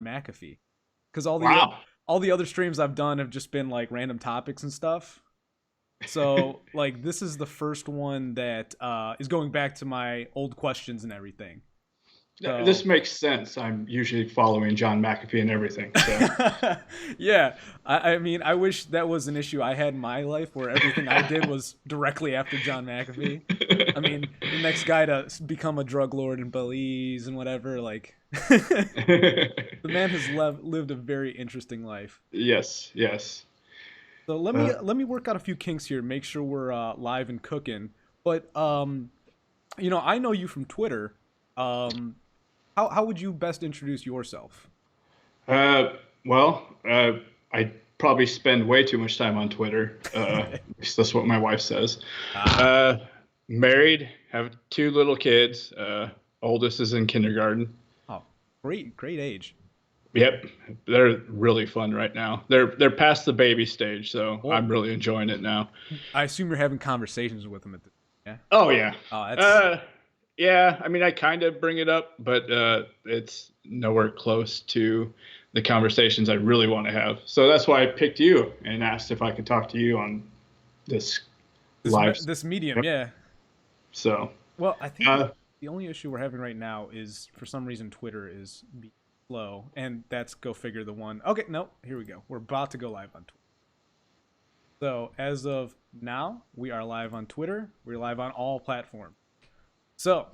McAfee, because all the Wow. all the other streams I've done have just been like random topics and stuff. So like this is the first one that is going back to my old questions and everything. This So makes sense. I'm usually following John McAfee and everything. So yeah, I mean, I wish that was an issue I had in my life where everything I did was directly after John McAfee. I mean, the next guy to become a drug lord in Belize and whatever, like, the man has lived a very interesting life. yes, yes. So let me Uh, let me work out a few kinks here, make sure we're live and cooking. But I know you from Twitter. Um, how would you best introduce yourself? uh, well, I probably spend way too much time on Twitter. At least that's what my wife says. Ah, Uh, Married, have two little kids. Oldest is in kindergarten. oh, great age. Yep, they're really fun right now. They're past the baby stage, so Well, I'm really enjoying it now. I assume you're having conversations with them at the yeah. Oh yeah. Oh, that's Uh yeah, I mean I kind of bring it up, but it's nowhere close to the conversations I really want to have. So that's why I picked you and asked if I could talk to you on this live. this medium, Yep. yeah. So, Well, I think uh the only issue we're having right now is for some reason Twitter is being slow, and that's go figure the one. Okay, no, here we go. We're about to go live on Twitter. So as of now, we are live on Twitter. We're live on all platforms. So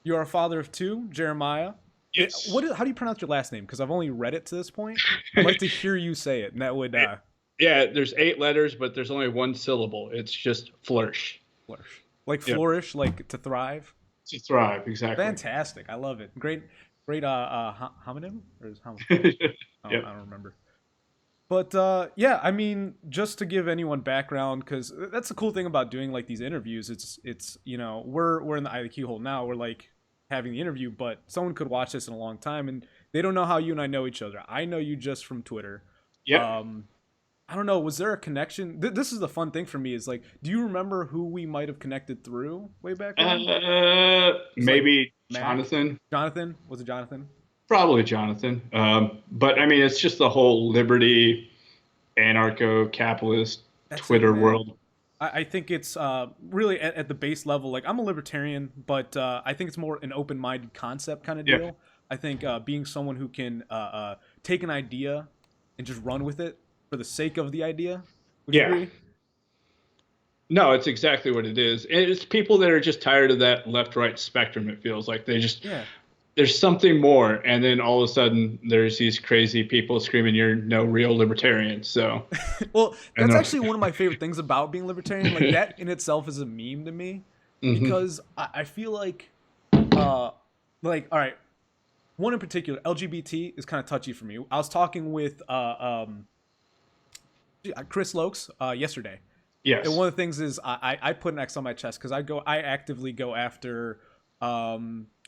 you are a father of two, Jeremiah. yes. How do you pronounce your last name? Because I've only read it to this point. I'd like to hear you say it, and that would Yeah, there's eight letters, but there's only one syllable. It's just flourish. flourish. Like Yep. flourish, like to thrive. To thrive, exactly. Fantastic. I love it. Great homonym or is Yep. I don't remember. But yeah, I mean, just to give anyone background, because that's the cool thing about doing like these interviews. It's we're in the IQ hole now. We're like having the interview, but someone could watch this in a long time and they don't know how you and I know each other. I know you just from Twitter. Yep. Um, I don't know. Was there a connection? This is the fun thing for me. Is like, do you remember who we might have connected through way back when? It's like Maybe Mac, Jonathan. Jonathan. Was it Jonathan? Probably Jonathan. But I mean, it's just the whole liberty, anarcho-capitalist That's it, Twitter man. world. I think it's really at the base level. Like I'm a libertarian, but I think it's more an open-minded concept kind of Yeah. deal. I think being someone who can take an idea and just run with it for the sake of the idea. Would you Yeah. agree? No, it's exactly what it is. And it's people that are just tired of that left-right spectrum. It feels like they just Yeah. there's something more, and then all of a sudden there's these crazy people screaming, "You're no real libertarian." So Well, I that's know. actually one of my favorite things about being libertarian. Like that in itself is a meme to me Hmm. because I feel uh, all right, one in particular, LGBT is kind of touchy for me. I was talking with Chris Lokes yesterday, and Yes. one of the things is I put an X on my chest because I actively go after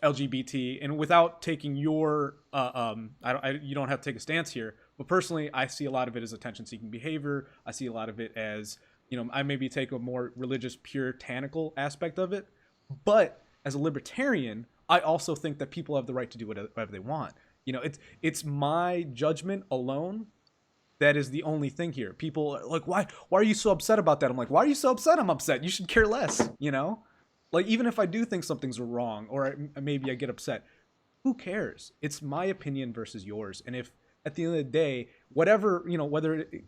LGBT, and without taking your you don't have to take a stance here, but personally, I see a lot of it as attention-seeking behavior. I see a lot of it as I maybe take a more religious, puritanical aspect of it, but as a libertarian, I also think that people have the right to do whatever they want. It's my judgment alone that is the only thing here. People are like, why are you so upset about that? I'm like, why are you so upset? I'm upset. You should care less. Like even if I do think something's wrong or maybe I get upset, who cares? It's my opinion versus yours. And if at the end of the day, whatever,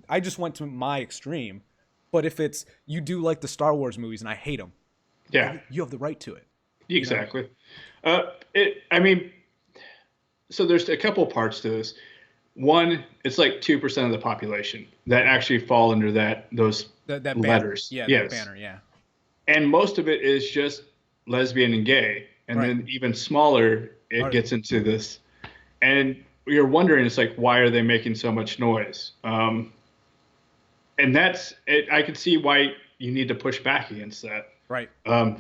I just went to my extreme, but if it's you do like the Star Wars movies and I hate them, Yeah. you have the right to it, you know? Exactly. I mean, so there's a couple parts to this. One, it's like 2% of the population that actually fall under those That banner. letters. Yeah, that Yes. banner, yeah. And most of it is just lesbian and gay. And Right. then even smaller, it Are gets into this. And you're wondering, it's like, why are they making so much noise? And that's it. I could see why you need to push back against that. right.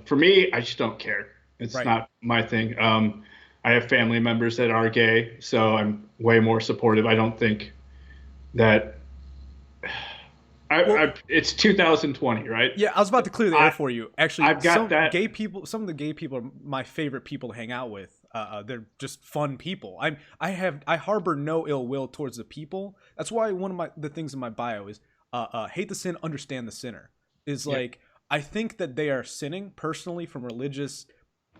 For me, I just don't care. It's Right. not my thing. I have family members that are gay, so I'm way more supportive. I don't think that Well, it's 2020, right? yeah, I was about to clear the air I for you. Actually, I've got that. some of the gay people are my favorite people to hang out with. they're just fun people. I harbor no ill will towards the people. That's why one of the things in my bio is hate the sin, understand the sinner. Is Yeah. like I think that they are sinning personally from religious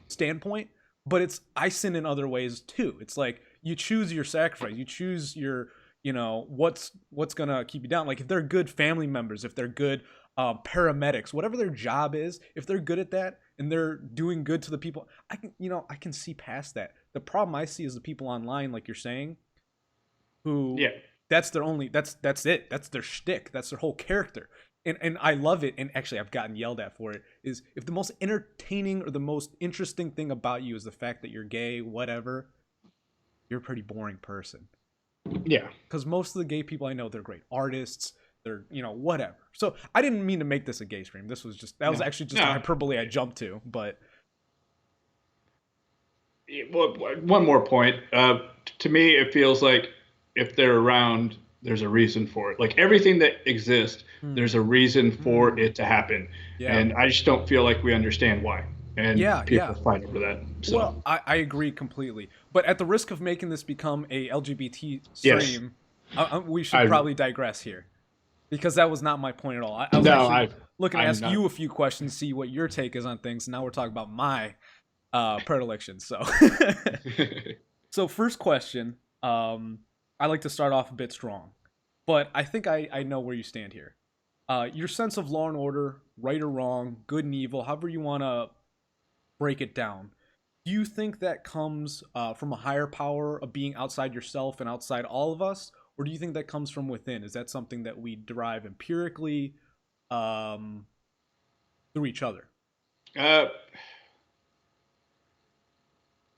standpoint, but it's I sin in other ways too. It's like you choose your sacrifice, you choose your what's gonna keep you down. Like if they're good family members, if they're good paramedics, whatever their job is, if they're good at that and they're doing good to the people, I can see past that. The problem I see is the people online, like you're saying, who Yeah. that's their only that's it. That's their shtick. That's their whole character. And I love it. And actually, I've gotten yelled at for it. Is if the most entertaining or the most interesting thing about you is the fact that you're gay, whatever, you're a pretty boring person. Yeah. Because most of the gay people I know, they're great artists. They're whatever. So I didn't mean to make this a gay stream. That was No. actually just No. a hyperbole I jumped to. But Well, one more point. To me, it feels like if they're around, there's a reason for it. Like everything that exists, there's a reason for it to happen. Yeah. And I just don't feel like we understand why. And Yeah, people yeah. fight over that. So, Well, I agree completely. But at the risk of making this become a LGBT Yes. stream, we should probably digress here. Because that was not my point at all. I was No, actually looking to I'm ask not. you a few questions, see what your take is on things. Now we're talking about my predilections. So, so first question. I like to start off a bit strong, but I think I know where you stand here. Your sense of law and order, right or wrong, good and evil, however you want to break it down. Do you think that comes from a higher power of being outside yourself and outside all of us, or do you think that comes from within? Is that something that we derive empirically through each other? uh,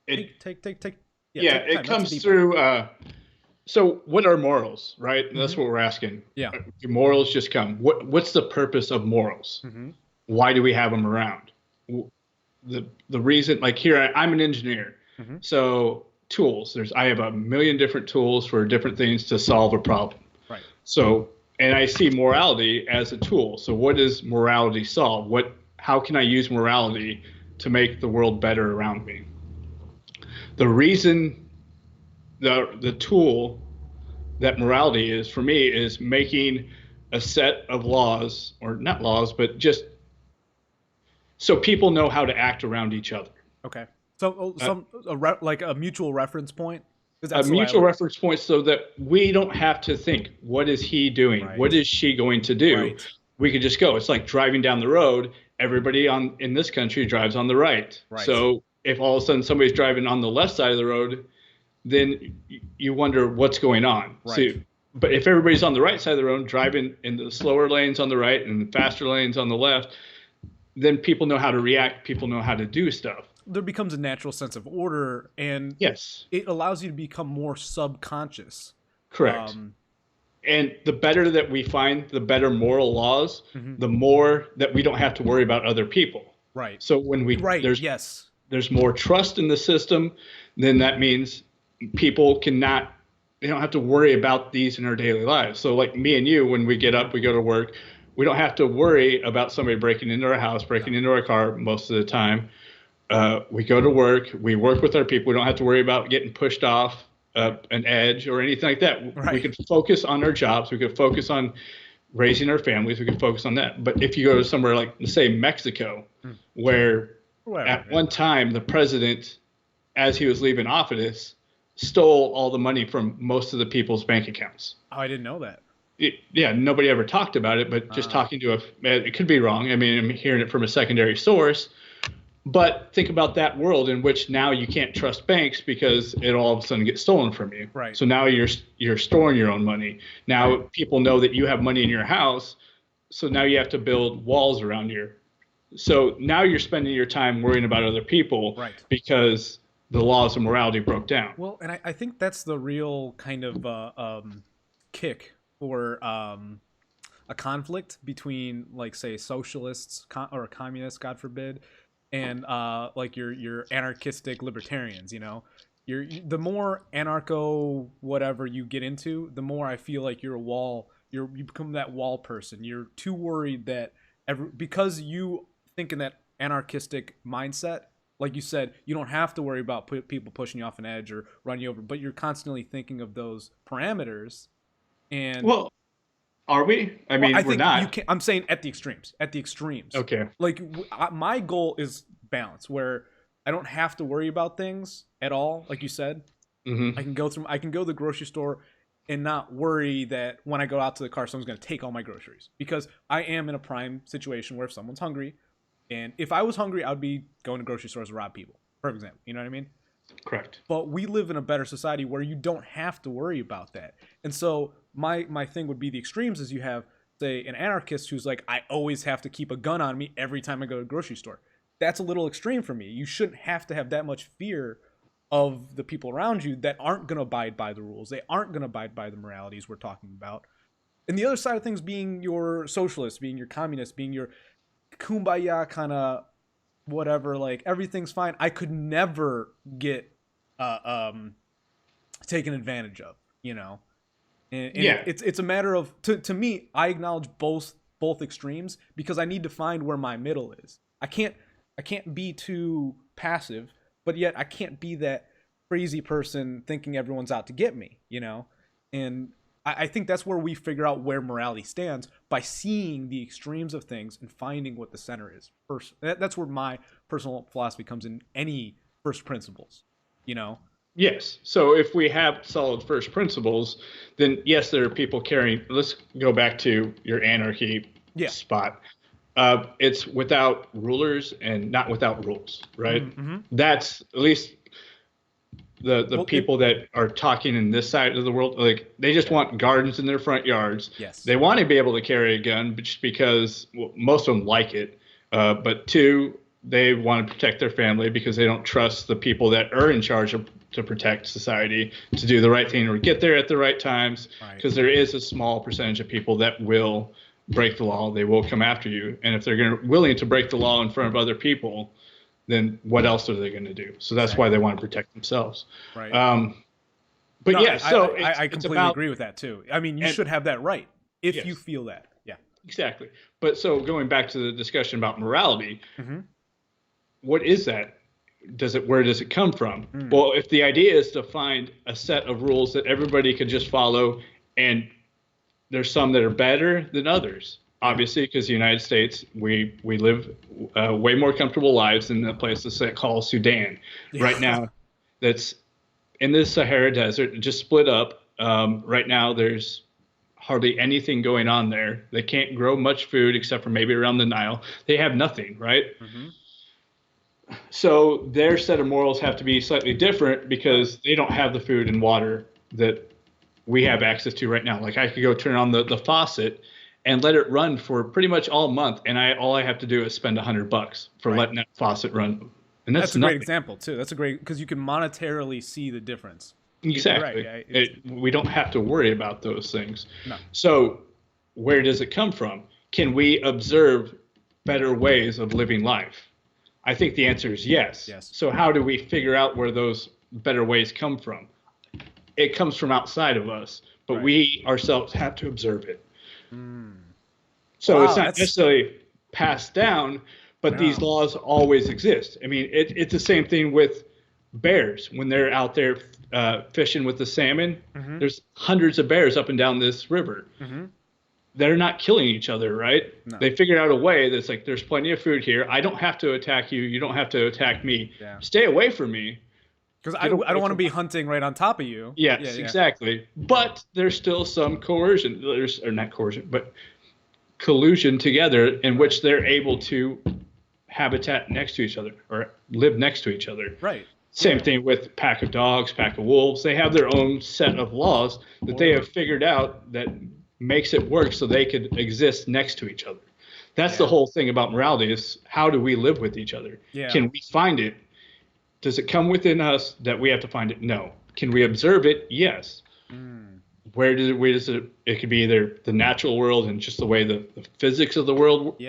it, Take. Yeah, yeah, take time. it That's a comes deep through. So, what are morals, right? That's Mm-hmm. what we're asking. Yeah. Do morals just come? What's the purpose of morals? Mm-hmm. Why do we have them around? The reason, like here, I'm an engineer, Mm-hmm. so tools. I have a million different tools for different things to solve a problem. Right. So, and I see morality as a tool. So, what does morality solve? How can I use morality to make the world better around me? The reason the tool that morality is for me is making a set of laws, or not laws, but just so people know how to act around each other. Okay. So like a mutual reference point. Because A that's the way I mutual look. reference point so that we don't have to think, what is he doing? Right. What is she going to do? Right. We could just go. It's like driving down the road. Everybody in this country drives on the right. Right. So if all of a sudden somebody's driving on the left side of the road, then you wonder what's going on. Right. So, but if everybody's on the right side of the road, driving in the slower lanes on the right and the faster lanes on the left, then people know how to react. People know how to do stuff. There becomes a natural sense of order, and Yes, it allows you to become more subconscious. correct. And the better that we find, the better moral laws, the more that we don't have to worry about other people. Right. So when Yes. there's more trust in the system, then that means people they don't have to worry about these in our daily lives. So like me and you, when we get up, we go to work, we don't have to worry about somebody breaking into our house, breaking into our car most of the time. We go to work, we work with our people. We don't have to worry about getting pushed off an edge or anything like that. Right. We can focus on our jobs. We can focus on raising our families. We can focus on that. But if you go to somewhere like, say, Mexico, where at one time the president, as he was leaving office, stole all the money from most of the people's bank accounts. Oh, I didn't know that. Yeah, nobody ever talked about it, but just talking to it could be wrong. I mean, I'm hearing it from a secondary source. But think about that world in which now you can't trust banks because it all of a sudden gets stolen from you. Right. So now you're storing your own money. Now people know that you have money in your house, so now you have to build walls around you. So now you're spending your time worrying about other people because the laws of morality broke down. Well, and I think that's the real kind of kick for a conflict between, like, say, socialists or communists, God forbid, and like your anarchistic libertarians. The more anarcho whatever you get into, the more I feel like you're a wall. You become that wall person. You're too worried that because you think in that anarchistic mindset, like you said, you don't have to worry about people pushing you off an edge or running you over, but you're constantly thinking of those parameters. And Well, are we? I well, I mean, we're think you not. can. I'm saying at the extremes. At the extremes, Okay. like my goal is balance, where I don't have to worry about things at all. Like you said, Hmm. I can go to the grocery store and not worry that when I go out to the car, someone's going to take all my groceries, because I am in a prime situation where if someone's hungry, and if I was hungry, I would be going to grocery stores to rob people, for example. You know what I mean? Correct. But we live in a better society where you don't have to worry about that. And so my thing would be the extremes is you have, say, an anarchist who's like, I always have to keep a gun on me every time I go to the grocery store. That's a little extreme for me. You shouldn't have to have that much fear of the people around you that aren't going to abide by the rules. They aren't going to abide by the moralities we're talking about. And the other side of things being your socialist, being your communist, being your kumbaya kind of whatever, like everything's fine. I could never get uh, um, taken advantage of, you know. And Yeah. it's a matter of, to me, I acknowledge both extremes because I need to find where my middle is. I can't be too passive, but yet I can't be that crazy person thinking everyone's out to get me, you know. And I think that's where we figure out where morality stands, by seeing the extremes of things and finding what the center is. First, that's where my personal philosophy comes in. Any first principles, you know. Yes. So if we have solid first principles, then yes, there are people carrying. Let's go back to your anarchy Yeah. spot. It's without rulers and not without rules, right? Mm-hmm. That's at least the Well, people that are talking in this side of the world. Like they just want gardens in their front yards. yes. They want to be able to carry a gun, but just because well, most of them like it. But two, they want to protect their family because they don't trust the people that are in charge of to protect society to do the right thing or get there at the right times, because there is a small percentage of people that will break the law. They will come after you, and if they're willing to break the law in front of other people, then what else are they going to do? So that's why they want to protect themselves. Right. But No, yeah, so I it's completely about, agree with that too. I mean, you and should have that right if you yes, feel that. Yeah. exactly. But so going back to the discussion about morality, Mm-hmm. what is that? Where does it come from? Well, if the idea is to find a set of rules that everybody could just follow, and there's some that are better than others, obviously, because the United States, we live way more comfortable lives than the place that's called Sudan right now. That's in the Sahara Desert, just split up. Right now, there's hardly anything going on there. They can't grow much food except for maybe around the Nile. They have nothing, right? Mm-hmm. So their set of morals have to be slightly different because they don't have the food and water that we have access to right now. Like I could go turn on the faucet and let it run for pretty much all month, and all I have to do is spend $100 for letting that faucet run, and That's that's a great nothing. example too. That's a great, because you can monetarily see the difference. You're right. Exactly. Yeah, We don't have to worry about those things. no. So where does it come from? Can we observe better ways of living life? I think the answer is yes. Yes. So how do we figure out where those better ways come from? It comes from outside of us, but we ourselves have to observe it. So it's not necessarily passed down, but these laws always exist. I mean, it's the same thing with bears when they're out there fishing with the salmon. Mm-hmm. There's hundreds of bears up and down this river. Mm-hmm. They're not killing each other, right? No. They figured out a way that's like, there's plenty of food here. I don't have to attack you. You don't have to attack me. Yeah. Stay away from me. Because I don't want to be hunting right on top of you. Yes, exactly. But there's still some coercion. Or not coercion, but collusion together in which they're able to habitat next to each other or live next to each other. Right. Same thing with pack of dogs, pack of wolves. They have their own set of laws that they have figured out that makes it work so they could exist next to each other. That's the whole thing about morality, is how do we live with each other? Yeah. Can we find it? Does it come within us that we have to find it? No. Can we observe it? Yes. Where does it could be either the natural world and just the way the physics of the world,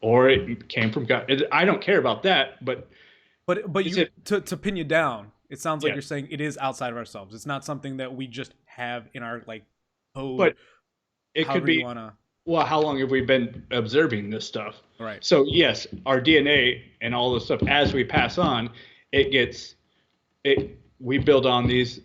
or it came from God. I don't care about that, but you, to pin you down, it sounds like you're saying it is outside of ourselves. It's not something that we just have in our like code. But it could be well, how long have we been observing this stuff? Right. So yes, our DNA and all this stuff, as we pass on, it gets it. We build on these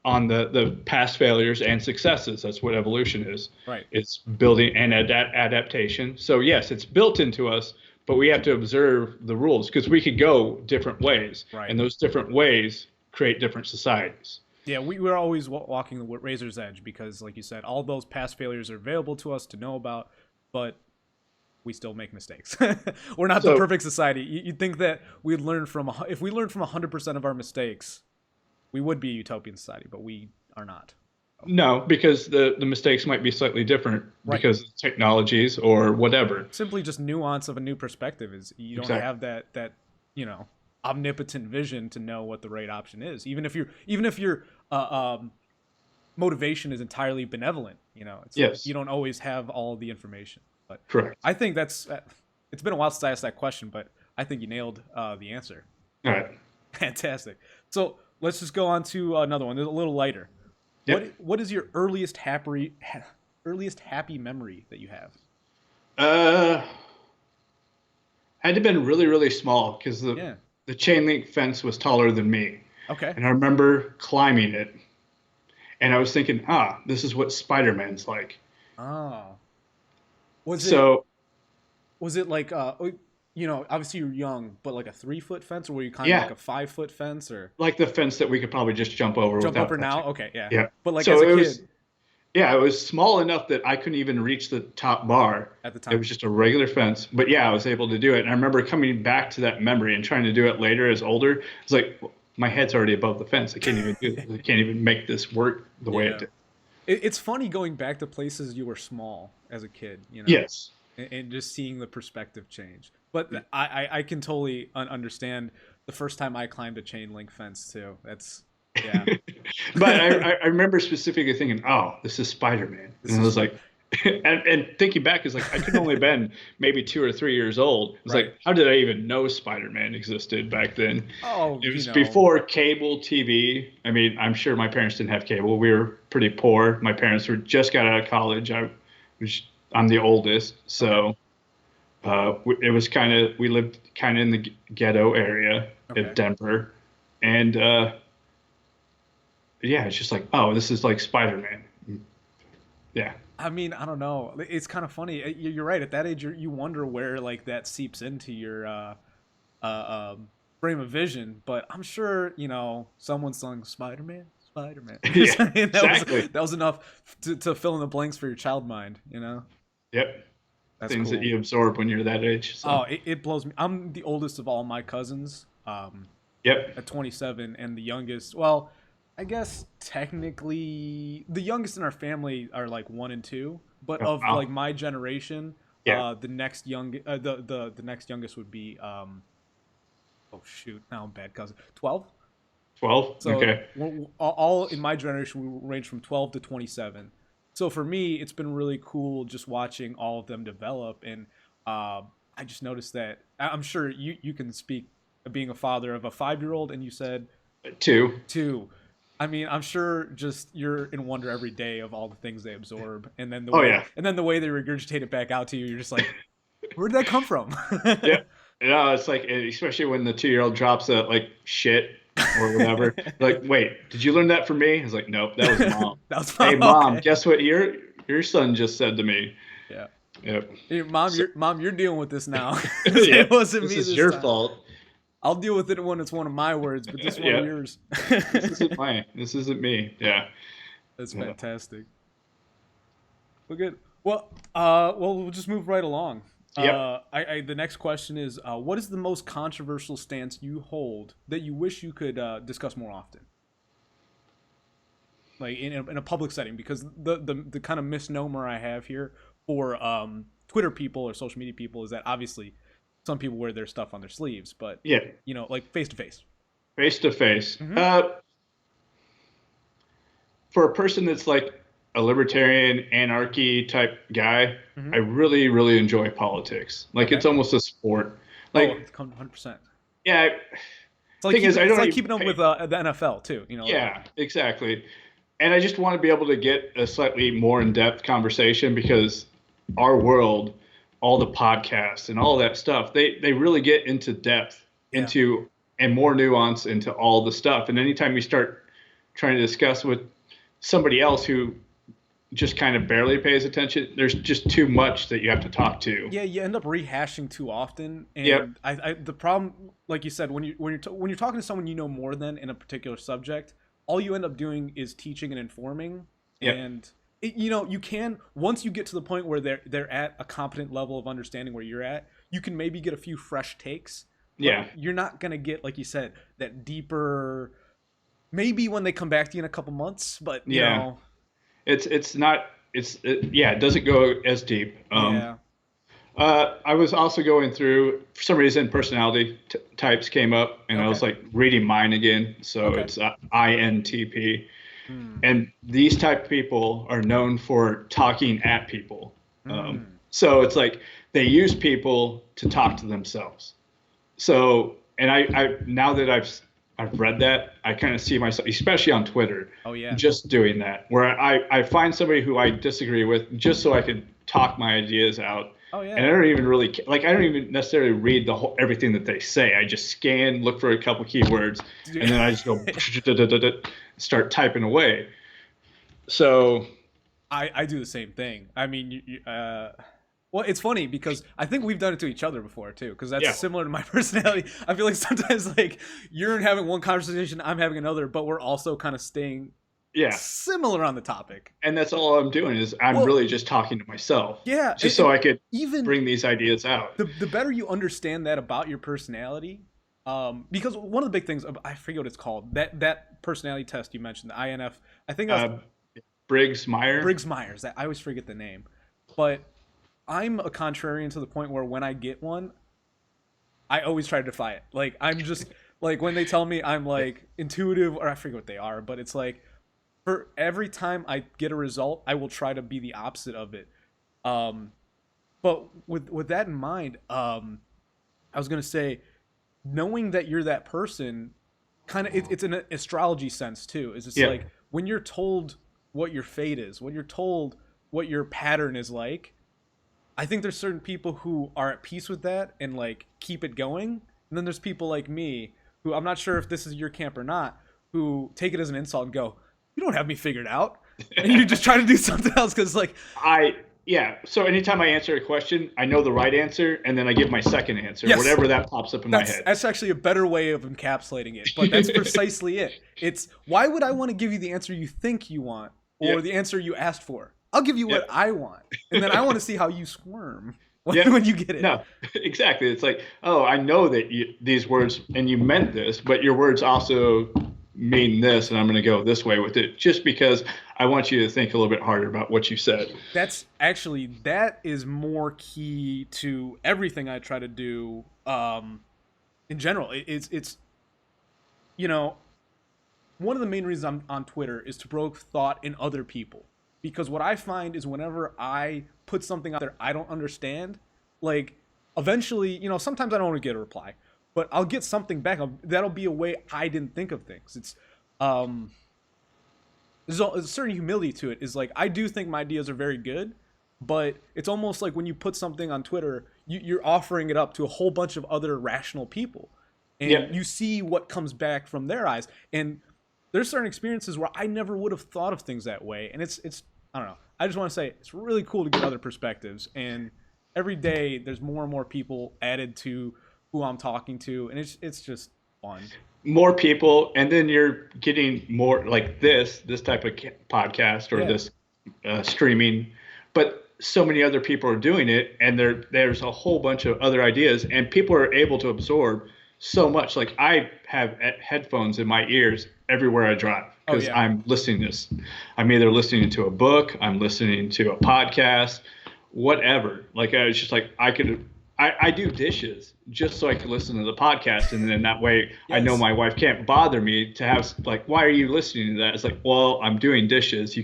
on the past failures and successes. That's what evolution is. Right. It's building and adaptation. So yes, it's built into us, but we have to observe the rules because we could go different ways, Right. and those different ways create different societies. Yeah, we're always walking the razor's edge because, like you said, all those past failures are available to us to know about, but we still make mistakes. We're not the So perfect society. You'd think that we'd learn from if we learned from 100% of our mistakes, we would be a utopian society, but we are not. no, because the mistakes might be slightly different Right. because of technologies or whatever. Simply just nuance of a new perspective is you don't Exactly. have that you know omnipotent vision to know what the right option is. Even if your motivation is entirely benevolent, it's you Yes. don't always have all the information. But Correct. I think that's it's been a while since I asked that question, but I think you nailed the answer. All right. Fantastic. So let's just go on to another one. It's a little lighter. Yep. What is your earliest happy memory that you have? Uh, had to been really, really small because Yeah. the chain link fence was taller than me. Okay. And I remember climbing it. And I was thinking, this is what Spider-Man's like. Oh. Was it So, was it like obviously you're young, but like a 3 foot fence, or were you kind of like yeah, a 5 foot fence, or like the fence that we could probably just jump over jump without over touching. now? Okay, yeah. Yeah. But like as So a it was, kid yeah, it was small enough that I couldn't even reach the top bar. at the It time. was just a regular fence. But yeah, I was able to do it. And I remember coming back to that memory and trying to do it later as older. It's like, my head's already above the fence. I can't even do this. I can't even make this work the way it Yeah. did. It's funny going back to places you were small as a kid, Yes. and just seeing the perspective change. But I can totally understand the first time I climbed a chain link fence too. That's yeah. But I remember specifically thinking, oh, this is Spider-Man. This And I is was like, and thinking back is like, I could only been maybe 2 or 3 years old. It's right. like, how did I even know Spider-Man existed back then? Oh, It was before cable TV. I mean, I'm sure my parents didn't have cable. We were pretty poor. My parents were just got out of college. Was, I'm the oldest. okay, So it was kind of, we lived kind of in the ghetto area of okay. Denver. And yeah, it's just like, oh, this is like Spider-Man. Yeah. I mean, I don't know. It's kind of funny. You're right. At that age, you wonder where like that seeps into your frame of vision. But I'm sure someone sung Spider Man, Spider Man. Yeah, that was exactly. that was enough to fill in the blanks for your child mind. Yep. That's Things that cool. you absorb when you're that age. Oh, So, it blows me. I'm the oldest of all my cousins. yep. At 27, and the youngest. Well, I guess technically the youngest in our family are like 1 and 2, but Oh, of wow. like my generation, Yeah. the next youngest would be oh shoot, now I'm bad cousin 12. 12. So Okay. all in my generation we range from 12 to 27. So for me, it's been really cool just watching all of them develop, and I just noticed that I'm sure you can speak being a father of a 5-year-old, and you said 2. 2. I mean, I'm sure just you're in wonder every day of all the things they absorb, and then Oh, yeah. the way they regurgitate it back out to you. You're just like, where did that come from? Yep. No, it's like, especially when the 2-year-old drops a like shit or whatever. Like, wait, did you learn that from me? It's like, nope, that was mom. That was Hey, fun. mom, Okay. guess what your son just said to me? Yeah. Yep. Mom, So, you're dealing with this now. yeah, It wasn't this me is this your time. fault. I'll deal with it when it's one of my words, but this one of Yeah. yours. This isn't mine. This isn't me. Yeah. That's Yeah. fantastic. Well, good. Well, we'll just move right along. Yep. The next question is, what is the most controversial stance you hold that you wish you could discuss more often, like in a public setting? Because the kind of misnomer I have here for Twitter people or social media people is that obviously some people wear their stuff on their sleeves, but Yeah. like face to face. Face to face. Mhm. For a person that's like a libertarian anarchy type guy, I Mhm. really, really enjoy politics. Like Okay. it's almost a sport. Oh, Like, 100%. yeah. It's like Thing is, I it's don't like even keeping up pay. with the NFL too. Yeah, exactly. And I just want to be able to get a slightly more in-depth conversation because our world, all the podcasts and all that stuff, they really get into depth, Yeah. into and more nuance into all the stuff. And anytime you start trying to discuss with somebody else who just kind of barely pays attention, there's just too much that you have to talk to. Yeah, you end up rehashing too often, Yep. and the problem, like you said, when you're talking to someone you know more than in a particular subject, all you end up doing is teaching and informing, Yep. and you can, once you get to the point where they're at a competent level of understanding where you're at, you can maybe get a few fresh takes, but Yeah. you're not gonna get, like you said, that deeper. Maybe when they come back to you in a couple months, but Yeah. It's not yeah, it doesn't go as deep. yeah, I was also going through, for some reason, personality types came up, and I okay, was like reading mine again. So okay, it's INTP, hmm, and these type of people are known for talking at people. hmm, So it's like they use people to talk to themselves. So, and I now that I've read that, I kind of see myself, especially on Twitter, oh yeah, just doing that, where I find somebody who I disagree with just so I can talk my ideas out. oh And I yeah. don't even really like I don't even necessarily read the whole everything that they say. I just scan, look for a couple keywords, and then I just go start typing away. So I do the same thing. I mean, well, it's funny because I think we've done it to each other before too, because that's yeah, similar to my personality. I feel like sometimes like you're having one conversation, I'm having another, but we're also kind of staying yeah. similar on the topic. And that's all I'm doing is I'm Well, really just talking to myself, yeah, just so I could even bring these ideas out. the better you understand that about your personality, because one of the big things I forget what it's called, that personality test you mentioned, the INF, I think that's Uh, Briggs Meyer. Briggs Myers. I always forget the name, but I'm a contrarian to the point where when I get one, I always try to defy it. Like I'm just like when they tell me I'm like intuitive or I forget what they are, but it's like for every time I get a result, I will try to be the opposite of it. Um, but with that in mind, I was gonna say knowing that you're that person, kind of it's an astrology sense too. Is it's Yeah, like when you're told what your fate is, when you're told what your pattern is like, I think there's certain people who are at peace with that and like keep it going. And then there's people like me who I'm not sure if this is your camp or not, who take it as an insult and go, "You don't have me figured out." And you just try to do something else because like, I yeah. So anytime I answer a question, I know the right answer, and then I give my second answer, yes, whatever that pops up in my head. that's actually a better way of encapsulating it. But that's precisely it. It's why would I want to give you the answer you think you want or Yep, the answer you asked for? I'll give you what yep, I want. And then I want to see how you squirm yep. when you get it. No, exactly. It's like, oh, I know that these words and you meant this, but your words also mean this, and I'm going to go this way with it, just because I want you to think a little bit harder about what you said. That's actually that is more key to everything I try to do in general. It's you know, one of the main reasons I'm on Twitter is to provoke thought in other people. Because what I find is whenever I put something out there I don't understand, like eventually, sometimes I don't want to get a reply, but I'll get something back. That'll be a way I didn't think of things. It's um there's a certain humility to it. Is like I do think my ideas are very good, but it's almost like when you put something on Twitter, you're offering it up to a whole bunch of other rational people, and Yep. you see what comes back from their eyes. And there's certain experiences where I never would have thought of things that way, and it's I don't know. I just want to say it's really cool to get other perspectives, and every day there's more and more people added to who I'm talking to, and it's just fun. More people, and then you're getting more like this type of podcast or Yeah. this streaming, but so many other people are doing it, and there's a whole bunch of other ideas, and people are able to absorb so much. Like I have headphones in my ears everywhere I drive Oh because yeah. I'm listening to this. I'm either listening to a book, I'm listening to a podcast, whatever. Like I was just like I do dishes just so I can listen to the podcast, and then that way I know Yes. my wife can't bother me to have like, why are you listening to that? It's like, well, I'm doing dishes.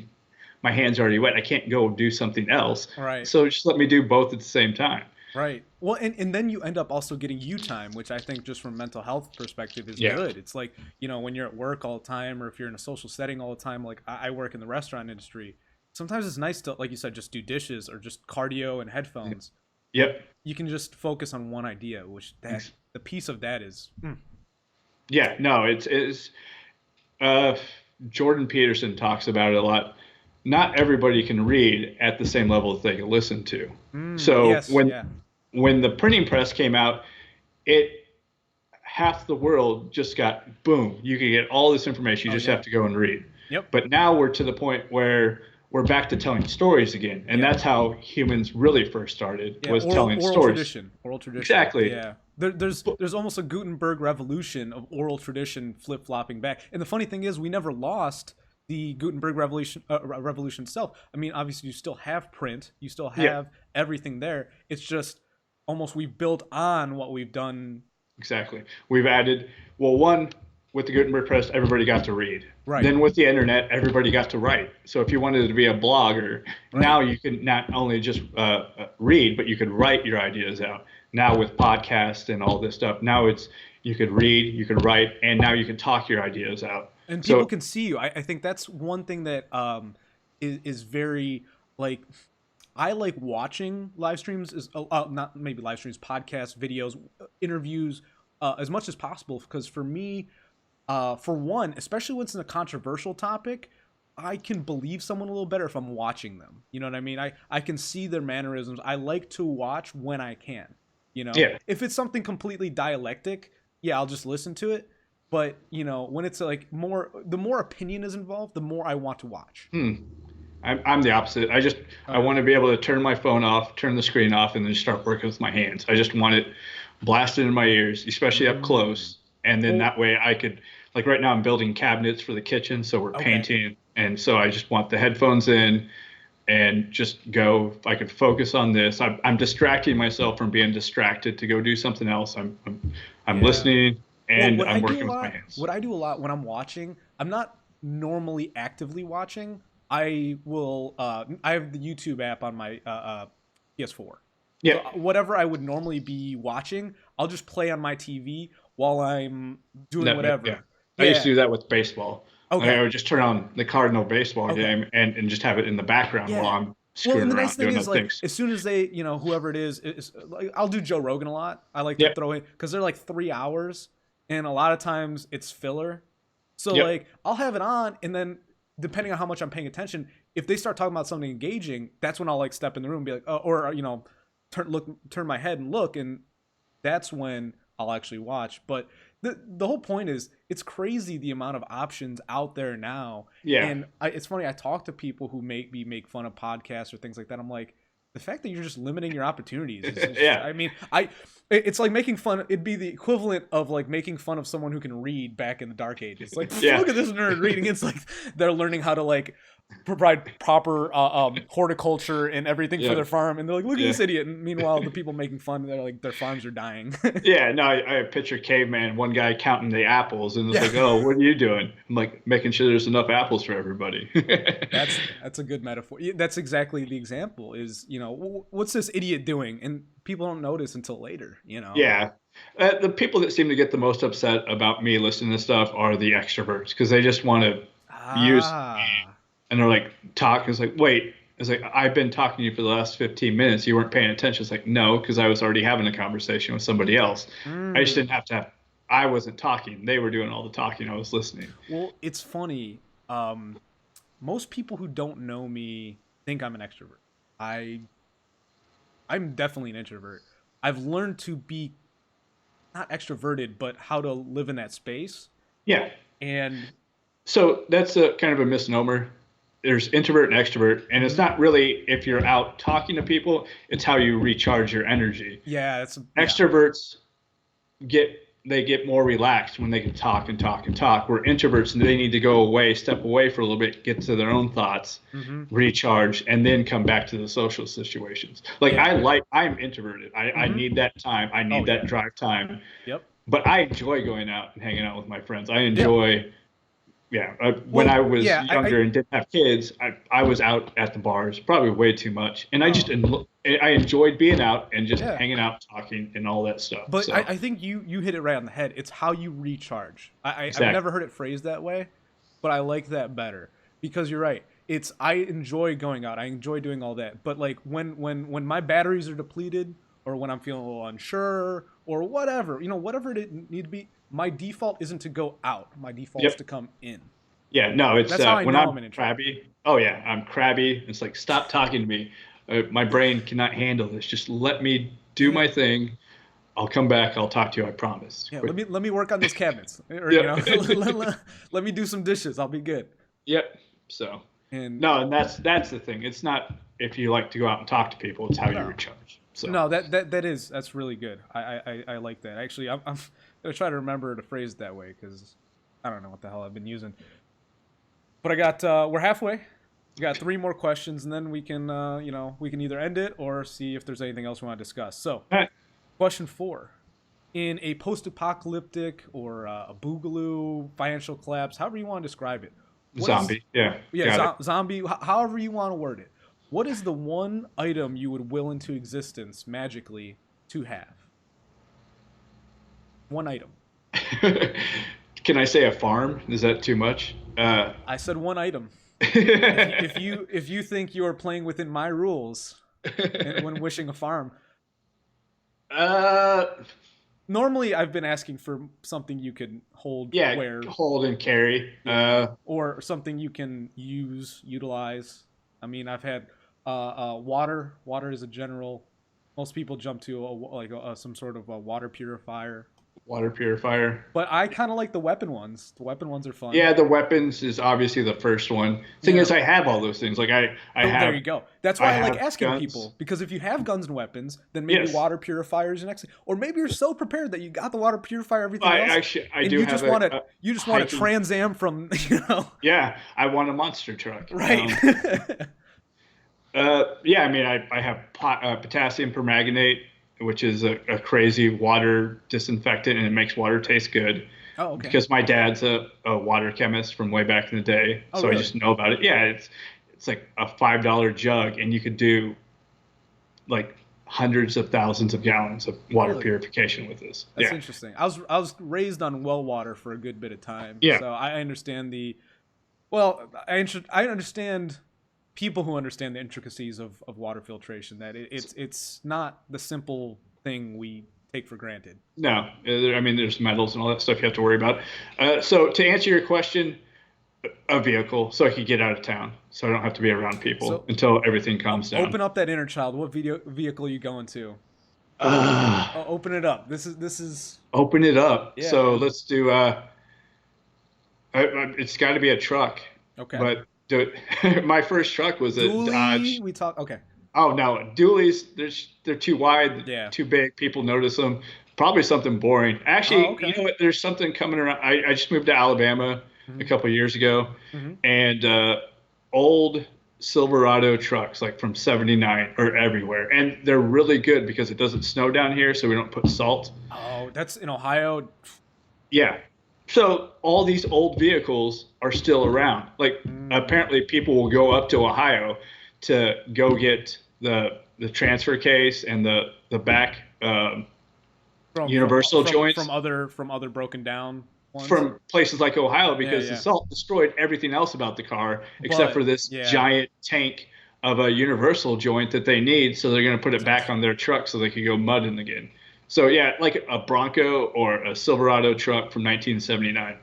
My hands are already wet. I can't go do something else. Right. So just let me do both at the same time. Right. Well, and then you end up also getting you time, which I think just from mental health perspective is Yeah. good. It's like, when you're at work all the time or if you're in a social setting all the time, like I work in the restaurant industry. Sometimes it's nice to, like you said, just do dishes or just cardio and headphones. And Yep. you can just focus on one idea, which the piece of that is, Yeah. No, it's uh, Jordan Peterson talks about it a lot. Not everybody can read at the same level that they can listen to. So yes, yeah. when the printing press came out, it half the world just got boom. You can get all this information. You Oh, just have yeah. to go and read. Yep. But now we're to the point where we're back to telling stories again, and Yeah. that's how humans really first started Yeah, was telling oral stories. tradition, oral tradition. Exactly. Yeah, there's almost a Gutenberg revolution of oral tradition flip flopping back. And the funny thing is, we never lost the Gutenberg revolution itself. I mean, obviously, you still have print, you still Yeah. have everything there. It's just almost we've built on what we've done. Exactly. We've added, well, one, with the Gutenberg press, everybody got to read. Right, Then with the internet, everybody got to write. So if you wanted to be a blogger, right. now you can not only just read, but you could write your ideas out. Now with podcasts and all this stuff, now it's you could read, you could write, and now you can talk your ideas out. And people So can see you. I think that's one thing that is very like I like watching live streams is not maybe live streams, podcasts, videos, interviews as much as possible because for me, for one, especially when it's in a controversial topic, I can believe someone a little better if I'm watching them. You know what I mean? I can see their mannerisms. I like to watch when I can. yeah. If it's something completely dialectic, yeah, I'll just listen to it. But when it's like the more opinion is involved, the more I want to watch. I'm the opposite. Oh I yeah. want to be able to turn my phone off, turn the screen off, and then start working with my hands. I just want it blasted in my ears, especially up Mm. close. And then Well, that way I could, like right now, I'm building cabinets for the kitchen, so we're okay. painting, and so I just want the headphones in and just go. If I could focus on this, I'm distracting myself from being distracted to go do something else. I'm Yeah. listening Well, and I'm working with my hands. what I do a lot when I'm watching, I'm not normally actively watching. I have the YouTube app on my PS4. So Yeah, whatever I would normally be watching, I'll just play on my TV while I'm doing yeah. whatever. I used to Yeah. do that with baseball. Like I Okay. would just turn on the Cardinal baseball Okay. game and just have it in the background while Yeah. I'm Well, screwing and the nice around thing doing is other like things. as soon as they, whoever it is like I'll do Joe Rogan a lot. I like to Yep, throw in because they're like 3 hours, and a lot of times it's filler. So yep, like I'll have it on, and then depending on how much I'm paying attention, if they start talking about something engaging, that's when I'll like step in the room and be like, oh, or turn my head and look, and that's when I'll actually watch. But the whole point is, it's crazy the amount of options out there now. yeah, And it's funny. I talk to people who make fun of podcasts or things like that. I'm like, the fact that you're just limiting your opportunities is just, yeah, I mean, it's like making fun. It'd be the equivalent of like making fun of someone who can read back in the dark ages. Like, yeah, look at this nerd reading. It's like they're learning how to like provide proper horticulture and everything for yeah, their farm, and they're like, look at yeah. this idiot. And meanwhile, the people making fun, they're like, their farms are dying. Yeah, no, I picture caveman, one guy counting the apples, and it's Yeah, like, oh, what are you doing? I'm like making sure there's enough apples for everybody. that's a good metaphor. Yeah, that's exactly the example. Is what's this idiot doing? And people don't notice until later. Yeah. The people that seem to get the most upset about me listening to stuff are the extroverts because they just want to use Ah. and they're like talk. It's like, wait, it's like I've been talking to you for the last 15 minutes. You weren't paying attention. It's like, no, because I was already having a conversation with somebody else. I just didn't Mm. have to have. I wasn't talking. They were doing all the talking. I was listening. Well, it's funny. Most people who don't know me think I'm an extrovert. I I'm definitely an introvert. I've learned to be not extroverted, but how to live in that space. Yeah. And So that's a kind of a misnomer. There's introvert and extrovert, and it's mhm. not really if you're out talking to people, it's how you recharge your energy. Yeah, that's yeah. Extroverts get they get more relaxed when they can talk and talk and talk. Where introverts they need to go away, step away for a little bit, get to their own thoughts, Hmm. recharge, and then come back to the social situations. Like Yeah. I'm introverted. I Hmm. need that time. I Oh need that yeah. drive time. Yep. But I enjoy going out and hanging out with my friends. I Yeah. enjoy Yeah. When Well, I was yeah, younger and didn't have kids, I was out at the bars probably way too much, and oh, I enjoyed being out and just yeah. hanging out, talking, and all that stuff. But So I think you hit it right on the head. It's how you recharge. I've exactly. never heard it phrased that way, but I like that better because you're right. It's I enjoy going out. I enjoy doing all that. But like when my batteries are depleted or when I'm feeling a little unsure or whatever, whatever it need to be, my default isn't to go out. My default's Yep. to come in. Yeah. No, it's That's how I when know I'm I'm an introvert. crabby. Oh yeah, I'm crabby. It's like stop talking to me. My brain cannot handle this. Just let me do Yeah. my thing. I'll come back. I'll talk to you. I promise. Yeah, Quit. let me work on those cabinets, or Yeah. let me do some dishes. I'll be good. Yep. So And no, and that's the thing. It's not if you like to go out and talk to people. It's how you no, recharge. So no, that's really good. I like that. Actually, I'm gonna try to remember to phrase it that way because I don't know what the hell I've been using. But I got we're halfway. We got three more questions, and then we can we can either end it or see if there's anything else we want to discuss. So, all right. question four: in a post-apocalyptic or a boogaloo financial collapse, however you want to describe it, what is Zombie. Yeah. yeah Got it. zombie? However you want to word it. What is the one item you would will into existence magically to have? One item. Can I say a farm? Is that too much? I said one item. If you think you are playing within my rules when wishing a farm, uh, normally I've been asking for something you could hold yeah, where hold and carry. yeah, or something you can utilize. I mean, I've had water. Water is a general. Most people jump to some sort of a water purifier, Water purifier. but I kind of like the weapon ones. The weapon ones are fun. Yeah, the weapons is obviously the first one. Thing Yeah. is, I have all those things. Like I Oh, there have you go. That's I why I like have asking guns. people because if you have guns and weapons, then maybe Yes, water purifiers and next, or maybe you're so prepared that you got the water purifier, everything I else, actually I and do have a you just want a hiking. Trans Am from Yeah, I want a monster truck. right. Yeah, I mean, I have potassium permanganate, which is a crazy water disinfectant, and it makes water taste good. Oh, okay. Because my dad's a water chemist from way back in the day, Oh, so I really? just know about it. Yeah, it's like a $5 jug, and you could do like hundreds of thousands of gallons of water Really? purification with this. That's Yeah, interesting. I was raised on well water for a good bit of time, yeah, so I understand the well. I understand people who understand the intricacies of water filtration. That it's not the simple thing we take for granted. no, I mean, there's metals and all that stuff you have to worry about. So to answer your question, a vehicle so I could get out of town, so I don't have to be around people So until everything calms down. open up that inner child. What vehicle you going to? Uh, Open it up. This is Open it up. yeah, So man. let's do. It's got to be a truck, Okay. but my first truck was a Dually, Dodge. we talk. Okay. Oh no, dualies. They're too wide, Yeah. too big. People notice them. Probably something boring. Oh, Actually, you okay. know what? There's something coming around. I just moved to Alabama a Hmm. couple years ago, Hmm. and old Silverado trucks like from '79 are everywhere, and they're really good because it doesn't snow down here, so we don't put salt. Oh, that's in Ohio. Yeah. So all these old vehicles are still around. Like Mm. apparently people will go up to Ohio to go get the transfer case and the back universal joints From other broken down ones. from places like Ohio Yeah, because the yeah. salt destroyed everything else about the car except But for this yeah, giant tank of a universal joint that they need. So they're going to put it back that's on their truck so they can go mudding again. So yeah, like a Bronco or a Silverado truck from 1979.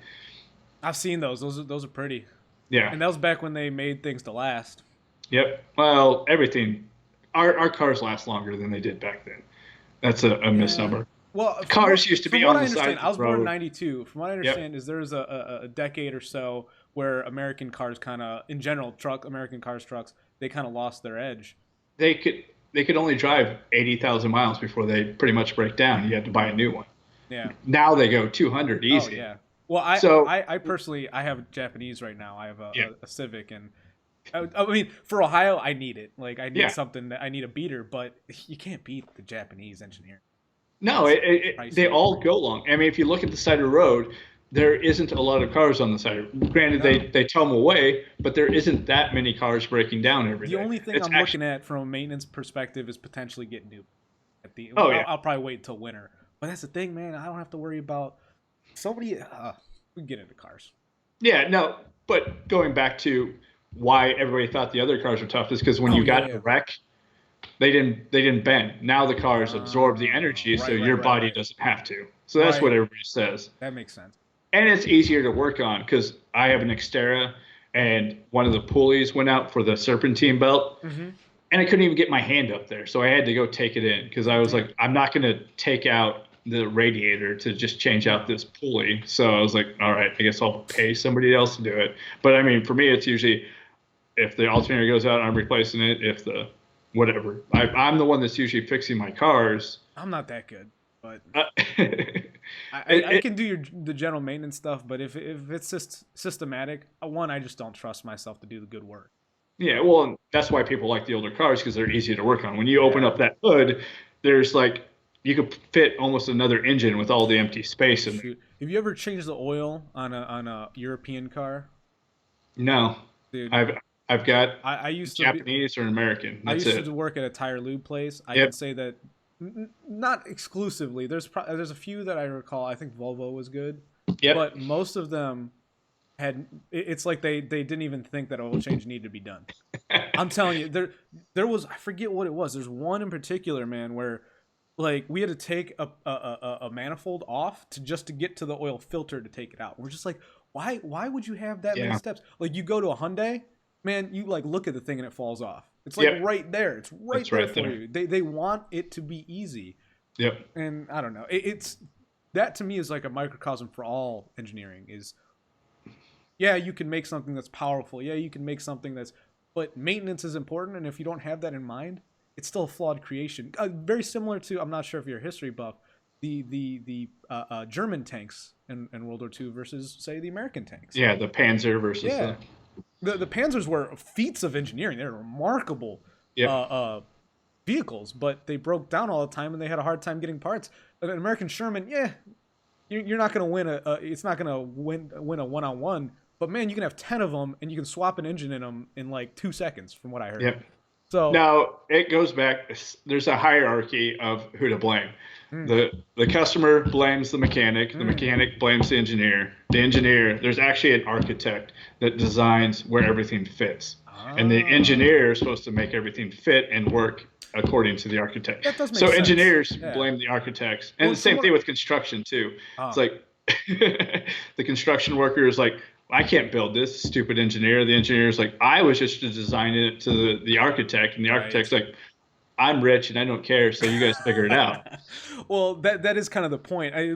I've seen those. Those are pretty. Yeah. And that was back when they made things to last. Yep. Well, everything. Our cars last longer than they did back then. That's a Yeah. misnomer. Well, Cars used to from be what on I the side understand, of I the was born in road. '92. From what I Yep. understand, is there's a decade or so where American cars kind of, in general, American cars, trucks, they kind of lost their edge. They could only drive 80,000 miles before they pretty much break down. You had to buy a new one. Yeah. Now they go 200 Oh easy. yeah. Well, So I personally I have Japanese right now. I have yeah, a Civic, and I mean for Ohio I need it. Like I need yeah. something that I need a beater, but you can't beat the Japanese engineer. No, It's they pricey. all go long. I mean, if you look at the side of the road, there isn't a lot of cars on the side. Granted, No. they tow them away, but there isn't that many cars breaking down every The day. only thing It's I'm looking actually, at from a maintenance perspective is potentially getting new. oh yeah, I'll probably wait until winter. But that's the thing, man. I don't have to worry about somebody. We can get into cars. yeah, no. But going back to why everybody thought the other cars were tough is because when Oh you yeah, got in yeah. a wreck, they didn't bend. Now the cars absorb the energy, so Right, right, your right, body right, doesn't have to. So that's what right. everybody says. That makes sense. And it's easier to work on because I have an Xterra and one of the pulleys went out for the serpentine belt Mm-hmm. and I couldn't even get my hand up there. So I had to go take it in because I was Damn. like, I'm not going to take out the radiator to just change out No. this pulley. So I was like, all right, I guess I'll pay somebody else to do it. But I mean, for me, it's usually if the alternator goes out, I'm replacing it. If the whatever, I'm the one that's usually fixing my cars. I'm not that good, but it, I it, can do the general maintenance stuff. But if it's just systematic, one, I just don't trust myself to do the good work. Yeah, well, that's why people like the older cars because they're easy to work on. When you open Yeah. up that hood, there's like you could fit almost another engine with all the empty Oh space in there. shoot! Have you ever changed the oil on a European car, No, dude? I've got I used to be Japanese or an American. I That's used it. to work at a tire lube place. I can Yep, say that not exclusively. There's a few that I recall. I think Volvo was good, yep. but most of them it's like they didn't even think that oil change needed to be done. I'm telling you, there was, I forget what it was. There's one in particular, man, where like we had to take a manifold off to just to get to the oil filter to take it out. We're just like, why would you have that many Yeah, steps? Like you go to a Hyundai, man, you like look at the thing and it falls off. It's like yep. right there. It's right That's there right for there. you. They want it to be easy, Yep. and I don't know. It's that to me is like a microcosm for all engineering. Is yeah, you can make something that's powerful. Yeah, you can make something that's, but maintenance is important. And if you don't have that in mind, it's still a flawed creation. Very similar to, I'm not sure if you're a history buff, the German tanks in World War II versus say the American tanks. Yeah, the Panzer versus Yeah, the. the Panzers were feats of engineering. They're remarkable Yep. vehicles, but they broke down all the time and they had a hard time getting parts. An American Sherman, yeah, you're not going to win it's not going to win a one on one. But man, you can have 10 of them and you can swap an engine in them in like 2 seconds, from what I heard. Yep. So, Now it goes back. There's a hierarchy of who to blame. mm, The customer blames the mechanic. The mm, mechanic blames the engineer. The engineer. There's actually an architect that designs where everything fits, and the ah, engineer is supposed to make everything fit and work according to the architect. that does make So sense. engineers Yeah. blame the architects, and Well, the from same thing what, with construction too. It's oh, like the construction worker is like, I can't build this, stupid engineer. The engineer is like, I was just designing it to the architect, and the architect's right. like, I'm rich and I don't care, so you guys figure it out. Well, that is kind of the point. I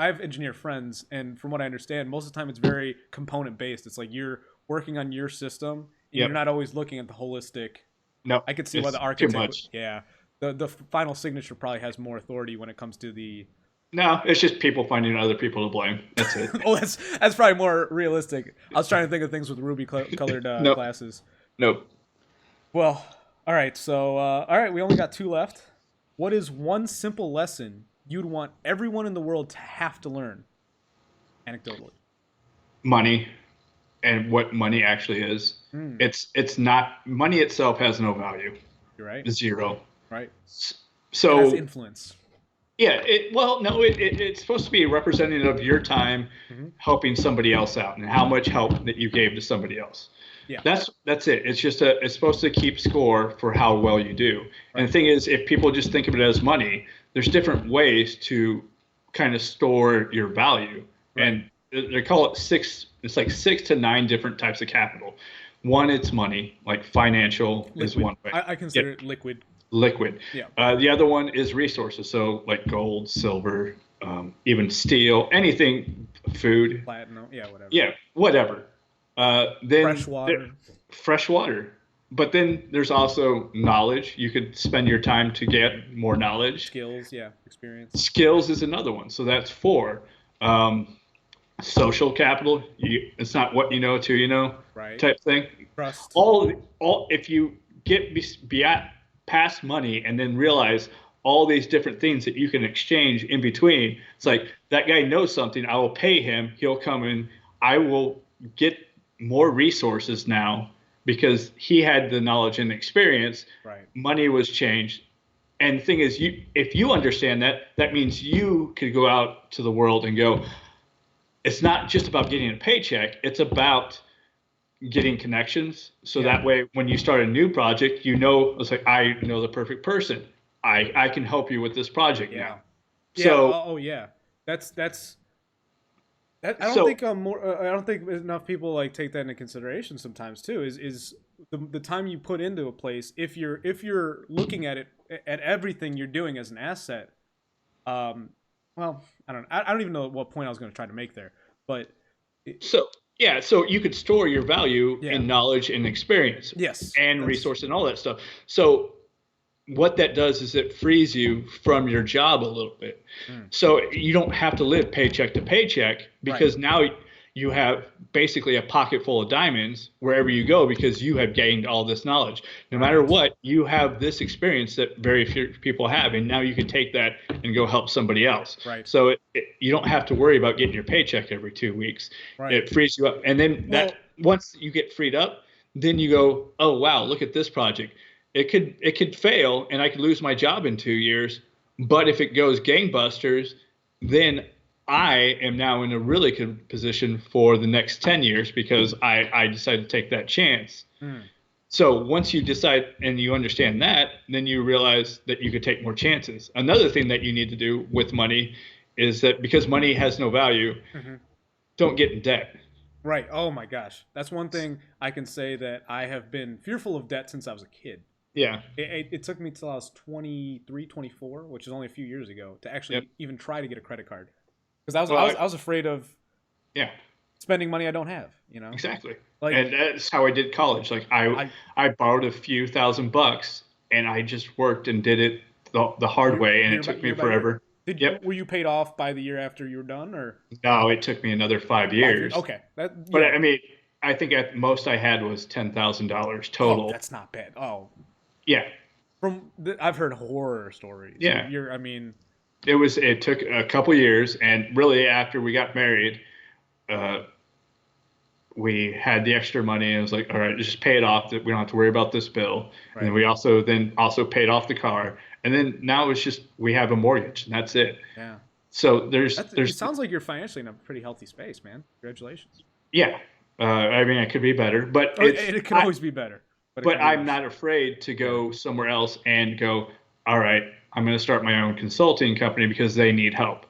have engineer friends, and from what I understand, most of the time it's very component based. It's like you're working on your system, and you're Yep. not always looking at the holistic. No, I could see why the it's too architect, much. yeah, the final signature probably has more authority when it comes to the. No, it's just people finding other people to blame. That's it. Oh, that's probably more realistic. I was trying to think of things with ruby colored Nope. glasses. Nope. Well, all right. So, all right, we only got two left. What is one simple lesson you'd want everyone in the world to have to learn, anecdotally? Money and what money actually is. Hmm. It's not money itself has no value. You're right. Zero. Right. It has So influence. yeah, well, no, it's supposed to be representative of your time Hmm. helping somebody else out and how much help that you gave to somebody else. Yeah. That's it. It's supposed to keep score for how well you do. And Right. the thing is, if people just think of it as money, there's different ways to kind of store your value. Right. And they call it six. It's like 6 to 9 different types of capital. One, it's money, like financial is Liquid. one way. I Yeah, consider it liquid. liquid. Yeah. The other one is resources, so like gold, silver, even steel, anything, food. Platinum. Yeah. Whatever. Yeah, whatever. Fresh Then water. fresh water. But then there's also knowledge. You could spend your time to get more knowledge. Skills. Yeah. Experience. Skills is another one. So that's four. Um, Social capital. It's not what you know, to you know Right. type thing. Trust. All if you get past money and then realize all these different things that you can exchange in between. It's like that guy knows something. I will pay him. He'll come in. I will get more resources now because he had the knowledge and experience. Right. Money was changed. And the thing is, if you understand that, that means you could go out to the world and go, it's not just about getting a paycheck. It's about getting connections. So that way, when you start a new project, it's like, I know the perfect person. I can help you with this project now. Yeah. So, Yeah. That's that. so I don't think enough people like take that into consideration sometimes too. Is the time you put into a place, if you're looking at it at everything you're doing as an asset. Well, I don't even know what point I was going to try to make there, but So yeah, so you could store your value yeah. in knowledge and experience Yes. and resource and all that stuff. So what that does is it frees you from your job a little bit. So you don't have to live paycheck to paycheck because now you have basically a pocket full of diamonds wherever you go because you have gained all this knowledge. No matter what, you have this experience that very few people have, and now you can take that and go help somebody else. Right. So you don't have to worry about getting your paycheck every 2 weeks. Right. It frees you up, and then once you get freed up, then you go, oh wow, look at this project. It could fail, and I could lose my job in 2 years. But if it goes gangbusters, then I am now in a really good position for the next 10 years because I decided to take that chance. So once you decide and you understand that, then you realize that you could take more chances. Another thing that you need to do with money is that because money has no value, don't get in debt. Right. Oh my gosh. That's one thing I can say that I have been fearful of debt since I was a kid. Yeah. It took me till I was 23, 24, which is only a few years ago, to actually even try to get a credit card. Because I was afraid of spending money I don't have, you know? Exactly. Like, and that's how I did college. Like I borrowed a few $1,000 and I just worked and did it the hard way, and it took me forever. Were you paid off by the year after you were done, or? No, it took me another 5 years. Okay. But I mean, I think at most I had was $10,000 total. Oh, that's not bad. Oh. Yeah. I've heard horror stories. Yeah. I mean, it took a couple years, and really after we got married, we had the extra money, and it was like, all right, just pay it off. That we don't have to worry about this bill. Right. And then we also paid off the car, and then now it's just we have a mortgage, and that's it. Yeah. So it sounds like you're financially in a pretty healthy space, man. Congratulations. Yeah. I mean, it could be better, but it could always be better. But I'm not afraid to go somewhere else and go, all right, I'm going to start my own consulting company because they need help.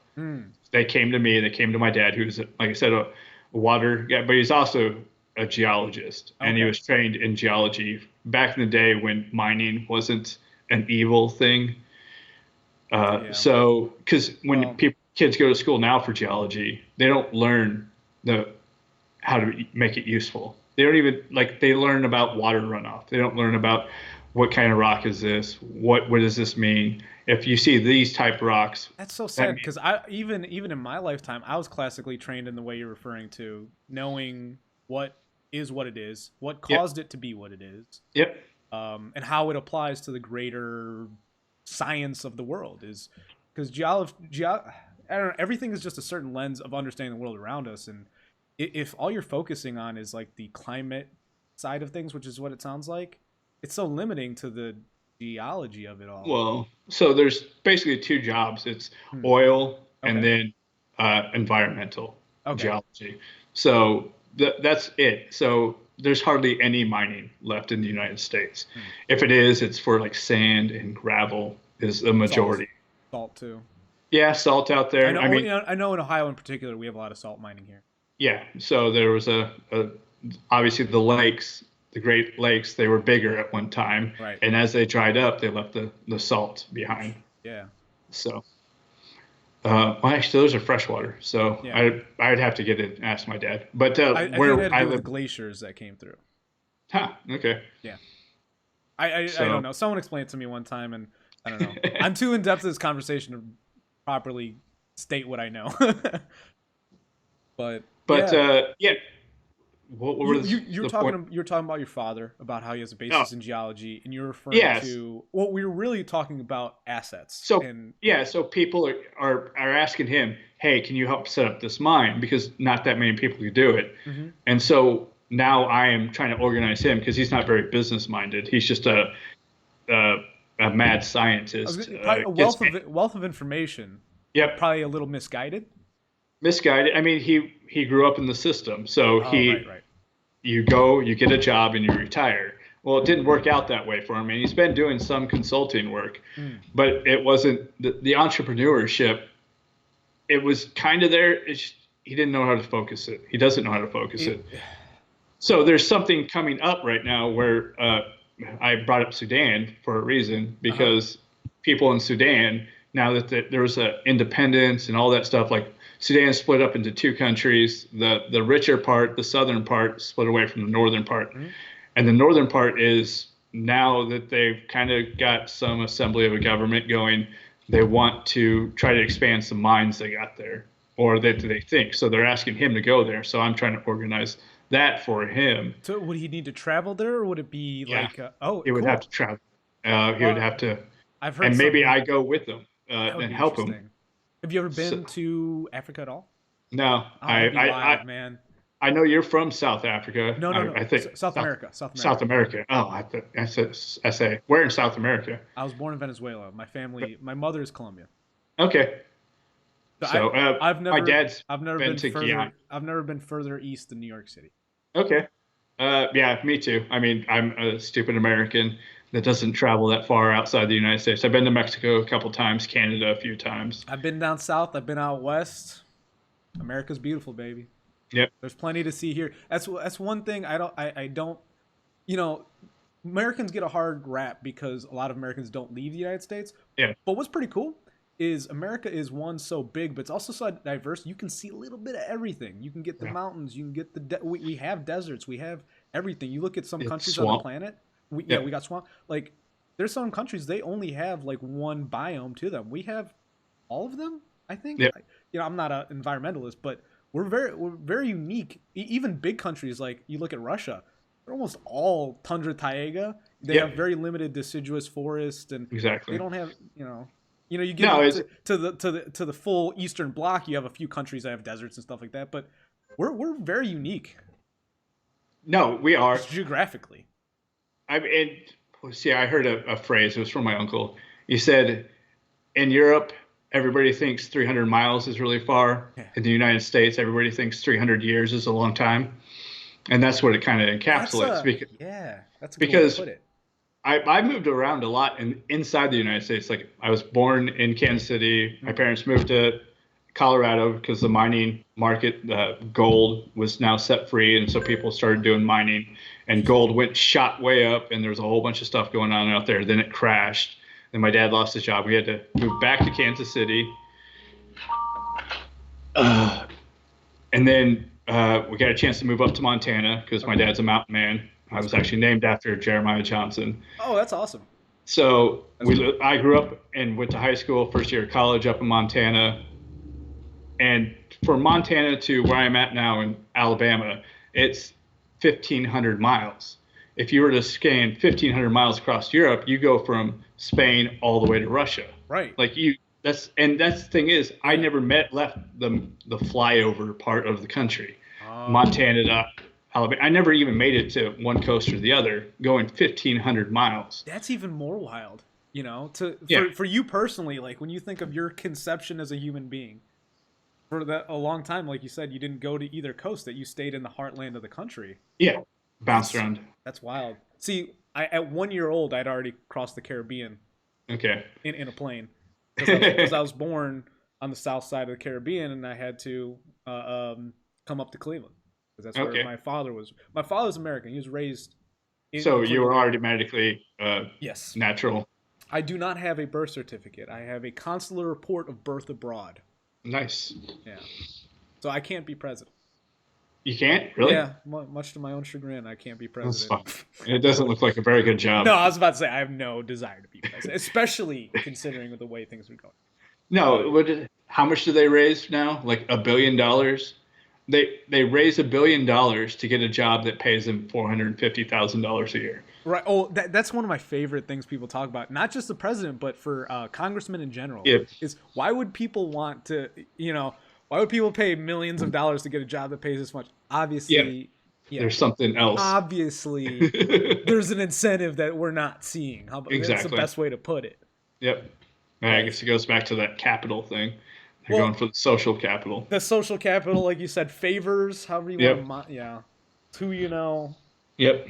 They came to me. They came to my dad, who's, like I said, a water guy, but he's also a geologist. And he was trained in geology back in the day when mining wasn't an evil thing. So because when kids go to school now for geology, they don't learn how to make it useful. They don't even they learn about water runoff. They don't learn about what kind of rock is this? What does this mean? If you see these type rocks, that's so sad because even in my lifetime, I was classically trained in the way you're referring to, knowing what it is, what caused it to be what it is. Yep. And how it applies to the greater science of the world is because I don't know, everything is just a certain lens of understanding the world around us, and if all you're focusing on is like the climate side of things, which is what it sounds like, it's so limiting to the geology of it all. Well, so there's basically two jobs. It's oil and then environmental geology. So that's it. So there's hardly any mining left in the United States. If it is, it's for like sand and gravel is the majority. Salt too. Yeah, salt out there. I know in Ohio in particular, we have a lot of salt mining here. Yeah, so there was obviously the lakes, the Great Lakes, they were bigger at one time, right? And as they dried up, they left the salt behind. Yeah. So, actually, those are freshwater. So I'd have to get it and ask my dad. But I think I live, the glaciers that came through. Huh. Okay. Yeah. I don't know. Someone explained it to me one time, and I don't know. I'm too in depth in this conversation to properly state what I know. But what You were you you're the point? talking you're talking about your father, about how he has a Oh, basis in geology, and you're referring yes. to what we were really talking about assets So and yeah, so people are asking him, hey, can you help set up this mine? Because not that many people could do it. Mhm. And so now I am trying to organize him because he's not very business minded. He's just a, a mad I was scientist. probably a Gets me. wealth of information, but Yep. probably a little misguided. Misguided. I mean, he grew up in the system, so Oh, right, right. you go, you get a job, and you retire. Well, it didn't work out that way for him, and he's been doing some consulting work, Mm. but it wasn't the entrepreneurship. It was kind of there. He didn't know how to focus it. He doesn't know how to focus It, it. So there's something coming up right now where I brought up Sudan for a reason uh-huh. because people in Sudan, now that there was independence and all that stuff, like Sudan split up into two countries. The richer part, the southern part, split away from the northern part, Mhm. and the northern part is now that they've kind of got some assembly of a government going. They want to try to expand some mines they got there, or that they think. So they're asking him to go there. So I'm trying to organize that for him. So would he need to travel there, or would it be Yeah, like, oh, he would have cool. to travel. He would Well, have to, I've heard and maybe some I go with him that would and be help him. interesting. Have you ever So, been to Africa at all? no, Oh, that'd be wild, man. I know you're from South Africa. No, no, no. I think South America, South South America. America. Oh, I say where in South America? I was born in Venezuela. My mother is Colombian. Okay, So so my dad's I've never been been to Guyana. further east than New York City. Okay, yeah, me too. I mean, I'm a stupid American that doesn't travel that far outside the United States. I've been to Mexico a couple times, Canada a few times. I've been down south. I've been out west. America's beautiful, baby. Yep. There's plenty to see here. That's one thing I don't you know Americans get a hard rap because a lot of Americans don't leave the United States. Yeah. But what's pretty cool is America is one so big, but it's also so diverse. You can see a little bit of everything. You can get the Yeah. mountains. You can get we have deserts. We have everything. You look at some It's countries on the swamp. planet. We Yep. got swamp. Like there's some countries they only have like one biome to them. We have all of them. I think. Yep. I'm not an environmentalist, but we're very unique. Even big countries like you look at Russia, they're almost all tundra taiga. They have Yep. very limited deciduous forest, and they Exactly. don't have you get No, it's to the full Eastern Bloc. You have a few countries that have deserts and stuff like that, but we're very unique no, we are. just geographically. I mean, see, I heard a phrase. It was from my uncle. He said, "In Europe, everybody thinks 300 miles is really far. Yeah, In the United States, everybody thinks 300 years is a long time." And that's what it kind of encapsulates that's a good way to because put it. I moved around a lot inside the United States. Like I was born in Kansas City. My Mm. parents moved to Colorado because the mining market, gold was now set free, and so people started doing mining, and gold went shot way up, and there was a whole bunch of stuff going on out there. Then it crashed. Then my dad lost his job. We had to move back to Kansas City, and then we got a chance to move up to Montana because my Okay, dad's a mountain man. I that's was cool. actually named after Jeremiah Johnson. Oh, that's awesome. So That's cool. I grew up and went to high school, first year of college up in Montana. And from Montana to where I'm at now in Alabama, it's 1,500 miles. If you were to scan 1,500 miles across Europe, you go from Spain all the way to Russia. Right. Like that's the thing is, I Yeah. never left the flyover part of the country, Oh, Montana to Alabama. I never even made it to one coast or the other, going 1,500 miles. that's even more wild. Yeah, For you personally, like when you think of your conception as a human being, for that a long time, like you said, you didn't go to either coast; that you stayed in the heartland of the country. yeah, bounced That's around. that's wild. See, at 1 year old, I'd already crossed the Caribbean Okay. in a plane because I was born on the south side of the Caribbean, and I had to come up to Cleveland because that's where Okay. my father was. My father's American. He was raised in So you Cleveland. were already medically Yes, natural. I do not have a birth certificate. I have a consular report of birth abroad. Nice. Yeah, so I can't be president. You can't really. Yeah, much to my own chagrin, I can't be That's president. fine. It doesn't look like a very good No, job. I was about to say I have no desire to be president, especially considering the way things are going. No. But How much do they raise now? Like $1 billion they raise $1 billion to get a job that pays them $450,000 a year. Right. Oh, that's one of my favorite things people talk about. Not just the president, but for congressmen in general. Yep. Is why would people want to, why would people pay millions of dollars to get a job that pays this much? Yep. Obviously, yeah. There's something else. Obviously, there's an incentive that we're not seeing. How about that's the Exactly. best way to put it. Yep. I guess it goes back to that capital thing. They're Well, going for the social capital. the social capital, like you said, favors, however you Yep. want to, yeah. It's who you know. Yep.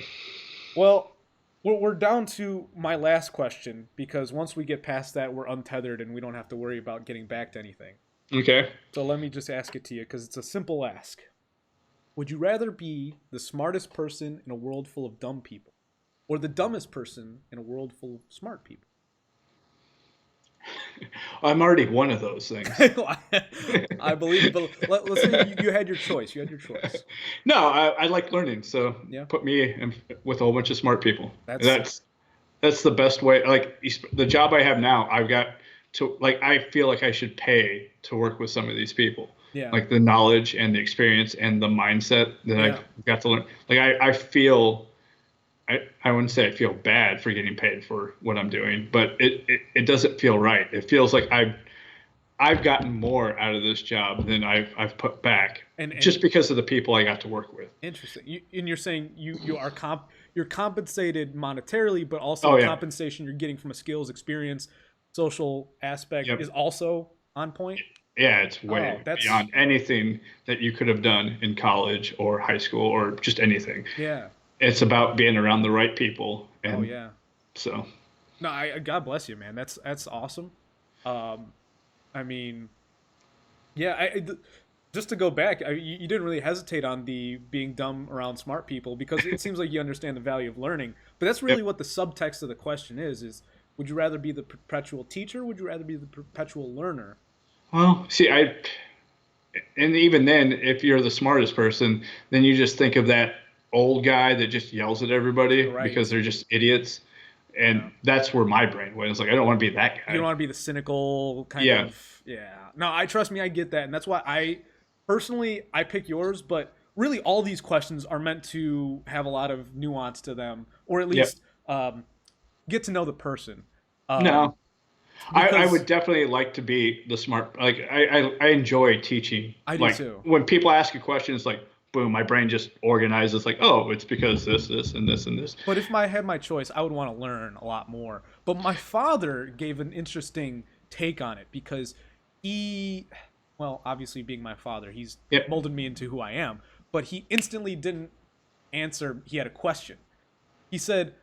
Well, we're down to my last question because once we get past that, we're untethered and we don't have to worry about getting back to anything. Okay. So let me just ask it to you because it's a simple ask. Would you rather be the smartest person in a world full of dumb people or the dumbest person in a world full of smart people? I'm already one of those things. I believe, but let's say you had your choice. You had your choice. No, I like learning, so Yeah. put me with a whole bunch of smart people. That's That's the best way. Like the job I have now, I've got to like I feel like I should pay to work with some of these people. yeah. Like the knowledge and the experience and the mindset that Yeah. I've got to learn. Like I feel I wouldn't say I feel bad for getting paid for what I'm doing, but it doesn't feel right. It feels like I've gotten more out of this job than I've put back, and just because of the people I got to work with. interesting. And you're saying you're compensated monetarily, but also Oh, the yeah. compensation you're getting from a skills, experience, social aspect Yep. is also on point. Yeah, it's way that's- beyond anything that you could have done in college or high school or just anything. Yeah. It's about being around the right people. And Oh yeah. so, No, God bless you, man. That's awesome. I mean, yeah. Just to go back, you didn't really hesitate on the being dumb around smart people because it seems like you understand the value of learning. But that's really Yep. what the subtext of the question is would you rather be the perpetual teacher? Or would you rather be the perpetual learner? well, see, and even then, if you're the smartest person, then you just think of that old guy that just yells at everybody Right. because they're just idiots. And Yeah. that's where my brain went. It's like, I don't want to be that guy. You don't want to be the cynical kind Yeah. of. Yeah. No, trust me, I get that, and that's why I pick yours. But really, all these questions are meant to have a lot of nuance to them, or at least get to know the person. No. I because- would definitely like to be the smart. Like I enjoy teaching. I do like, too. When people ask a question, it's like boom, my brain just organizes. Like, oh, it's because this, and this, and this. But if I had my choice, I would want to learn a lot more. But my father gave an interesting take on it because well, obviously being my father, he's Yep. molded me into who I am. But he instantly didn't answer. He had a question. He said,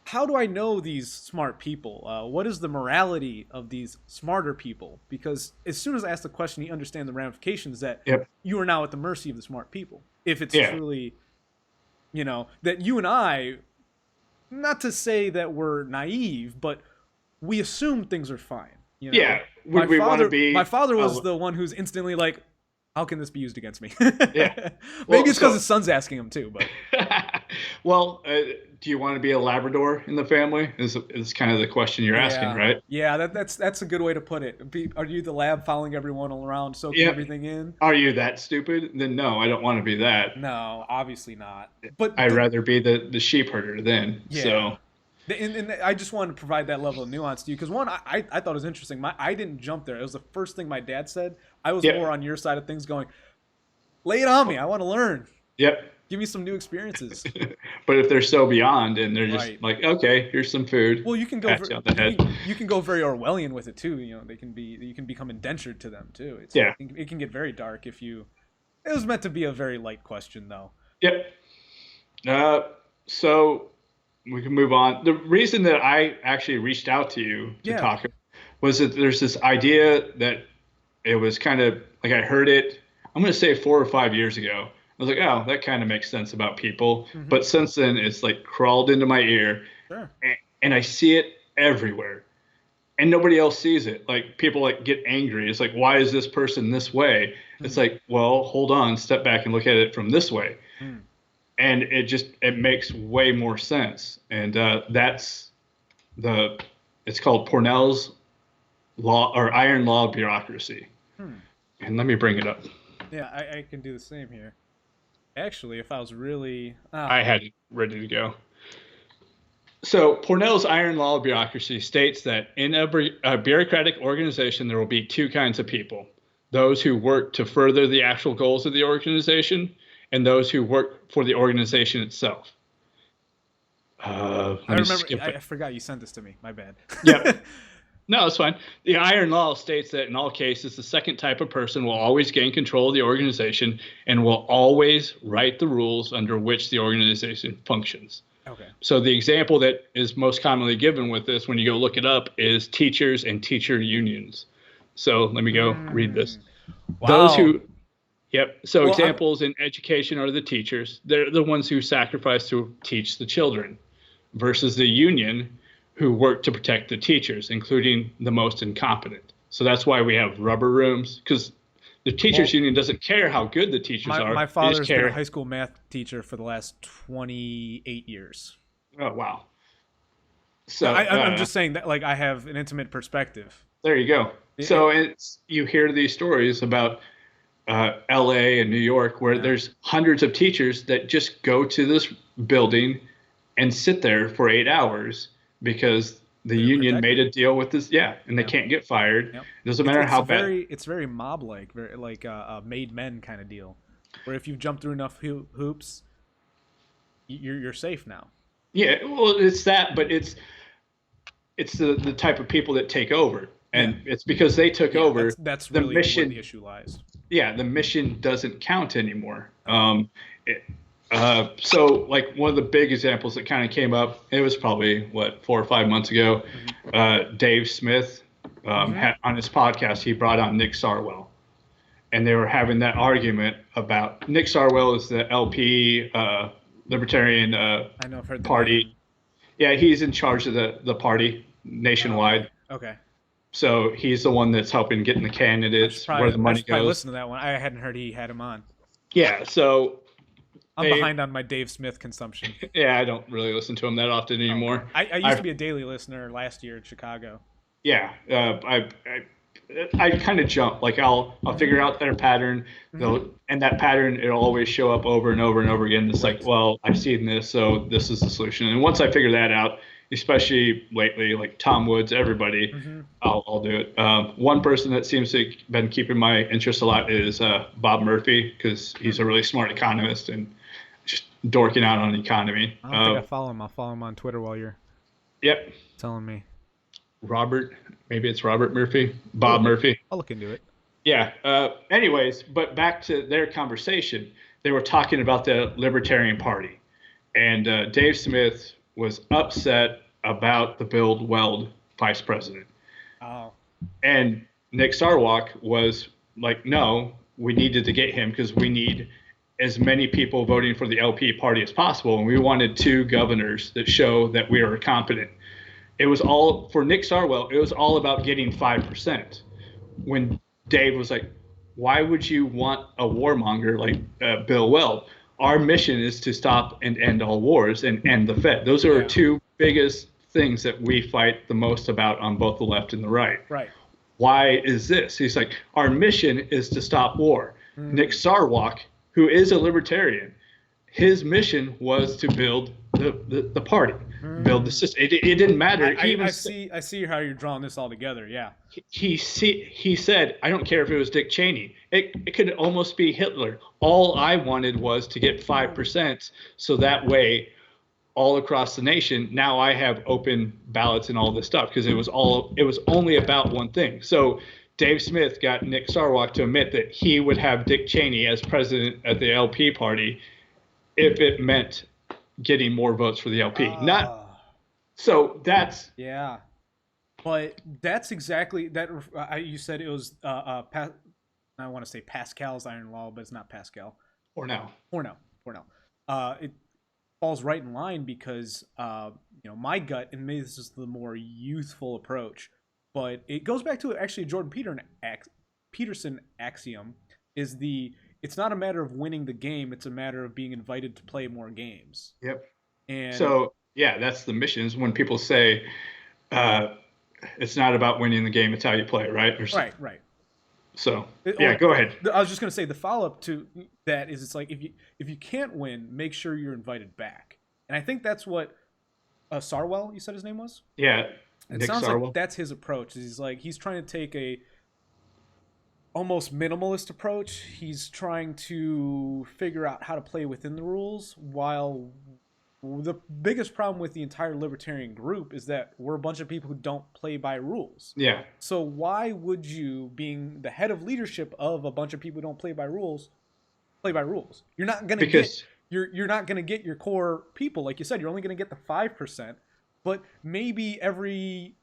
how do I know these smart people? What is the morality of these smarter people? Because as soon as I asked the question, he understands the ramifications that Yep. you are now at the mercy of the smart people. If it's Yeah. truly, that you and I, not to say that we're naive, but we assume things are fine. Yeah. Would we want to be? My father was the one who's instantly like, how can this be used against me? Yeah. Maybe Well, it's because so- his son's asking him too, but Well, do you want to be a Labrador in the family? Is kind of the question you're asking, yeah. right? Yeah, that's a good way to put it. Are you the lab following everyone around, soaking Yeah. everything in? Are you that stupid? Then no, I don't want to be that. No, obviously not. But I'd rather be the sheep herder then. Yeah. So and I just wanted to provide that level of nuance to you because one, I thought it was interesting. I didn't jump there. It was the first thing my dad said. I was Yep. more on your side of things, going, lay it on me. I want to learn. yep. Give me some new experiences. But if they're so beyond and they're just Right. like, okay, here's some food. Well, you can go. Pat you on the head. You can go very Orwellian with it too. You can become indentured to them too. Yeah. It can get very dark if you. It was meant to be a very light question, though. Yep. So we can move on. The reason that I actually reached out to you to Yeah. talk was that there's this idea that it was kind of like I heard it, I'm going to say 4 or 5 years ago. I was like, oh, that kind of makes sense about people. Mhm. But since then, it's like crawled into my ear Sure. and I see it everywhere. And nobody else sees it. Like people like get angry. It's like, why is this person this way? It's like, well, hold on, step back and look at it from this way. Hmm. And it makes way more sense. And it's called Pornell's law or iron law bureaucracy. Hmm. And let me bring it up. Yeah, I can do the same here. Actually, if I was really, I had it ready to go. So Pornell's iron law of bureaucracy states that in a bureaucratic organization, there will be two kinds of people: those who work to further the actual goals of the organization, and those who work for the organization itself. I Let me remember. skip I it. forgot you sent this to me. My bad. Yep. No, it's fine. The iron law states that in all cases, the second type of person will always gain control of the organization and will always write the rules under which the organization functions. Okay. So the example that is most commonly given with this, when you go look it up, is teachers and teacher unions. So let me go read this. Those Wow. who, yep. So Well, I'm. examples in education are the teachers. They're the ones who sacrifice to teach the children, versus the union, who work to protect the teachers, including the most incompetent. So that's why we have rubber rooms, because the teachers Well, union doesn't care how good the teachers my are. They just father's been a care. high school math teacher for the last 28 years. Oh, wow. No, So I'm just saying that like I have an intimate perspective. there you go. So you hear these stories about LA and New York where Yeah. there's hundreds of teachers that just go to this building and sit there for 8 hours because the They're union made protected. a deal with this. Yeah, and they Yeah. can't get fired. Yep. It doesn't It's matter it's how bad. it's very mob like, very like a made men kind of deal, where if you jump through enough hoops, you're safe now. Yeah, well, it's that, but it's the type of people that take over, Yeah. and it's because they took Yeah. over That's the really where the mission. issue lies. Yeah, the mission doesn't count anymore. Okay. It, so like one of the big examples that kind of came up, it was probably what 4 or 5 months ago. Mm-hmm. Dave Smith Mm-hmm. had, on his podcast, he brought on Nick Sarwell, and they were having that argument about Nick Sarwell is the LP Libertarian I know I've heard the Party. name. Yeah, he's in charge of the party Oh, okay. nationwide. Okay. So he's the one that's helping getting the candidates, where the I money should probably goes. listen to that one. I hadn't heard he had him on. Yeah, so I'm they behind on my Dave Smith consumption. yeah, I don't really listen to him that often Okay. anymore. I used to I've be a daily listener last year in Chicago. yeah, I kind of jump. Like I'll Mm-hmm. figure out their pattern. Mm-hmm. They'll and that pattern it'll always show up over and over and over again. It's like, Right. well, I've seen this, so this is the solution. And once I figure that out, especially lately, like Tom Woods, everybody, Mm-hmm. I'll do it. One person that seems to been keeping my interest a lot is Bob Murphy, because he's a really smart economist and just dorking out on the economy. I don't think I follow him. I'll follow him on Twitter while you're Yep, telling me. Robert, maybe it's Robert Murphy, I'll Bob look, Murphy. I'll look into it. Yeah. Anyways, but back to their conversation, they were talking about the Libertarian Party, and Dave Smith was upset about the Bill Weld vice president, Oh. and Nick Sarwark was like, "No, we needed to get him because we need as many people voting for the LP party as possible, and we wanted two governors that show that we are competent." It was all for Nick Sarwell. It was all about getting 5%. When Dave was like, "Why would you want a warmonger like Bill Weld? Our mission is to stop and end all wars and end the Fed. Those are our Yeah. two biggest things that we fight the most about on both the left and the right. Right. Why is this?" He's like, "Our mission is to stop war." Mm. Nick Sarwark, who is a libertarian, his mission was to build the party, build the system. It didn't matter. I see how you're drawing this all together. Yeah. He said, "I don't care if it was Dick Cheney. It could almost be Hitler. All I wanted was to get 5%, so that way, all across the nation, now I have open ballots and all this stuff, because it was only about one thing." So Dave Smith got Nick Sarwark to admit that he would have Dick Cheney as president of the LP party if it meant getting more votes for the LP. Not so that's Yeah. But that's exactly that. You said it was. I want to say Pascal's iron law, but it's not Pascal. or now. Porno. It falls right in line because my gut, and maybe this is the more youthful approach, but it goes back to actually Peterson axiom is it's not a matter of winning the game, it's a matter of being invited to play more games. Yep. And So yeah, that's the mission. Is when people say it's not about winning the game; it's how you play it, right? right. So yeah, Or go ahead. I was just gonna say the follow up to that is it's like if you can't win, make sure you're invited back. And I think that's what Sarwell, you said his name was. Yeah, It Nick sounds like Sarwell. that's his approach. He's like he's trying to take a almost minimalist approach. He's trying to figure out how to play within the rules while the biggest problem with the entire libertarian group is that we're a bunch of people who don't play by rules. Yeah, So why would you, being the head of leadership of a bunch of people who don't play by rules, play by rules? You're not gonna get because you're not gonna get your core people, like you said. You're only gonna get the 5%, but maybe every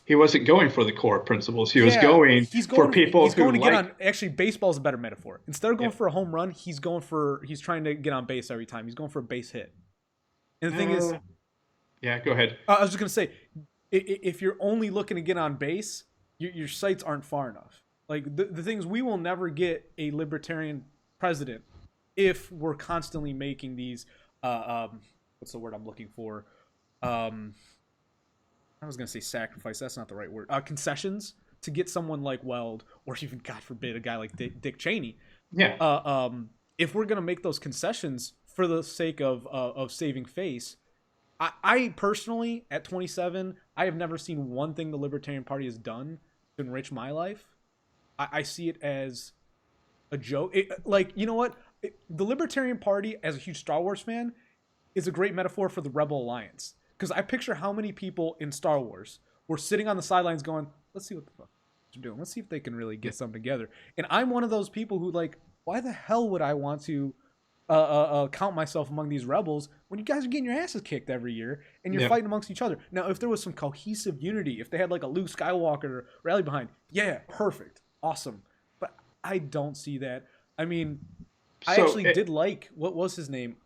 he wasn't going for the core principles. He was yeah, going for people he's who going to get like. on. Actually, baseball's a better metaphor. Instead of going Yeah. for a home run, he's trying to get on base every time. He's going for a base hit. And the thing is, Yeah, go ahead. I was just gonna say, if you're only looking to get on base, your sights aren't far enough. Like the thing is, we will never get a libertarian president if we're constantly making these. What's the word I'm looking for? I was gonna say sacrifice. That's not the right word. Concessions to get someone like Weld, or even God forbid, a guy like Dick Cheney. Yeah, If we're gonna make those concessions for the sake of saving face, I personally, at 27, I have never seen one thing the Libertarian Party has done to enrich my life. I see it as a joke. Like, you know what? The Libertarian Party, as a huge Star Wars fan, is a great metaphor for the Rebel Alliance. Because I picture how many people in Star Wars were sitting on the sidelines going, let's see what the fuck they're doing. Let's see if they can really get something together. And I'm one of those people who, like, why the hell would I want to count myself among these rebels when you guys are getting your asses kicked every year and you're fighting amongst each other? Now, if there was some cohesive unity, if they had like a Luke Skywalker rally behind, yeah, perfect, awesome. But I don't see that. I mean, I actually did like, what was his name?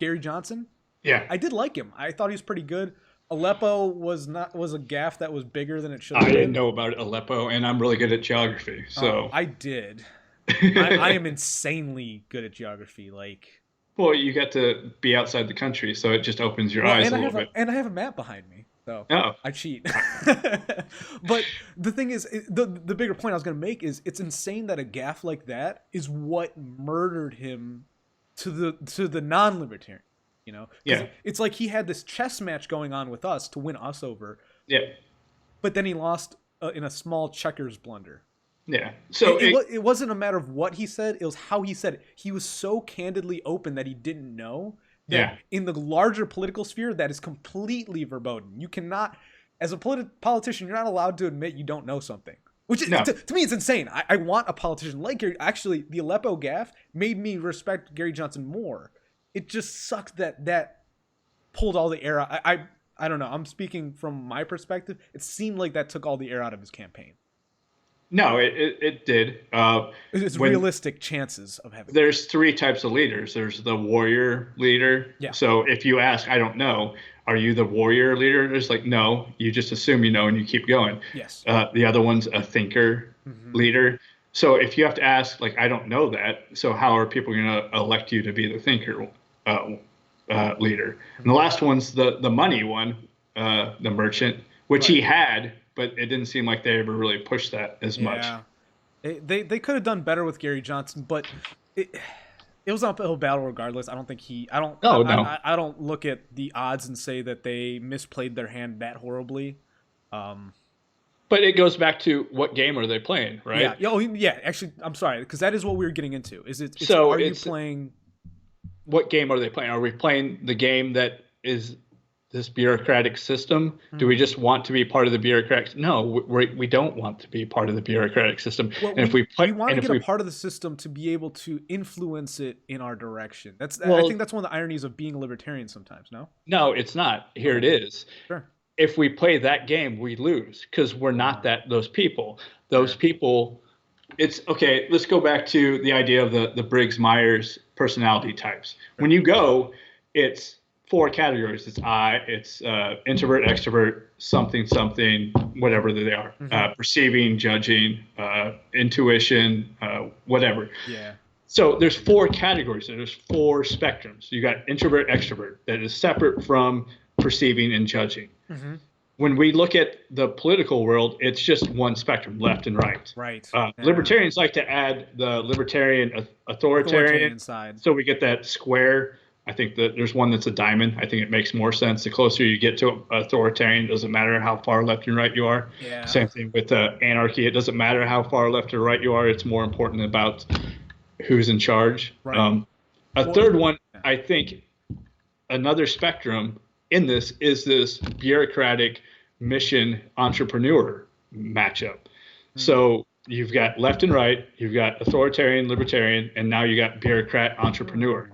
Gary Johnson. yeah. I did like him. I thought he was pretty good. Aleppo was a gaffe that was bigger than it should I have been. didn't know about Aleppo, and I'm really good at geography. So I did. I am insanely good at geography. Like, well, you get to be outside the country, so it just opens your eyes a little bit. and I have a map behind me, so Oh, I cheat. But the thing is, the bigger point I was going to make is it's insane that a gaffe like that is what murdered him to the non-libertarian. You know, yeah, it's like he had this chess match going on with us to win us over, yeah, but then he lost in a small checkers blunder. yeah. So It wasn't a matter of what he said; it was how he said it. He was so candidly open that he didn't know that yeah, in the larger political sphere, that is completely verboten. You cannot, as a politician, you're not allowed to admit you don't know something. Which is, No. to me, it's insane. I want a politician like Gary. Actually, the Aleppo gaffe made me respect Gary Johnson more. It just sucks that pulled all the air out. I don't know. I'm speaking from my perspective. It seemed like that took all the air out of his campaign. no, it did. It's When realistic chances of having. there's three types of leaders. There's the warrior leader. Yeah. So if you ask, I don't know, are you the warrior leader? It's like, no, you just assume you know and you keep going. Yes. The other one's a thinker leader. So if you have to ask, like, I don't know that, so how are people going to elect you to be the thinker leader? And the last one's the money one, the merchant, which he had, but it didn't seem like they ever really pushed that as much. They could have done better with Gary Johnson, but it was an uphill battle regardless. I don't think I don't. Oh, no. I don't look at the odds and say that they misplayed their hand that horribly. But it goes back to what game are they playing, right? Yeah. Oh, yeah. Actually, I'm sorry, because that is what we were getting into. Are you playing? What game are they playing? Are we playing the game that is this bureaucratic system? Do we just want to be part of the bureaucratic? No, we don't want to be part of the bureaucratic system. Well, and we want to get a part of the system to be able to influence it in our direction. I think that's one of the ironies of being a libertarian sometimes. No, it's not. Here it is. Sure. If we play that game, we lose because we're not those people. Those people. It's okay. Let's go back to the idea of the Briggs-Myers personality types. When you go, it's 4 categories. It's introvert, extrovert, something, whatever they are. Perceiving, judging, intuition, whatever. Yeah. So there's 4 categories. There's 4 spectrums. You got introvert, extrovert that is separate from perceiving and judging. when we look at the political world, it's just one spectrum, left and right. Right. Yeah. Libertarians like to add the libertarian authoritarian, Authoritarian side. so we get that square. I think that there's one that's a diamond. I think it makes more sense. The closer you get to authoritarian, it doesn't matter how far left and right you are. Yeah. Same thing with anarchy. It doesn't matter how far left or right you are. It's more important about who's in charge. Right. Third one, I think, another spectrum in this is this bureaucratic mission entrepreneur matchup. So you've got left and right, you've got authoritarian, libertarian, and now you got bureaucrat entrepreneur.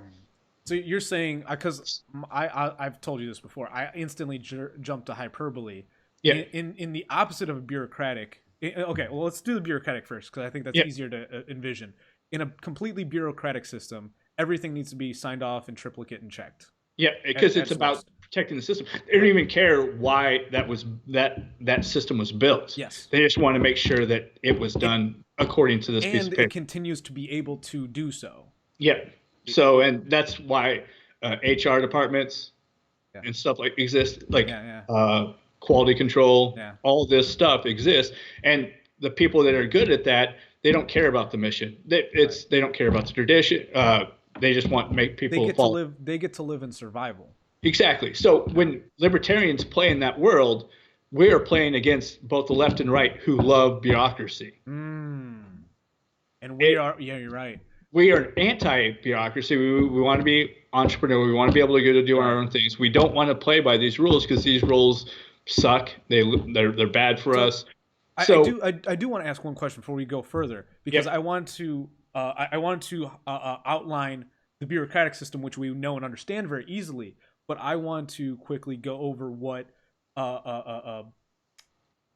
So you're saying, because I've told you this before, I instantly jumped to hyperbole. Yeah. In the opposite of a bureaucratic. Okay, well, let's do the bureaucratic first, because I think that's easier to envision. In a completely bureaucratic system, everything needs to be signed off in triplicate and checked. Yeah, because it's about protecting the system. They don't even care why that system was built. Yes. They just want to make sure that it was done according to this piece of paper. And it continues to be able to do so. Yeah. So, and that's why HR departments and stuff like exist, like quality control, all this stuff exists. And the people that are good at that, they don't care about the mission. They don't care about the tradition. They just want to make people follow. They get to live in survival. Exactly. So when libertarians play in that world, we are playing against both the left and right who love bureaucracy. And we are, you're right. We are anti-bureaucracy. We want to be entrepreneur. We want to be able to go to do our own things. We don't want to play by these rules because these rules suck. They're bad for us. I do want to ask one question before we go further, because I want to outline the bureaucratic system, which we know and understand very easily. But I want to quickly go over what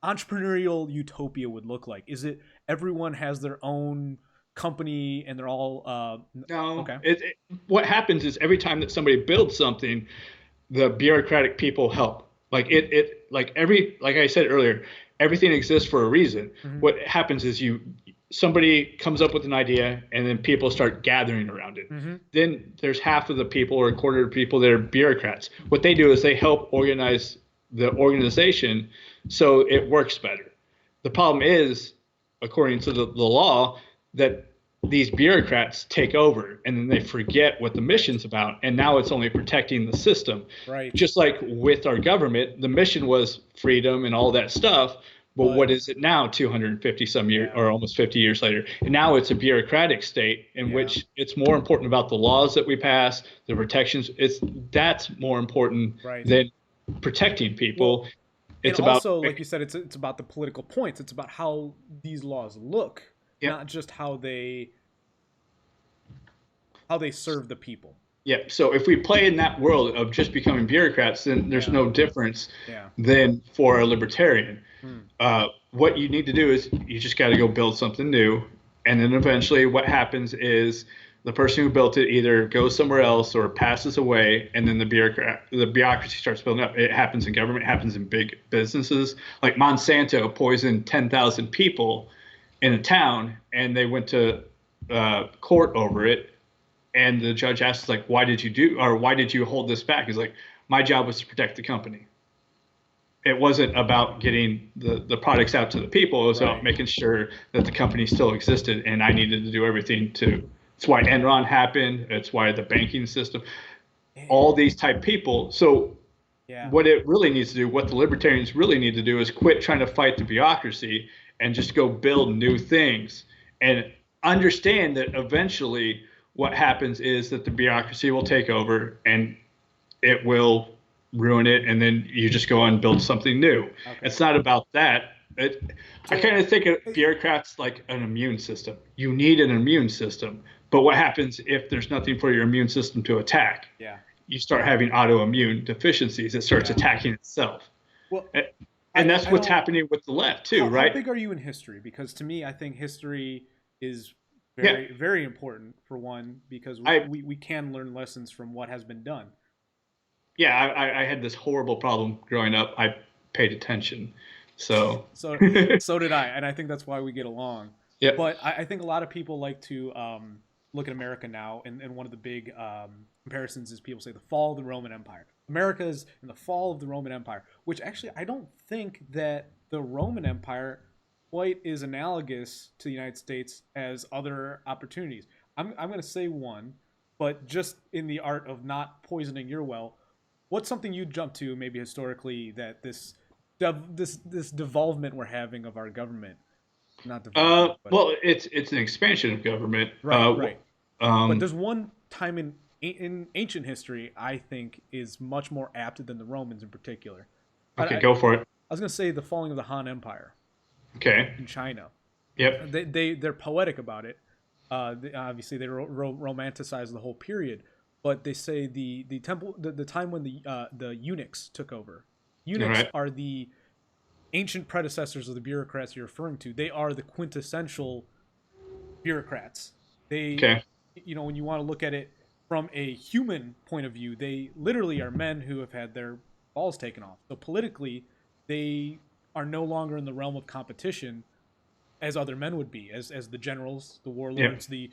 entrepreneurial utopia would look like. Is it everyone has their own company and they're all no? Okay. What happens is every time that somebody builds something, the bureaucratic people help. Like like I said earlier, everything exists for a reason. What happens is somebody comes up with an idea and then people start gathering around it. Then there's half of the people or a quarter of the people that are bureaucrats. What they do is they help organize the organization so it works better. The problem is, according to the law, that these bureaucrats take over and then they forget what the mission's about. And now it's only protecting the system. Right. Just like with our government, the mission was freedom and all that stuff. But what is it now, 250 some years or almost 50 years later? And now it's a bureaucratic state in which it's more important about the laws that we pass, the protections. That's more important than protecting people. Well, it's and about also, like you said, it's about the political points. It's about how these laws look, not just how they serve the people. Yeah. So if we play in that world of just becoming bureaucrats, then there's no difference than for a libertarian. What you need to do is you just got to go build something new. And then eventually what happens is the person who built it either goes somewhere else or passes away. And then the bureaucracy starts building up. It happens in government, it happens in big businesses. Like Monsanto poisoned 10,000 people in a town and they went to court over it. And the judge asks, like, why did you hold this back? He's like, my job was to protect the company. It wasn't about getting the products out to the people. It was about making sure that the company still existed. And I needed to do everything it's why Enron happened. It's why the banking system, all these type people. So what it really needs to do, what the libertarians really need to do is quit trying to fight the bureaucracy and just go build new things and understand that eventually what happens is that the bureaucracy will take over and it will ruin it, and then you just go and build something new. It's not about that. I kind of think of bureaucrats like an immune system. You need an immune system, but what happens if there's nothing for your immune system to attack? You start having autoimmune deficiencies. It starts attacking itself. Well, and that's what's happening with the left too, right? How big are you in history? Because to me, I think history is very, very important, for one, because we can learn lessons from what has been done. Yeah, I had this horrible problem growing up. I paid attention. So did I, and I think that's why we get along. Yeah. But I think a lot of people like to look at America now, and one of the big comparisons is people say the fall of the Roman Empire. America is in the fall of the Roman Empire, which actually I don't think that the Roman Empire quite is analogous to the United States as other opportunities. I'm going to say one, but just in the art of not poisoning your well, what's something you'd jump to maybe historically that this devolvement we're having of our government, not devolvement, but Well, it's an expansion of government. right, right. But Um, there's one time in ancient history I think is much more apt than the Romans in particular. okay, I go for it. was gonna say the falling of the Han Empire Okay. in China. Yep. They're poetic about it. Obviously, they romanticize the whole period, but they say the temple the time when the eunuchs took over. All Eunuchs right. are the ancient predecessors of the bureaucrats you're referring to. They are the quintessential bureaucrats. They, Okay. when you want to look at it from a human point of view, they literally are men who have had their balls taken off. So politically, they are no longer in the realm of competition as other men would be, as the generals, the Yep. warlords, the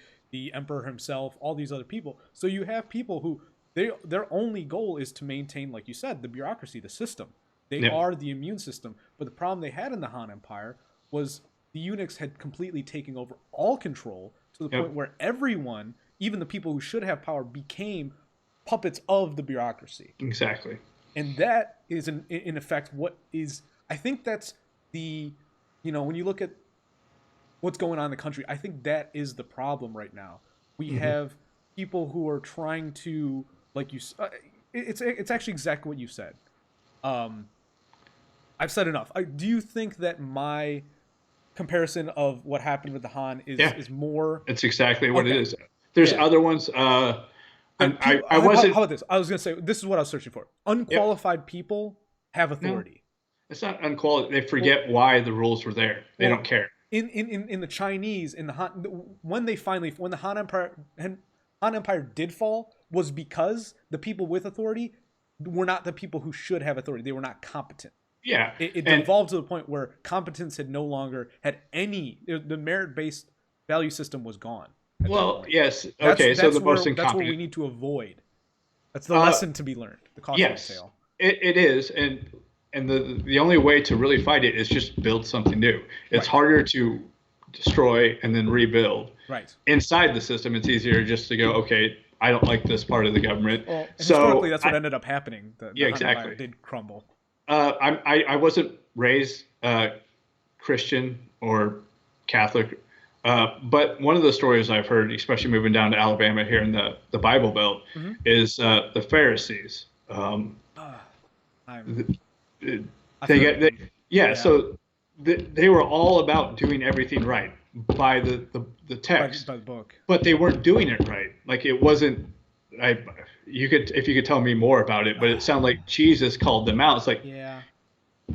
emperor himself, all these other people. So you have people who their only goal is to maintain, like you said, the bureaucracy, the system. They Yep. are the immune system. But the problem they had in the Han Empire was the eunuchs had completely taken over all control to the Yep. point where everyone, even the people who should have power, became puppets of the bureaucracy. Exactly. And that is in effect what is, I think that's when you look at what's going on in the country, I think that is the problem right now. We Hmm. have people who are trying to, like it's actually exactly what you said. Um, I've said enough. Do you think that my comparison of what happened with the Han Yeah. is more It's exactly what it okay? is. There's Yeah. other ones. That people. I How wasn't. about this? I was gonna say this is what I was searching for. Yep. Unqualified people have No, authority. it's not unqualified. They Well, forget why the rules were there. They don't well, care. in the Chinese in the Han when the Han Empire did fall was because the people with authority were not the people who should have authority. They were not competent. Yeah. It And devolved to the point where competence had no longer had any the merit based value system was gone at that well, point. yes. Okay. So the most That's where we incompetent. need to avoid. That's the Uh, lesson to be learned. The cautionary yes, tale. it is, and the only way to really fight it is just build something new. It's Right. harder to destroy and then rebuild. Right. Inside the system, it's easier just to go, okay, I don't like this part of the government. Well, historically, So that's what ended up happening. The yeah, Han Empire exactly. did crumble. I wasn't raised Christian or Catholic, but one of the stories I've heard, especially moving down to Alabama here in the Bible Belt, Mm-hmm. is the Pharisees. I'm. Th- I've they heard get of they, them. yeah, Yeah. so they were all about doing everything right by the text, By the book. but they weren't doing it right. Like it wasn't. I you could if you could tell me more about it, but it sounded like Jesus called them out. It's like Yeah.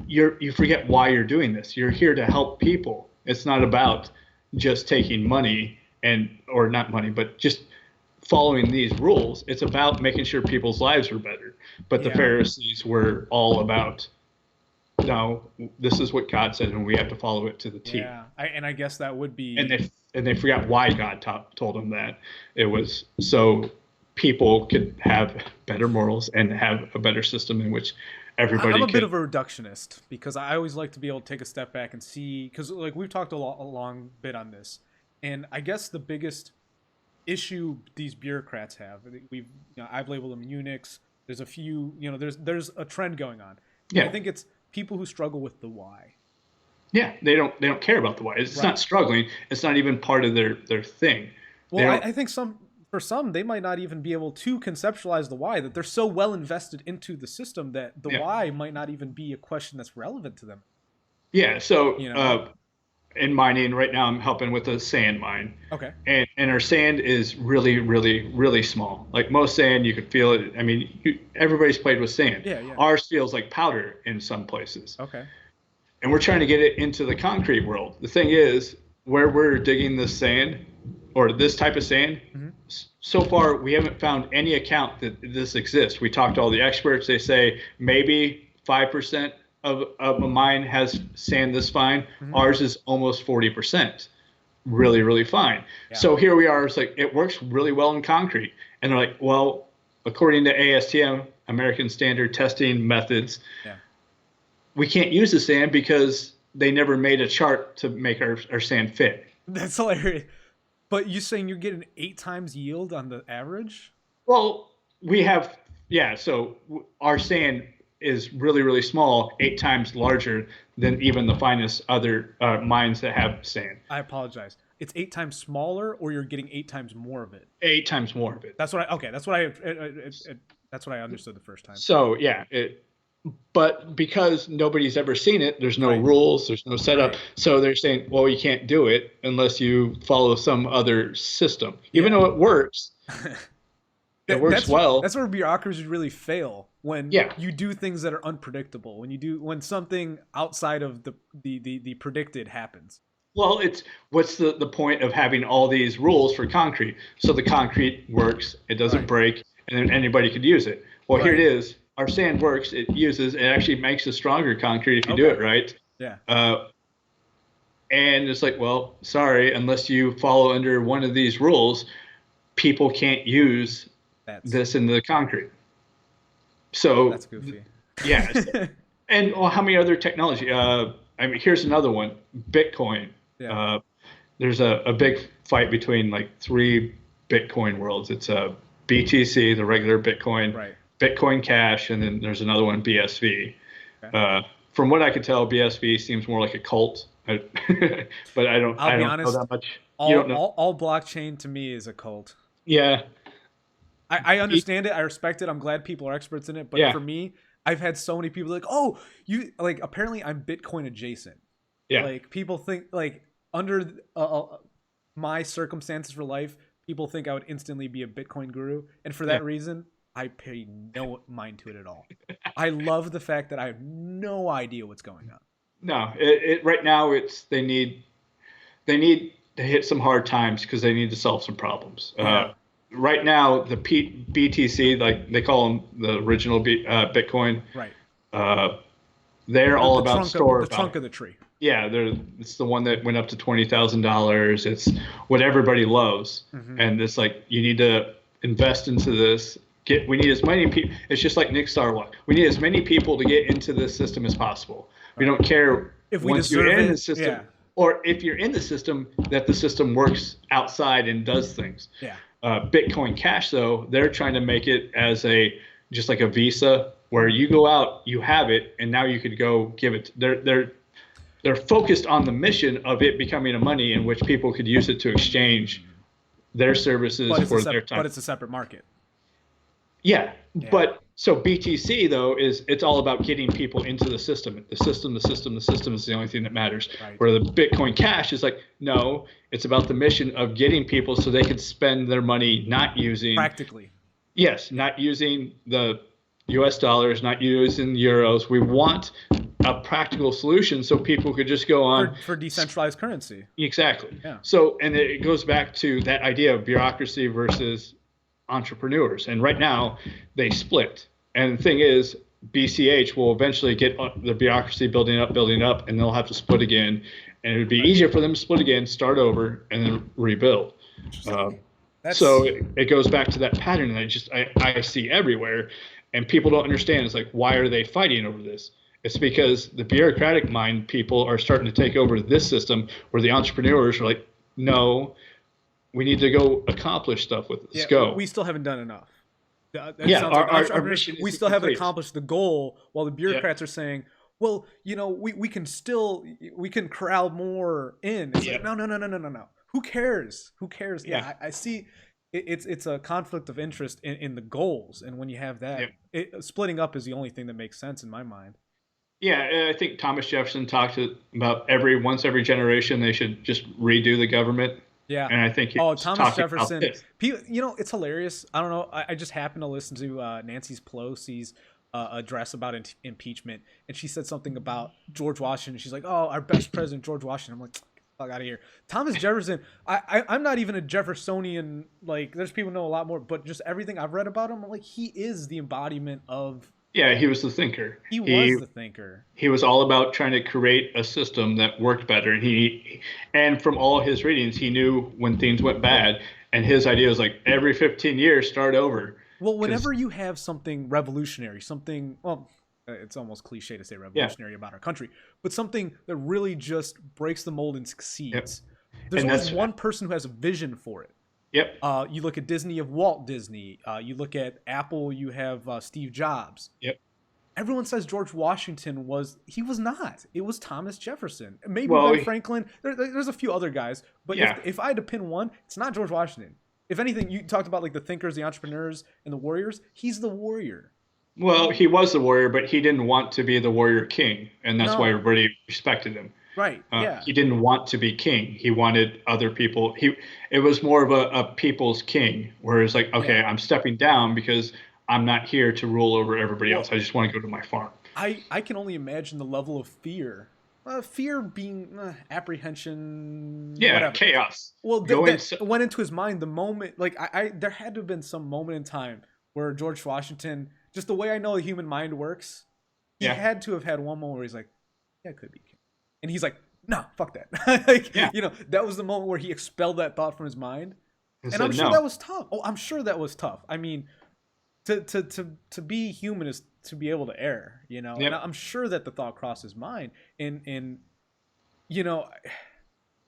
you forget why you're doing this. You're here to help people. It's not about just taking money or not money, but just following these rules. It's about making sure people's lives are better. But the Yeah. Pharisees were all about, no, this is what God said, and we have to follow it to the T. Yeah. I guess that would And be. they forgot why God told them that. It was so people could have better morals and have a better system in which I'm everybody a bit could. of a reductionist because I always like to be able to take a step back and see because like we've talked a long bit on this, and I guess the biggest issue these bureaucrats have, I've labeled them eunuchs. There's a few, there's a trend going on, and I Yeah, think it's people who struggle with the why. yeah. They don't care about the why. It's Right. not struggling. It's not even part of their thing. They Well, don't. I think for some they might not even be able to conceptualize the why, that they're so well invested into the system that the Yeah, why might not even be a question that's relevant to them. yeah. So You know? in mining right now, I'm helping with a sand mine, Okay. and our sand is really, really, really small. Like most sand, you could feel it. I mean, everybody's played with sand. Yeah. Yeah. Ours feels like powder in some places, Okay. and we're trying to get it into the concrete world. The thing is, where we're digging this sand or this type of sand, Hmm. so far we haven't found any account that this exists. We talked to all the experts. They say maybe 5% of a mine has sand this fine. Hmm. Ours is almost 40%. Really, really fine. Yeah. So here we are. It's like it works really well in concrete. And they're like, well, according to ASTM, American Standard Testing Methods, Yeah. we can't use the sand because they never made a chart to make our sand fit. That's hilarious. But you saying you're getting 8 times yield on the average? Well, we have, yeah, so our sand is really, really small, 8 times larger than even the finest other mines that have sand. I apologize. It's 8 times smaller, or you're getting 8 times more of it. 8 times more of it. That's what I okay. That's what I understood the first time. So yeah, but because nobody's ever seen it, there's no Right. rules, there's no setup. Right. So they're saying, well, you can't do it unless you follow some other system, even Yeah. though it works. It works that's well. That's where bureaucracies really fail, when Yeah. you do things that are unpredictable. When something outside of the predicted happens. Well, what's the point of having all these rules for concrete? So the concrete works, it doesn't Right. break, and then anybody could use it. Well, here Right. it is. Our sand works. It actually makes a stronger concrete if you do Okay. it right. Yeah. And it's like, well, sorry, unless you follow under one of these rules, people can't use this in the concrete. So That's goofy. yeah. And well, how many other technology? I mean, here's another one: Bitcoin. Yeah. There's a big fight between like 3 Bitcoin worlds. It's BTC, the regular Bitcoin, Right. Bitcoin Cash, and then there's another one, BSV. Okay. From what I could tell, BSV seems more like a cult, but I don't I'll be know honest, that much. You don't know? all blockchain to me is a cult. Yeah, I understand it. I respect it. I'm glad people are experts in it. But Yeah. for me, I've had so many people like, oh, you like, apparently I'm Bitcoin adjacent. yeah. Like, people think, like, under my circumstances for life, people think I would instantly be a Bitcoin guru. And for that Yeah. reason, I pay no mind to it at all. I love the fact that I have no idea what's going on. No, right now they need to hit some hard times because they need to solve some problems. Yeah. Right now, the BTC, like they call them the original Bitcoin, Right. they're all about the trunk of the tree. Yeah, it's the one that went up to $20,000. It's what everybody loves, and it's like you need to invest into this. We need as many people. It's just like Nick Starwalk. We need as many people to get into this system as possible. We don't care If we once you're deserve in it, the system, yeah. or if you're in the system, that the system works outside and does things. Yeah. Bitcoin Cash, though, they're trying to make it as just like a Visa, where you go out, you have it, and now you could go give it. They're focused on the mission of it becoming a money in which people could use it to exchange their services for their time. But it's a separate market. Yeah, but so BTC though it's all about getting people into the system. The system is the only thing that matters. Right. Where the Bitcoin Cash is like, no, it's about the mission of getting people so they can spend their money not using Practically. Yes, not using the US dollars, not using euros. We want a practical solution so people could just go on For decentralized currency. Exactly. Yeah. So, and it goes back to that idea of bureaucracy versus entrepreneurs. And right now, they split. And the thing is, BCH will eventually get the bureaucracy building up, and they'll have to split again. And it would be easier for them to split again, start over, and then rebuild. So it goes back to that pattern that I see everywhere. And people don't understand. It's like, why are they fighting over this? It's because the bureaucratic mind people are starting to take over this system, where the entrepreneurs are like, no, we need to go accomplish stuff with this. Go. We still haven't done enough. Our mission is we still haven't complete. accomplished the goal, while the bureaucrats are saying, well, we can corral more in. It's like, no. Who cares? Yeah, I see. It's a conflict of interest in the goals, and when you have that, splitting up is the only thing that makes sense in my mind. Yeah, I think Thomas Jefferson talked about once every generation they should just redo the government. Yeah, and I think Thomas Jefferson. It's hilarious. I don't know. I just happened to listen to Nancy Pelosi's address about impeachment, and she said something about George Washington. She's like, "Oh, our best president, George Washington." I'm like, fuck out of here. Thomas Jefferson, I'm not even a Jeffersonian, like, there's people who know a lot more, but just everything I've read about him, I'm like, he is the embodiment of... Yeah, he was the thinker. He was the thinker. He was all about trying to create a system that worked better. And from all his readings, he knew when things went bad. And his idea was like, every 15 years, start over. Well, Because whenever you have something revolutionary, well, it's almost cliche to say yeah, revolutionary about our country, but something that really just breaks the mold and yep, succeeds, there's and always that's one person who has a vision for it. yep. You look at Disney of Walt Disney. You look at Apple, you have Steve Jobs. Yep. Everyone says George Washington he was not. It was Thomas Jefferson. Maybe Well, Ben Franklin. There's a few other guys, but yeah. if I had to pin one, it's not George Washington. If anything, you talked about like the thinkers, the entrepreneurs, and the warriors. He's the warrior. Well, he was the warrior, but he didn't want to be the warrior king, and that's why No, everybody respected him. right? Yeah, He didn't want to be king. He wanted other people. It was more of a people's king, where it's like, okay, yeah. I'm stepping down because I'm not here to rule over everybody else. Well, I just want to go to my farm. I can only imagine the level of fear. Fear being apprehension, Yeah, whatever. chaos. Well, Going. that went into his mind the moment. Like there had to have been some moment in time where George Washington, just the way I know the human mind works, he Yeah, had to have had one moment where he's like, "Yeah, it could be," king. And he's like, "No, fuck that." Like, yeah. that was the moment where he expelled that thought from his mind. And And I'm said sure no. that was tough. Oh, I'm sure that was tough. I mean, to be human is to be able to err, And Yep. I'm sure that the thought crossed his mind, and you know,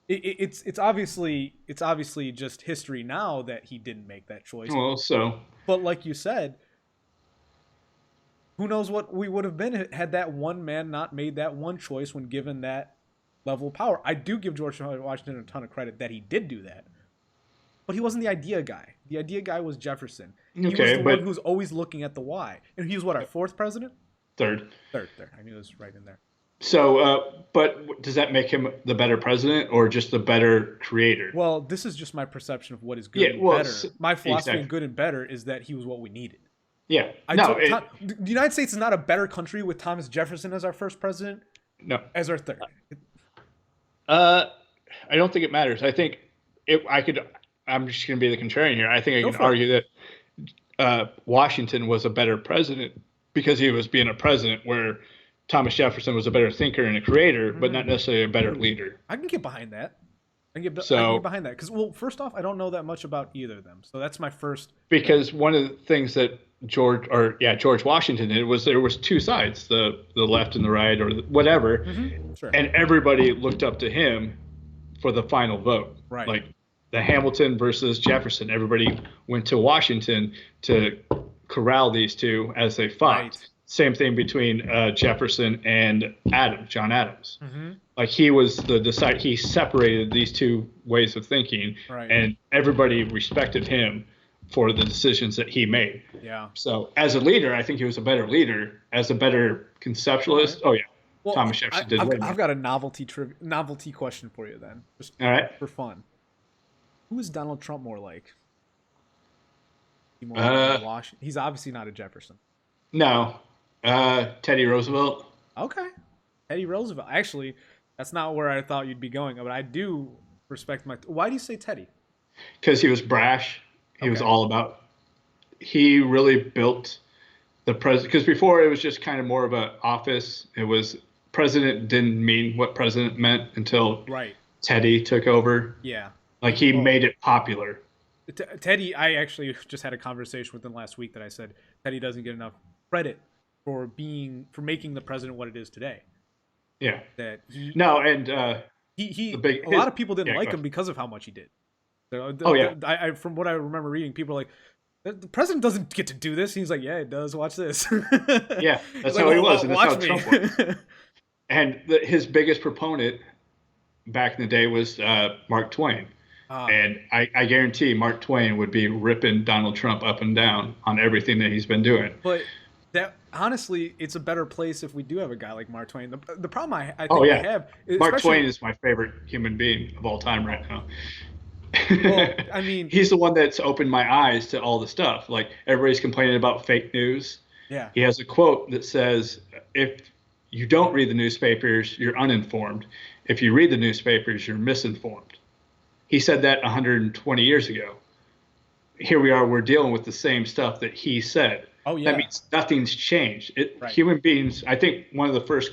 it's obviously just history now that he didn't make that choice. Well, so But like you said, who knows what we would have been had that one man not made that one choice when given that level of power. I do give George Washington a ton of credit that he did do that. But he wasn't the idea guy. The idea guy was Jefferson. He was okay, the but one who's always looking at the why. And he was what, our fourth president? third. Third. I knew it was right in there. So, but does that make him the better president or just the better creator? Well, this is just my perception of what is good Yeah, and well, better. My philosophy exactly. in good and better is that he was what we needed. Yeah. No, The United States is not a better country with Thomas Jefferson as our first president, no. as our third. I don't think it matters. I think I'm just going to be the contrarian here. I think I Go can for it. argue that Washington was a better president because he was being a president, where Thomas Jefferson was a better thinker and a creator, but not necessarily a better leader. I can get behind that. I can get So- behind that. Because, well, first off, I don't know that much about either of them. So that's my first. Because one of the things that George Washington did was there was two sides, the left and the right, or whatever, Sure. and everybody looked up to him for the final vote. Right. Like the Hamilton versus Jefferson, everybody went to Washington to corral these two as they fought. Right. Same thing between Jefferson and John Adams. Mm-hmm. Like he was he separated these two ways of thinking, Right. and everybody respected him for the decisions that he made. Yeah. So as a leader, I think he was a better leader. As a better conceptualist, oh yeah, Well, Thomas Jefferson did way more. I've got a novelty question for you then, just All right. for fun. Who is Donald Trump more like? He more Uh, like Washington? He's obviously not a Jefferson. No, Teddy Roosevelt. Okay, Teddy Roosevelt. Actually, that's not where I thought you'd be going, but I do respect my. Why do you say Teddy? Because he was brash. He was Okay. all about. He really built the president. Because before it was just kind of more of an office. It was president didn't mean what president meant until Right. Teddy took over. Yeah. Like he Well, made it popular. Teddy, I actually just had a conversation with him last week that I said Teddy doesn't get enough credit for making the president what it is today. Yeah. That No, and a his- lot of people didn't yeah, like go him because of how much he did. Oh, yeah. I from what I remember reading, people are like, the president doesn't get to do this. He's like, yeah, it does. Watch this. Yeah, He's that's like, how he "Well, was, and that's how watch Trump me." was. And his biggest proponent back in the day was Mark Twain. And I guarantee Mark Twain would be ripping Donald Trump up and down on everything that he's been doing. But that honestly, it's a better place if we do have a guy like Mark Twain. The problem I think Oh, yeah. we have, Mark especially- Twain is my favorite human being of all time right now. Well, I mean, he's the one that's opened my eyes to all the stuff. Like everybody's complaining about fake news. yeah, He has a quote that says, if you don't read the newspapers, you're uninformed. If you read the newspapers, you're misinformed. He said that 120 years ago. Here we are, we're dealing with the same stuff that he said. Oh, yeah. That means nothing's changed. Right. Human beings, I think one of the first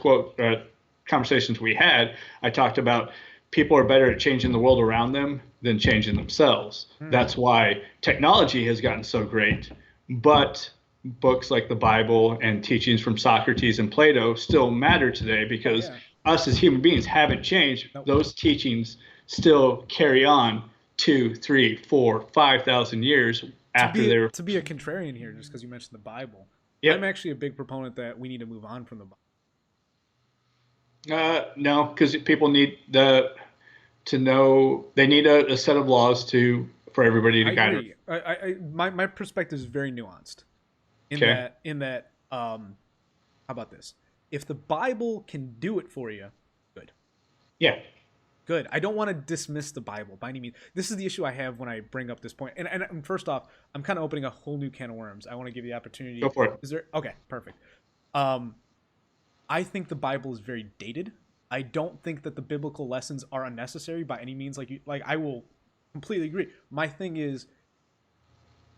conversations we had, I talked about people are better at changing the world around them than changing themselves. That's why technology has gotten so great, but books like the Bible and teachings from Socrates and Plato still matter today Oh because yeah. us as human beings haven't changed. Nope. Those teachings still carry on 2, 3, 4, 5,000 years after they were. To be a contrarian here, just because you mentioned the Bible, I'm Yep. actually a big proponent that we need to move on from the Bible. No, because people need to know they need a set of laws to for everybody to I guide them. agree. My perspective is very nuanced in Okay. that how about this? If the Bible can do it for you, good. Yeah. Good. I don't want to dismiss the Bible by any means. This is the issue I have when I bring up this point. And first off, I'm kind of opening a whole new can of worms. I want to give you the Go opportunity. for it. Is there? Okay, perfect. Um, I think the Bible is very dated. I don't think that the biblical lessons are unnecessary by any means. Like I will completely agree. My thing is,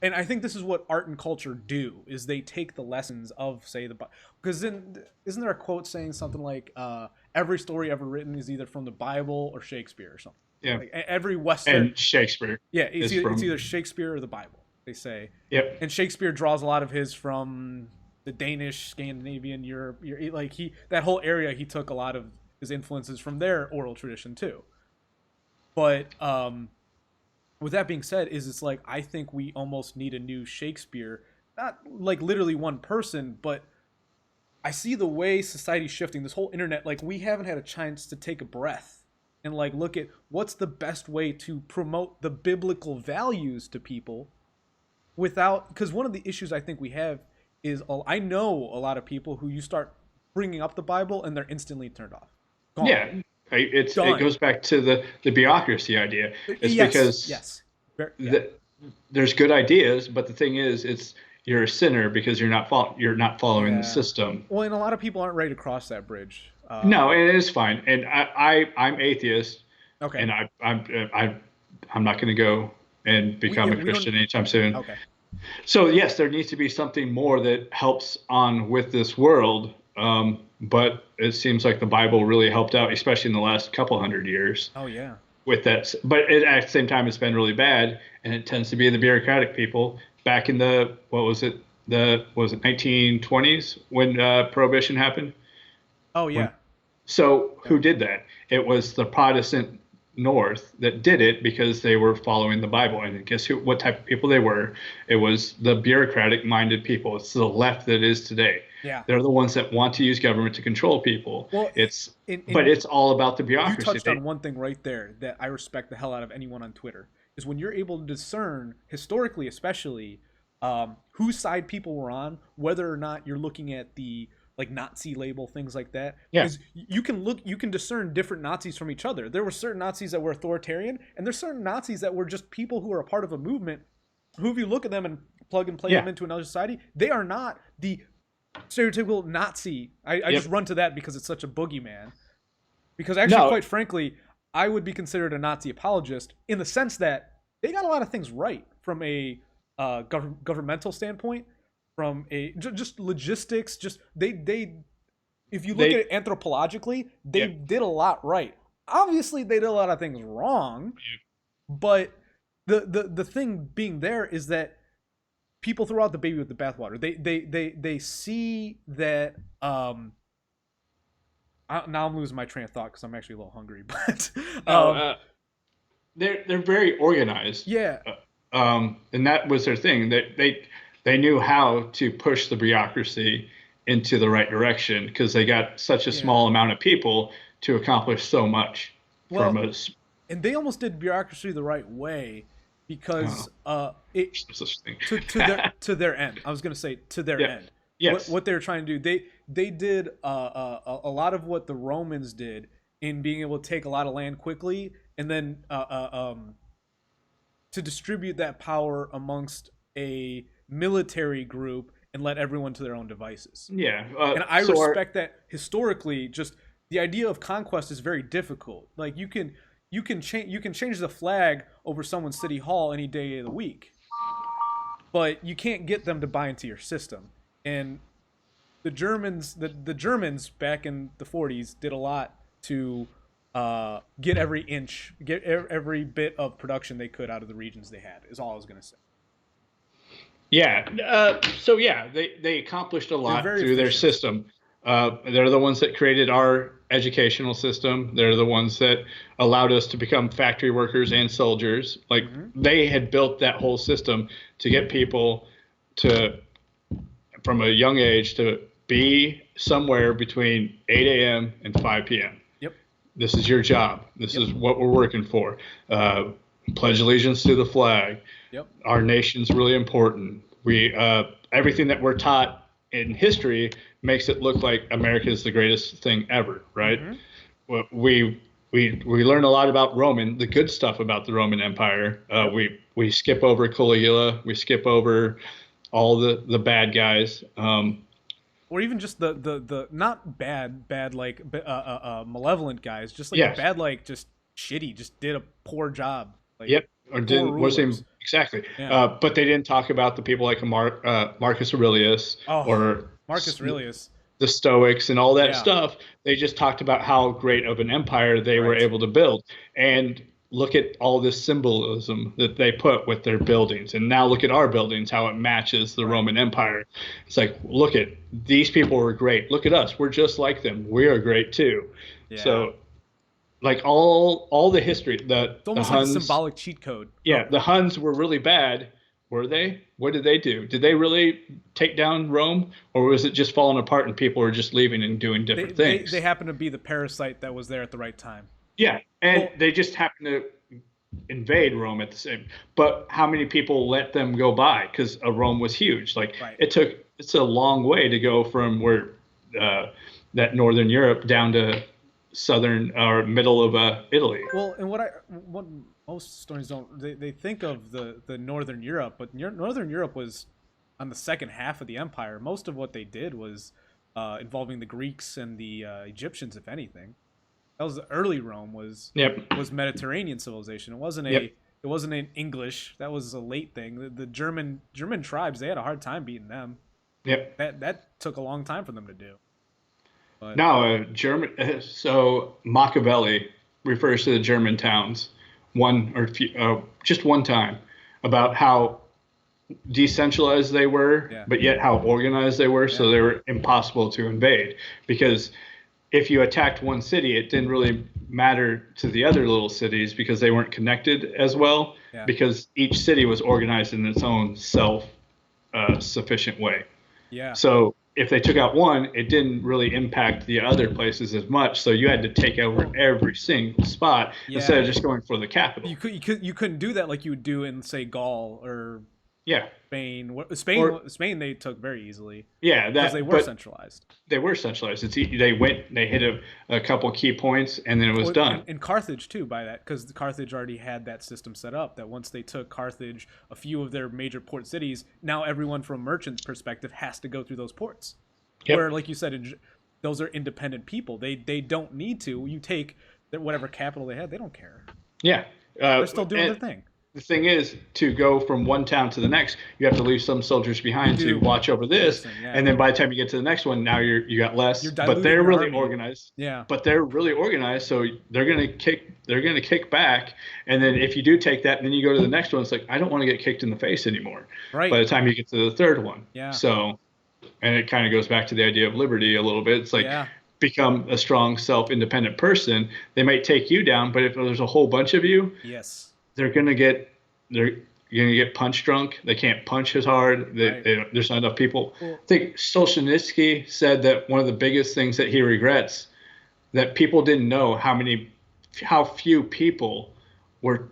and I think this is what art and culture do, is they take the lessons of, say, the Bible. Because then isn't there a quote saying something like every story ever written is either from the Bible or Shakespeare or something? Yeah. Like every Western, And Shakespeare yeah, is it's from. either Shakespeare or the Bible, they say. Yep. And Shakespeare draws a lot of his from the Danish, Scandinavian, Europe, like he, that whole area, he took a lot of his influences from their oral tradition too. But with that being said, is it's like I think we almost need a new Shakespeare, not like literally one person, but I see the way society's shifting. This whole internet, like we haven't had a chance to take a breath and like look at what's the best way to promote the biblical values to people without, because one of the issues I think we have is I know a lot of people who you start bringing up the Bible and they're instantly turned off, gone, Yeah. It done. goes back to the bureaucracy idea. It's Yes, because yes, yeah. the, there's good ideas, but the thing is, it's you're a sinner because you're not following the Yeah. system. Well, and a lot of people aren't ready to cross that bridge. No, and it is fine. And I'm atheist, Okay. and I'm not going to go and become a We don't. Christian anytime soon. Okay. So yes, there needs to be something more that helps on with this world. But it seems like the Bible really helped out, especially in the last couple hundred years Oh yeah. with that. But at the same time, it's been really bad, and it tends to be the bureaucratic people. Back in the what was it? The was it 1920s when Prohibition happened? Oh When yeah. so Yep. who did that? It was the Protestant North that did it because they were following the Bible. And guess who? What type of people they were? It was the bureaucratic-minded people. It's the left that is today. Yeah. They're the ones that want to use government to control people. Well, But in it's all about the you bureaucracy. touched on one thing right there that I respect the hell out of anyone on Twitter is when you're able to discern historically, especially whose side people were on, whether or not you're looking at the like Nazi label, things like that. Yeah, Because you can discern different Nazis from each other. There were certain Nazis that were authoritarian, and there's certain Nazis that were just people who are a part of a movement. Who, if you look at them and plug and play yeah, them into another society, they are not the stereotypical Nazi. I just yep. run to that because it's such a boogeyman. Because actually, No, quite frankly, I would be considered a Nazi apologist in the sense that they got a lot of things right from a governmental standpoint, from a just logistics. Just they if you look at they, it anthropologically, they yep, did a lot right. Obviously, they did a lot of things wrong, but the thing being there is that people throw out the baby with the bathwater. They see that now I'm losing my train of thought because I'm actually a little hungry. But no. They're very organized. yeah, And that was their thing. They knew how to push the bureaucracy into the right direction because they got such a yeah. small amount of people to accomplish so much from Well, us. and they almost did bureaucracy the right way because it No such thing. to their end. I was gonna say to their Yeah. end. Yes. What they were trying to do, they did a lot of what the Romans did in being able to take a lot of land quickly and then to distribute that power amongst a military group and let everyone to their own devices. Yeah. And I So our respect that historically. Just the idea of conquest is very difficult. Like you can change the flag over someone's city hall any day of the week, but you can't get them to buy into your system. And the Germans back in the 40s did a lot to get every inch, get every bit of production they could out of the regions they had. Is all I was gonna say. Yeah. So yeah, they accomplished a They're lot very through their efficient. system. They're the ones that created our educational system. They're the ones that allowed us to become factory workers and soldiers. Like Hmm. they had built that whole system to get people to, from a young age, to be somewhere between 8 a.m. and 5 p.m. Yep. This is your job. This Yep. is what we're working for. Uh, Pledge allegiance to the flag. Yep. Our nation's really important. We everything that we're taught in history makes it look like America is the greatest thing ever, right? Hmm. We learn a lot about Roman, the good stuff about the Roman Empire. Yep. We skip over Caligula, we skip over all the bad guys. Or even just the not bad like malevolent guys, just like the Yes, bad like just shitty, just did a poor job, like yep, or poor didn't was rulers. him exactly. Yeah. But they didn't talk about the people like Marcus Aurelius Oh, or Marcus Aurelius. the Stoics and all that Yeah. stuff. They just talked about how great of an empire they were Right. able to build. And look at all this symbolism that they put with their buildings. And now look at our buildings, how it matches the Right. Roman Empire. It's like, look at these people were great. Look at us. We're just like them. We are great too. Yeah. So like all the history, It's the almost like a Huns, symbolic cheat code. yeah, Oh, the Huns were really bad. Were they? What did they do? Did they really take down Rome, or was it just falling apart and people were just leaving and doing they different they they things? happen to be the parasite that was there at the right time. Yeah, and Well, they just happened to invade Rome at the same. But how many people let them go by? Because Rome was huge. Like right. it's a long way to go from where uh, that northern Europe down to southern or middle of Italy. Well, and what most historians don't they think of the Northern Europe, but Northern Europe was on the second half of the empire. Most of what they did was involving the Greeks and the Egyptians, if anything. That was the early Rome Yep, was Mediterranean civilization. yep, It wasn't an English. That was a late thing. The German tribes, they had a hard time beating them. yep. That took a long time for them to do. But Now, German. So Machiavelli refers to the German towns just one time about how decentralized they were, yeah, but yet how organized they were. yeah, So they were impossible to invade because if you attacked one city, it didn't really matter to the other little cities because they weren't connected as well yeah, because each city was organized in its own self sufficient way. yeah. So if they took out one, it didn't really impact the other places as much. So you had to take over Well, every single spot instead yeah. of just going for the capital. You couldn't do that like you would do in say Gaul or Yeah. Spain. Or Spain they took very easily yeah, because they that were but centralized. they were centralized. They hit a couple key points and then it was Well, done. and Carthage too by that because Carthage already had that system set up that once they took Carthage, a few of their major port cities, now everyone from a merchant perspective has to go through those ports. Where, Yep. like you said, those are independent people. They don't need to. You take whatever capital they had, they don't care. Yeah. They're still doing their And thing. the thing is, to go from one town to the next, you have to leave some soldiers You behind to do. watch over this, Listen, yeah. and then by the time you get to the next one, now you got You're less. But diluting they're your really army. organized. Yeah. But they're really organized, so they're gonna kick back, and then if you do take that, and then you go to the next one, it's like I don't want to get kicked in the face anymore. By Right. the time you get to the third one, Yeah. so and it kind of goes back to the idea of liberty a little bit. It's like Yeah. become a strong, self-independent person. They might take you down, but if there's a whole bunch of you, Yes. they're gonna get they're gonna get punch drunk. They can't punch as hard. Right. There's not enough people. Well, I think Solzhenitsyn said that one of the biggest things that he regrets that people didn't know how few people were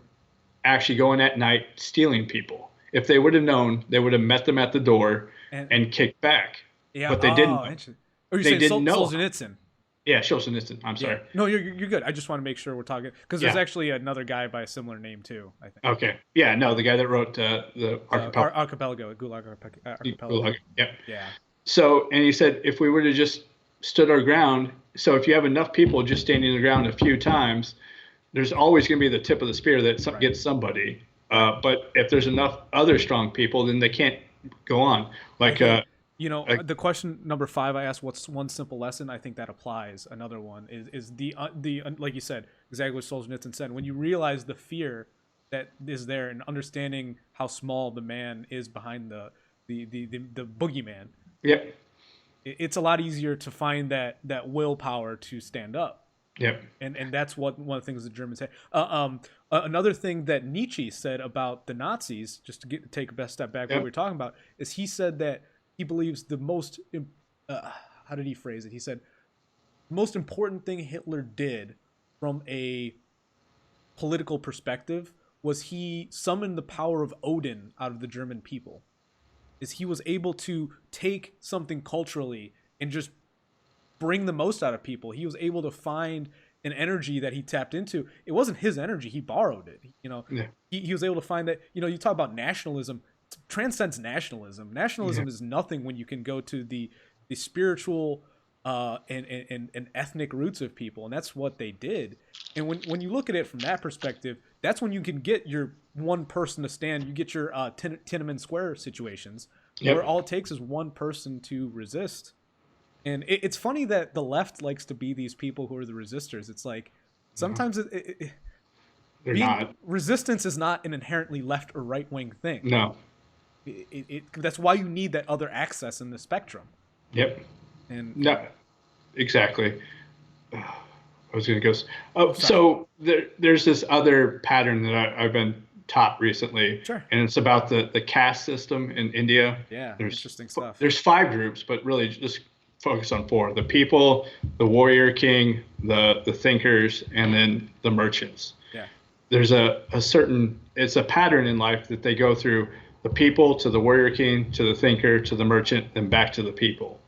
actually going at night stealing people. If they would have known, they would have met them at the door and and kicked back. yeah. But they didn't Oh, know. interesting. Oh, you're They saying didn't know. Solzhenitsyn? Yeah, Solzhenitsyn. I'm Yeah. sorry. No, you're good. I just want to make sure we're talking because there's Yeah. actually another guy by a similar name too. I think. Okay. Yeah. No, the guy that wrote the Archipelago, Gulag Archipelago. Yeah. Yeah. So, and he said, if we would have just stood our ground, so if you have enough people just standing the ground a few times, there's always going to be the tip of the spear that Right. gets somebody. Right. But if there's enough other strong people, then they can't go on. I Like, think you know like the question number 5 I asked, what's one simple lesson? I think that applies. Another one is the like you said, exactly what Solzhenitsyn said. When you realize the fear that is there and understanding how small the man is behind the boogeyman. Yep. It's a lot easier to find that willpower to stand up. Yep. And that's what one of the things the Germans say. Another thing that Nietzsche said about the Nazis, just to take a best step back, what we were talking about, is he said that he believes the most how did he phrase it? He said the most important thing Hitler did from a political perspective was he summoned the power of Odin out of the German people. Is he was able to take something culturally and just bring the most out of people. He was able to find an energy that he tapped into. It wasn't his energy. He borrowed it. He was able to find that, you talk about nationalism, it transcends nationalism. Nationalism is nothing when you can go to the spiritual and ethnic roots of people. And that's what they did. And when you look at it from that perspective, that's when you can get your one person to stand. You get your Tiananmen Square situations where all it takes is one person to resist. And it's funny that the left likes to be these people who are the resistors. It's like sometimes they're not. Resistance is not an inherently left or right wing thing. No. That's why you need that other access in the spectrum. Yep. And no, exactly. I was going to go. So there's this other pattern that I've been taught recently, and it's about the caste system in India. Yeah, there's interesting stuff. There's 5 groups, but really just focus on 4: the people, the warrior king, the thinkers, and then the merchants. Yeah. There's it's a pattern in life that they go through: the people to the warrior king to the thinker to the merchant, then back to the people.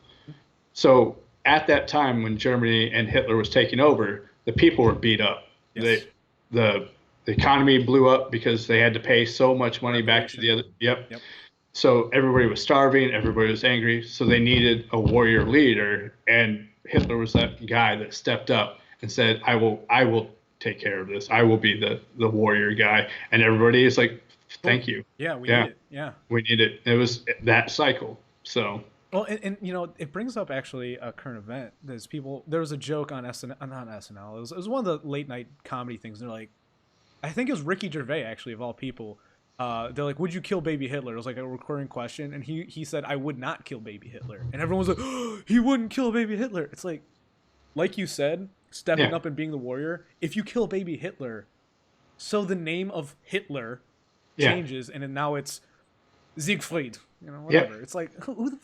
So at that time when Germany and Hitler was taking over, the people were beat up. Yes. The economy blew up because they had to pay so much money back to the other. Yep. So everybody was starving, everybody was angry, so they needed a warrior leader, and Hitler was that guy that stepped up and said, I will take care of this. I will be the warrior guy. And everybody is like, thank you. Yeah, we need it. Yeah. We need it. It was that cycle. So well, and it brings up actually a current event. There was a joke on not SNL. It was one of the late night comedy things. They're like, I think it was Ricky Gervais, actually, of all people. They're like, would you kill baby Hitler? It was like a recurring question. And he said, I would not kill baby Hitler. And everyone was like, oh, he wouldn't kill baby Hitler. It's like you said, stepping up and being the warrior. If you kill baby Hitler, so the name of Hitler changes. And then now it's Siegfried, whatever. It's like, who the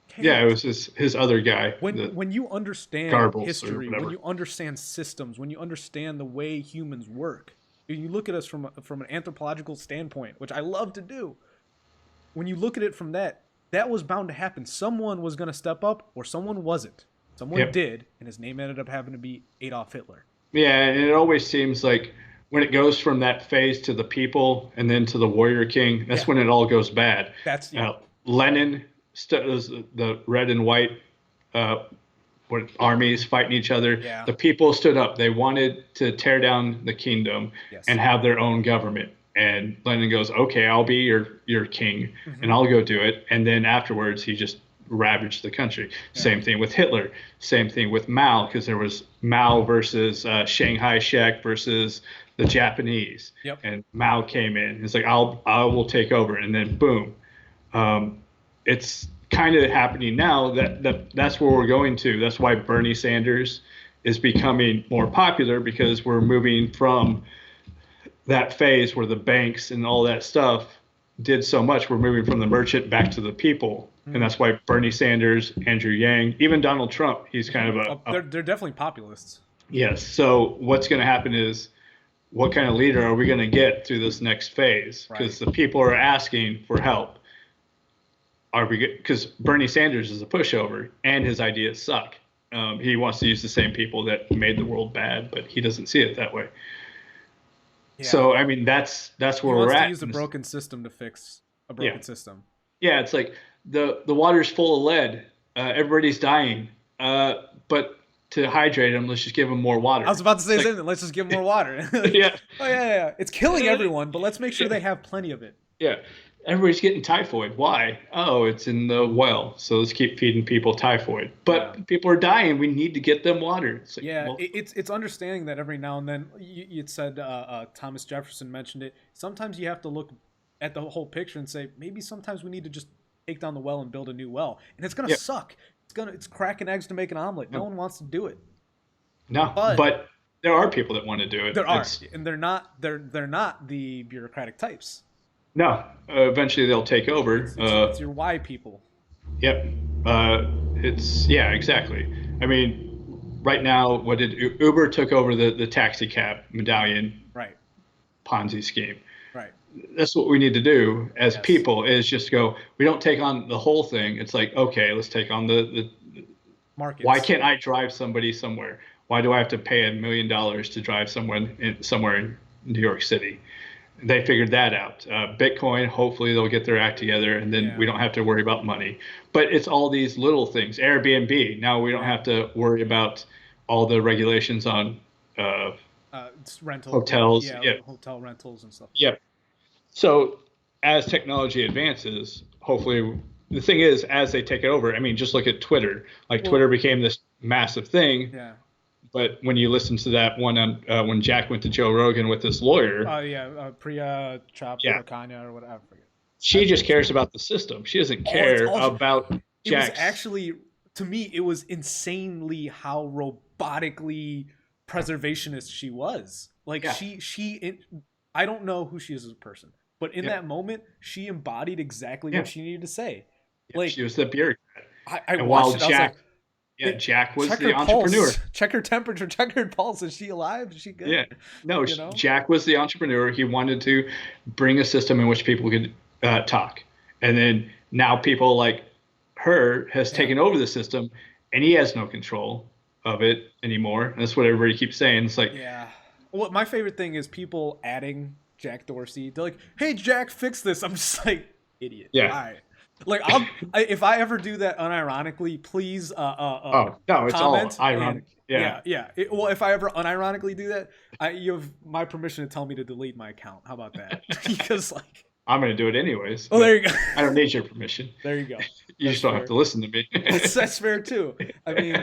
cares? Yeah, it was his other guy. When you understand history, when you understand systems, when you understand the way humans work, you look at us from an anthropological standpoint, which I love to do. When you look at it from that was bound to happen. Someone was going to step up, or someone wasn't. Someone did, and his name ended up having to be Adolf Hitler. Yeah, and it always seems like when it goes from that phase to the people and then to the warrior king, that's when it all goes bad. That's Lenin was the red and white armies fighting each other. Yeah. The people stood up. They wanted to tear down the kingdom and have their own government. And Lenin goes, okay, I'll be your king, and I'll go do it. And then afterwards, he just ravaged the country. Yeah. Same thing with Hitler. Same thing with Mao, because there was Mao versus Shanghai Shek versus the Japanese. Yep. And Mao came in. It's like, I will take over. And then boom. It's kind of happening now that's where we're going to. That's why Bernie Sanders is becoming more popular, because we're moving from that phase where the banks and all that stuff did so much. We're moving from the merchant back to the people. And that's why Bernie Sanders, Andrew Yang, even Donald Trump, he's kind of they're definitely populists. Yes. So what's going to happen is, what kind of leader are we going to get through this next phase? Because the people are asking for help. Because Bernie Sanders is a pushover and his ideas suck. He wants to use the same people that made the world bad, but he doesn't see it that way. Yeah. So I mean, that's where we're at. He wants to use a broken system to fix a broken system. Yeah, it's like the water's full of lead. Everybody's dying. But to hydrate them, let's just give them more water. I was about to say something. Let's just give them more water. Yeah. Oh yeah. It's killing everyone, but let's make sure they have plenty of it. Yeah. Everybody's getting typhoid. Why? Oh, it's in the well. So let's keep feeding people typhoid. But people are dying. We need to get them water. It's like, it's understanding that every now and then. You said Thomas Jefferson mentioned it. Sometimes you have to look at the whole picture and say, maybe sometimes we need to just take down the well and build a new well, and it's gonna Yep. suck. It's cracking eggs to make an omelet. No No, one wants to do it, no, but but there are people that want to do it. there are, It's and they're not the bureaucratic types. no. Eventually, they'll take over. It's your why people. Yep. It's yeah, exactly. I mean, right now, what did Uber took over the taxi cab medallion Right. Ponzi scheme. Right. That's what we need to do as Yes. people is just go, we don't take on the whole thing. It's like, okay, let's take on the Markets. why can't I drive somebody somewhere? Why do I have to pay $1 million to drive somewhere in New York City? They figured that out. Bitcoin, hopefully they'll get their act together, and then we don't have to worry about money. But it's all these little things. Airbnb, now we don't have to worry about all the regulations on it's rental hotels. Yeah, hotel rentals and stuff. Yep. So as technology advances, hopefully the thing is, as they take it over, I mean, just look at Twitter. Like Twitter became this massive thing. Yeah. But when you listen to that one on when Jack went to Joe Rogan with this lawyer, Priya Chopra or whatever. I forget. She just cares about the system. She doesn't care about Jack's. It was actually, to me, it was insanely how robotically preservationist she was. Like I don't know who she is as a person, but in that moment, she embodied exactly what she needed to say. Like she was the bureaucrat. I watched it. Jack, Jack was the entrepreneur. Pulse, check her temperature, check her pulse. Is she alive? Is she good? Yeah. No, Jack was the entrepreneur. He wanted to bring a system in which people could talk. And then now people like her has taken over the system, and he has no control of it anymore. And that's what everybody keeps saying. It's like, well, my favorite thing is people adding Jack Dorsey. They're like, "Hey, Jack, fix this." I'm just like, idiot. Yeah. All right. Like, if I ever do that unironically, please. Oh no, it's comment all ironic. Yeah. Well, if I ever unironically do that, you have my permission to tell me to delete my account. How about that? Because like, I'm going to do it anyways. Oh, there you go. I don't need your permission. There you go. You just don't have to listen to me. That's fair too. I mean,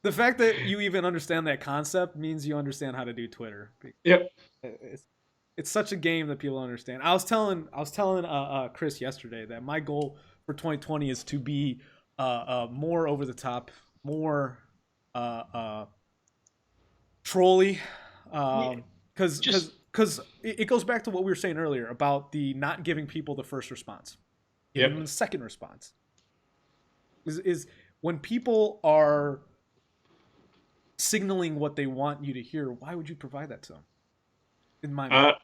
the fact that you even understand that concept means you understand how to do Twitter. Yep. It's such a game that people understand. I was telling Chris yesterday that my goal for 2020 is to be more over the top, more trolly, because it goes back to what we were saying earlier about the not giving people the first response, giving them the second response. Is when people are signaling what they want you to hear, why would you provide that to them? In my mind,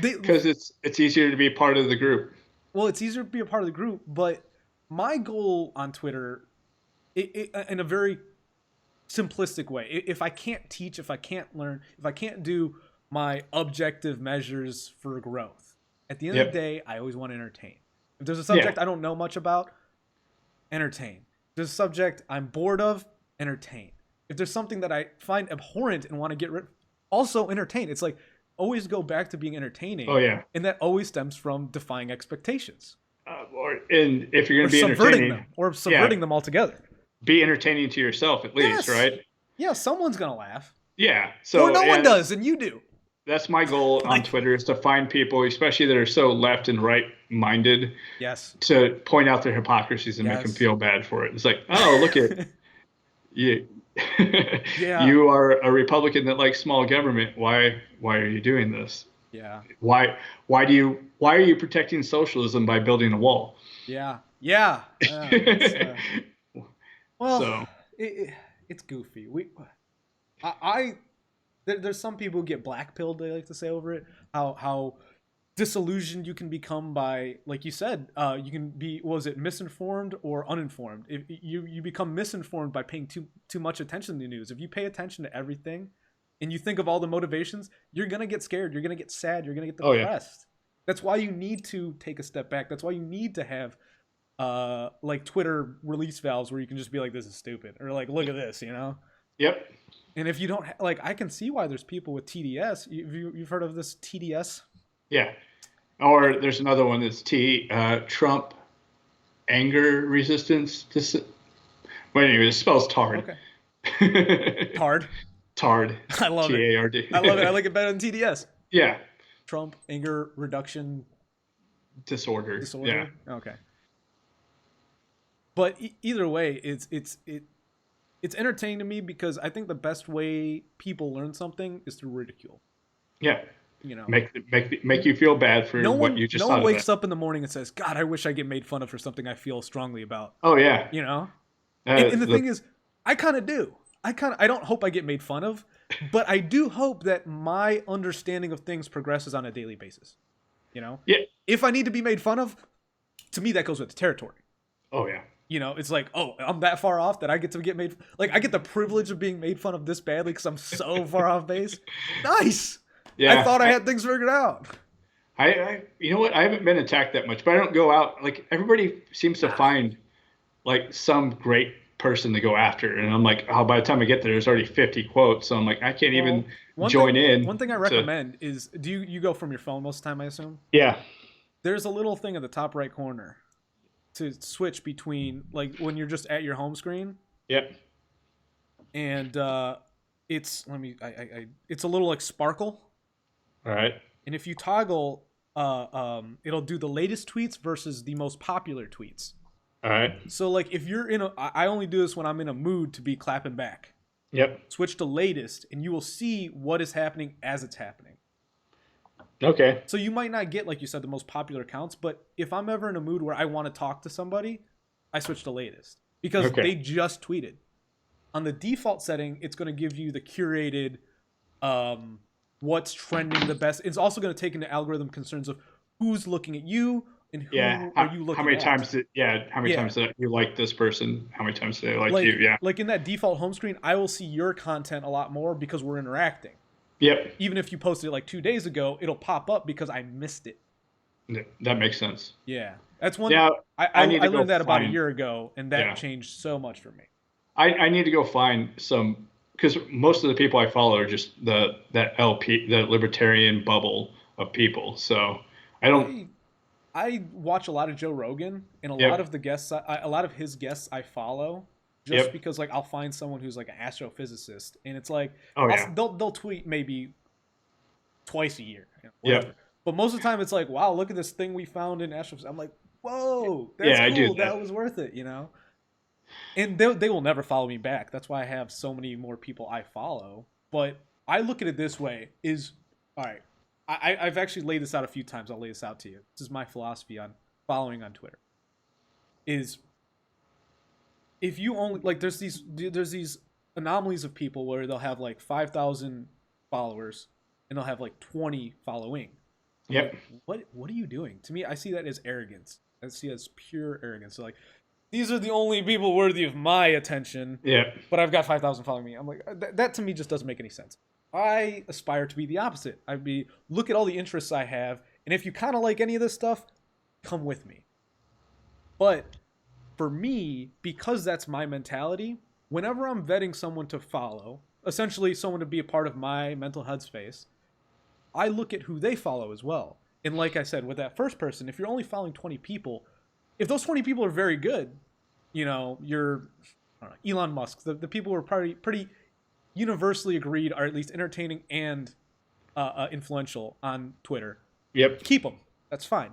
because it's easier to be part of the group. Well, it's easier to be a part of the group, but my goal on Twitter, in a very simplistic way, if I can't teach, if I can't learn, if I can't do my objective measures for growth, at the end of the day, I always want to entertain. If there's a subject I don't know much about, entertain. If there's a subject I'm bored of, entertain. If there's something that I find abhorrent and want to get rid of, also entertain. It's like always go back to being entertaining. Oh yeah. And that always stems from defying expectations. And if you're going to be entertaining, subverting them altogether. Be entertaining to yourself at least, right? Yeah, someone's going to laugh. Yeah. So or no one does, and you do. That's my goal on Twitter, is to find people, especially that are so left and right minded, to point out their hypocrisies and make them feel bad for it. It's like, oh, look at you. You are a Republican that likes small government. Why are you doing this? Yeah. Why are you protecting socialism by building a wall? Yeah. It's goofy. There's some people who get black-pilled, they like to say, over it. How disillusioned you can become by, like you said, you can be, misinformed or uninformed. If you become misinformed by paying too much attention to the news. If you pay attention to everything and you think of all the motivations, you're going to get scared. You're going to get sad. You're going to get depressed. That's why you need to take a step back. That's why you need to have like Twitter release valves where you can just be like, this is stupid, or like, look at this, you know? Yep. And if you don't like, I can see why there's people with TDS. You've heard of this TDS? Yeah. Or there's another one that's Trump anger resistance. Well, anyway, it spells tard. Okay. Tard. Tard. I love it. T-A-R-D. I love it. I like it better than TDS. Yeah. Trump anger reduction disorder. Yeah. Okay. But either way, it's entertaining to me because I think the best way people learn something is through ridicule. Yeah. You know, Make you feel bad for what you just no one thought of it. wakes up in the morning and says, "God, I wish I get made fun of for something I feel strongly about." Oh yeah. You know, and the The thing is, I kind of do. I don't hope I get made fun of, but I do hope that my understanding of things progresses on a daily basis. You know, yeah. if I need to be made fun of, to me that goes with the territory. Oh yeah. You know, it's like, oh, I'm that far off that I get to get made, like I get the privilege of being made fun of this badly because I'm so far off base. Nice. Yeah. I thought I had things figured out. You know what? I haven't been attacked that much, but I don't go out. Like everybody seems to find like some great person to go after, and I'm like, oh, by the time I get there, there's already 50 quotes, so I'm like, I can't even join in. One thing I recommend is, do you go from your phone most of the time? I assume. Yeah. There's a little thing at the top right corner to switch between, like when you're just at your home screen. Yep. And it's it's a little like sparkle. All right. And if you toggle, it'll do the latest tweets versus the most popular tweets. All right. So like if you're I only do this when I'm in a mood to be clapping back. Yep. Switch to latest, and you will see what is happening as it's happening. Okay. So you might not get, like you said, the most popular accounts, but if I'm ever in a mood where I want to talk to somebody, I switch to latest because they just tweeted. On the default setting, it's going to give you the curated, what's trending the best. It's also going to take into algorithm concerns of who's looking at you and who are you looking at. How many times that you like this person? How many times do they like you? Yeah. Like in that default home screen, I will see your content a lot more because we're interacting. Yep. Even if you posted it like 2 days ago, it'll pop up because I missed it. That makes sense. Yeah. That's one. Yeah, I learned that about a year ago, and that changed so much for me. I need to go find some, because most of the people I follow are just the libertarian bubble of people. So I don't. I watch a lot of Joe Rogan, and a lot of the guests, a lot of his guests I follow, just because like I'll find someone who's like an astrophysicist, and it's like they'll tweet maybe twice a year, whatever. But most of the time it's like, wow, look at this thing we found in astrophysics. I'm like, whoa, that's cool. I do that was worth it, you know. And they will never follow me back. That's why I have so many more people I follow. But I look at it this way: all right. I've actually laid this out a few times. I'll lay this out to you. This is my philosophy on following on Twitter. Is if you only like there's these anomalies of people where they'll have like 5,000 followers and they'll have like 20 following. Yep. Like, what are you doing? To me, I see that as arrogance. I see it as pure arrogance. So like, these are the only people worthy of my attention. Yeah. But I've got 5,000 following me. I'm like, that to me just doesn't make any sense. I aspire to be the opposite. Look at all the interests I have, and if you kind of like any of this stuff, come with me. But for me, because that's my mentality, whenever I'm vetting someone to follow, essentially someone to be a part of my mental headspace, I look at who they follow as well. And like I said, with that first person, if you're only following 20 people, if those 20 people are very good, you know, Elon Musk, the people who are pretty universally agreed are at least entertaining and influential on Twitter. Yep. Keep them. That's fine.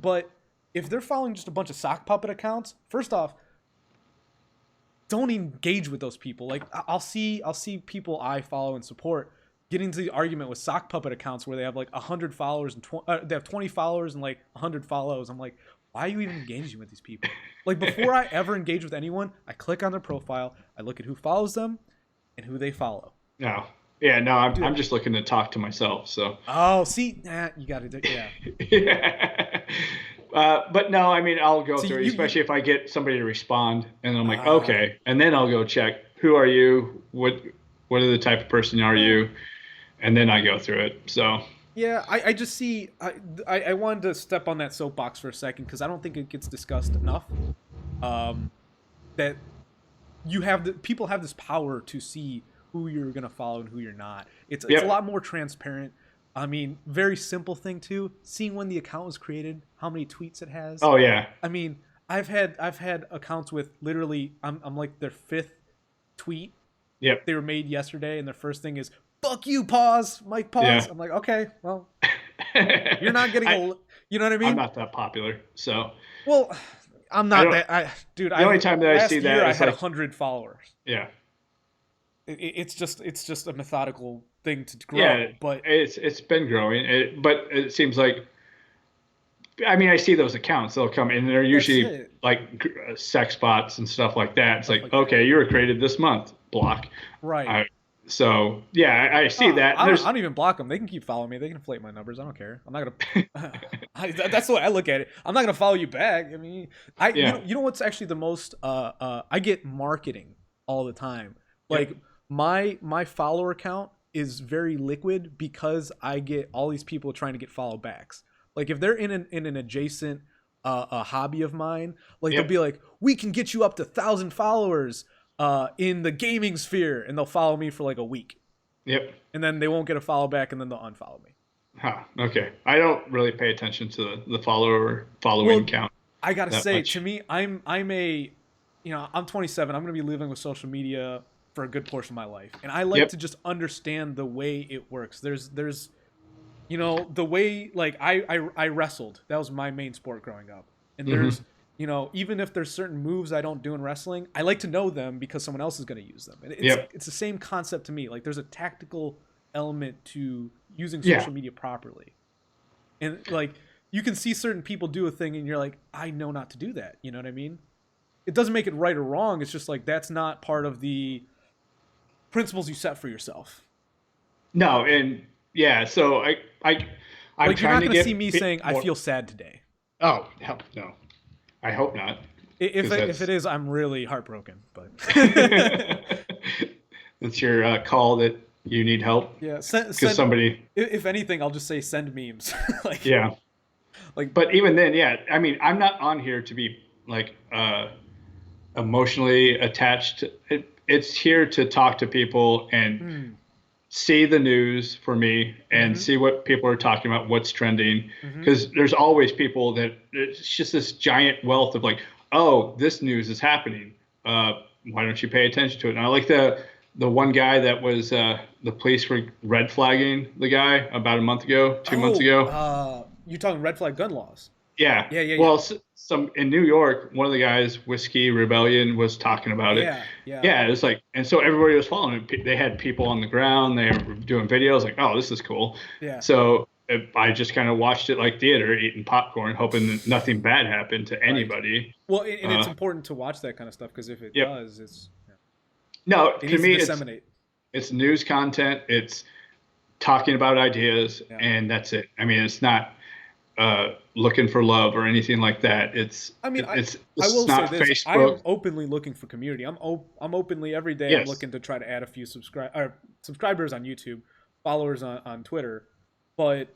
But if they're following just a bunch of sock puppet accounts, first off, don't engage with those people. Like I'll see people I follow and support getting into the argument with sock puppet accounts where they have like 100 followers and they have 20 followers and like 100 follows. I'm like, why are you even engaging with these people? Like before I ever engage with anyone, I click on their profile, I look at who follows them and who they follow. No. Yeah, no, I'm just looking to talk to myself, so. Oh, see? You got to do yeah. Yeah. But no, I mean, I'll go through it, especially if I get somebody to respond, and I'm like, okay. And then I'll go check, who are you? What are the type of person are you? And then I go through it, so. Yeah, I just see, I wanted to step on that soapbox for a second, because I don't think it gets discussed enough. That people have this power to see who you're going to follow and who you're not. It's a lot more transparent. I mean, very simple thing too, seeing when the account was created, how many tweets it has. Oh yeah. I mean, I've had accounts with literally I'm like their 5th tweet. Yep. They were made yesterday and their first thing is fuck you, pause, Mike, pause. Yeah. I'm like, okay, well, you're not getting you know what I mean? I'm not that popular, so. Well, I'm I not don't. that. Dude, The only time that I last see year that I is had like, 100 followers. yeah, It's just a methodical thing to yeah, grow, but it's been growing, but it seems like, I mean, I see those accounts. They'll come in. They're that's usually it. like sex bots and stuff like that. It's Stuff like, like that. okay, you were created this month. Block. Right. I, so yeah, I see that. And I don't even block them. They can keep following me. They can inflate my numbers. I don't care. I'm not gonna. That's the way I look at it. I'm not gonna follow you back. I mean, yeah, you know what's actually the most I get marketing all the time. yep, Like my follower count is very liquid because I get all these people trying to get follow backs. Like if they're in an adjacent a hobby of mine, like they'll yep, be like, we can get you up to 1,000 followers in the gaming sphere, and they'll follow me for like a week, yep. and then they won't get a follow back, and then they'll unfollow me. Huh, okay. I don't really pay attention to the follower following Well, count I gotta that say, to much. me, I'm a, you know, I'm 27. I'm gonna be living with social media for a good portion of my life, and I like Yep. to just understand the way it works. There's you know the way like I wrestled. That was my main sport growing up, and Hmm. there's you know even if there's certain moves I don't do in wrestling, I like to know them because someone else is going to use them. And Yep. it's the same concept to me. Like there's a tactical element to using Yeah. social media properly, and like you can see certain people do a thing and you're like, I know not to do that. You know what I mean? It doesn't make it right or wrong. It's just like that's not part of the principles you set for yourself. No, and yeah. So I'm Like you're trying not to going to see get me saying I more. feel sad today. Oh hell no. I hope not, If because if that's it is, I'm really heartbroken. But that's your call that you need help yeah, because send. somebody. If anything, I'll just say send memes. like Yeah. like But even then, yeah. I mean, I'm not on here to be like emotionally attached. It's here to talk to people and mm, see the news for me and mm-hmm, see what people are talking about, what's trending. mm-hmm. Because there's always people that it's just this giant wealth of like, oh, this news is happening. Why don't you pay attention to it? And I like the one guy that was the police were red flagging the guy about a month ago, 2 months Oh, ago. you're talking red flag gun laws. Yeah. Yeah, yeah, yeah, Well, some in New York, one of the guys, Whiskey Rebellion, was talking about it. yeah, yeah, Yeah, it was like, and so everybody was following it. They had people on the ground. They were doing videos like, oh, this is cool. yeah. So I just kind of watched it like theater, eating popcorn, hoping that nothing bad happened to Right. anybody. Well, and it's Uh, important to watch that kind of stuff because if it yep. does, it's No, it to needs to me, disseminate. it's news content. It's talking about ideas, Yeah. and that's it. I mean, it's not looking for love or anything like that. I mean, I It's will say not this: I am Facebook. openly looking for community. I'm openly every day. I'm Yes. looking to try to add a few subscribers on YouTube, followers on Twitter. But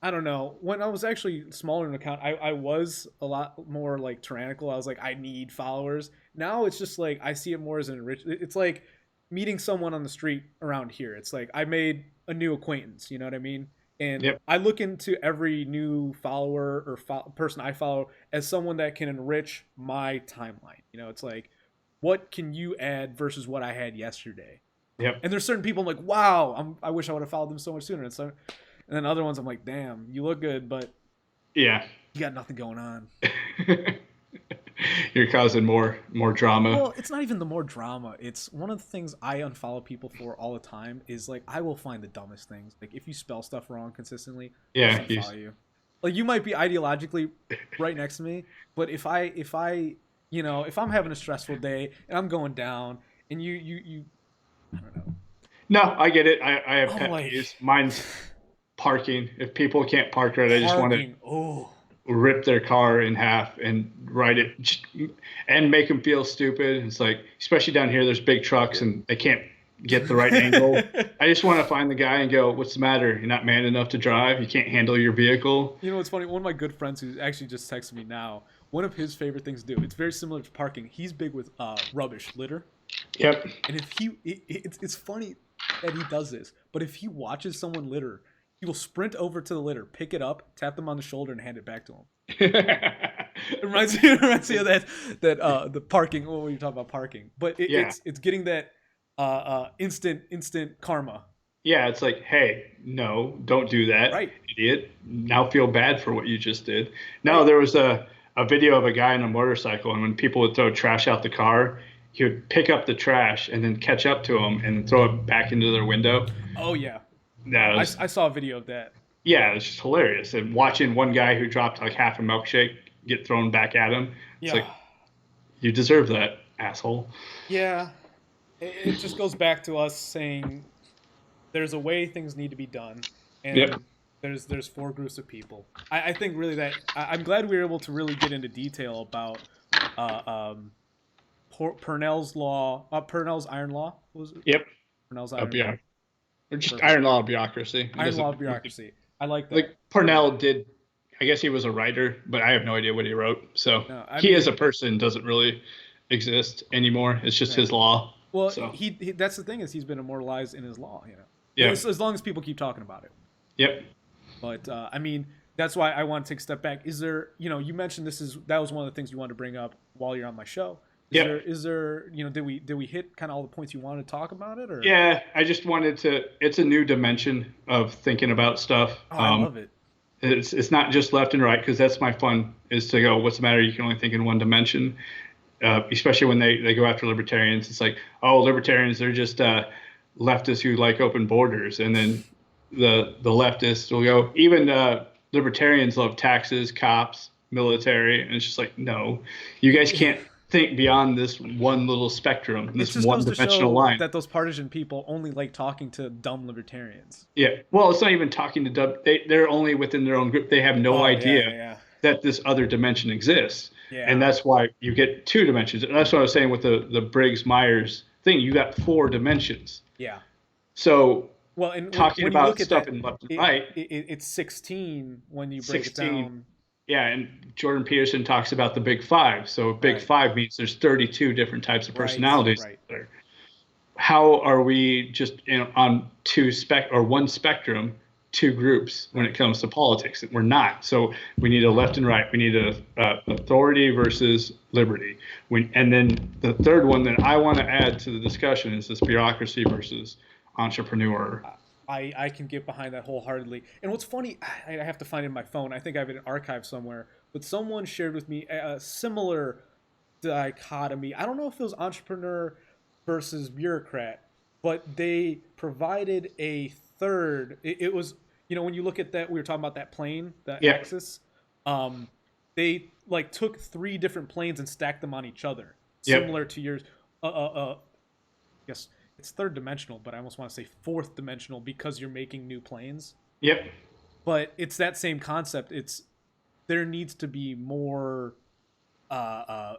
I don't know. When I was actually smaller in account, I was a lot more like tyrannical. I was like, I need followers. Now it's just like I see it more as an enrich. It's like meeting someone on the street around here. It's like I made a new acquaintance. You know what I mean? And Yep. I look into every new follower or person I follow as someone that can enrich my timeline. You know, it's like, what can you add versus what I had yesterday? Yep. And there's certain people I'm like, wow, I wish I would have followed them so much sooner. And then other ones I'm like, damn, you look good, but Yeah. you got nothing going on. You're causing more drama. Well, it's not even the more drama. It's one of the things I unfollow people for all the time is like I will find the dumbest things. Like if you spell stuff wrong consistently, I'll Yeah. just unfollow you. Like you might be ideologically right next to me, but if I you know if I'm having a stressful day and I'm going down and you I don't know. No, I get it. I have I'm pet like peeves. Mine's parking. If people can't park right, I just want to parking. Oh, rip their car in half and ride it and make them feel stupid. It's like, especially down here, there's big trucks and they can't get the right angle. I just want to find the guy and go, "What's the matter? You're not man enough to drive. You can't handle your vehicle." You know what's funny? One of my good friends who actually just texted me now. One of his favorite things to do. It's very similar to parking. He's big with rubbish litter, Yep. and if it's funny that he does this. But if he watches someone litter, he will sprint over to the litter, pick it up, tap them on the shoulder, and hand it back to him. It reminds me of that the parking. Well, when you talk about parking, but Yeah. it's getting that instant karma. Yeah, it's like, hey, no, don't do that, Right. idiot. Now feel bad for what you just did. No, Right. there was a video of a guy on a motorcycle, and when people would throw trash out the car, he would pick up the trash and then catch up to them and throw it back into their window. Oh yeah, That was, I saw a video of that. yeah, it's just hilarious. And watching one guy who dropped like half a milkshake get thrown back at him, it's Yeah, like, you deserve that, asshole. yeah. It just goes back to us saying there's a way things need to be done, Yep. and there's four groups of people. I think really that I'm glad we were able to really get into detail about uh, um, Purnell's law, Purnell's iron law. What was it? Yep. Purnell's Or iron law. just Perfect. iron law of bureaucracy. It Iron law doesn't- of bureaucracy. I like that. Like Parnell did, I guess he was a writer, but I have no idea what he wrote. So No, I he mean, as a person doesn't really exist anymore. It's just yeah. his law. Well, So he that's the thing is he's been immortalized in his law, you know. yeah. As long as people keep talking about it. Yep. But I mean, that's why I want to take a step back. Is there, you know, you mentioned that was one of the things you wanted to bring up while you're on my show. Is there, you know, did we hit kind of all the points you wanted to talk about it, or? Yeah, I just wanted to. It's a new dimension of thinking about stuff. Oh, I love it. It's not just left and right, because that's my fun, is to go, what's the matter? You can only think in one dimension. Especially when they go after libertarians, it's like, oh, libertarians, they're just leftists who like open borders, and then the leftists will go, even libertarians love taxes, cops, military, and it's just like, no, you guys can't think beyond this one little spectrum, It this just one goes to dimensional show line. that those partisan people only like talking to dumb libertarians. Yeah, well, it's not even talking to they're only within their own group. They have no Oh, idea yeah. that this other dimension exists. Yeah. And that's why you get two dimensions. And that's what I was saying with the Briggs-Myers thing. You got four dimensions. Yeah. So Well, and talking when you about look at stuff that, in left and right, it's 16 when you break it 16. down. Yeah, and Jordan Peterson talks about the big five. So big Right. five means there's 32 different types of Right, personalities. right. There. How are we just on one spectrum, two groups when it comes to politics? We're not. So we need a left and right. We need a authority versus liberty. And then the third one that I want to add to the discussion is this bureaucracy versus entrepreneur. I can get behind that wholeheartedly. And what's funny, I have to find it in my phone. I think I have it in archive somewhere. But someone shared with me a similar dichotomy. I don't know if it was entrepreneur versus bureaucrat, but they provided a third. It was, you know, when you look at that, we were talking about that plane, that Yeah. axis. They like took three different planes and stacked them on each other, Yep. similar to yours. Yes, it's third dimensional, but I almost want to say fourth dimensional because you're making new planes. Yep. But it's that same concept. There needs to be more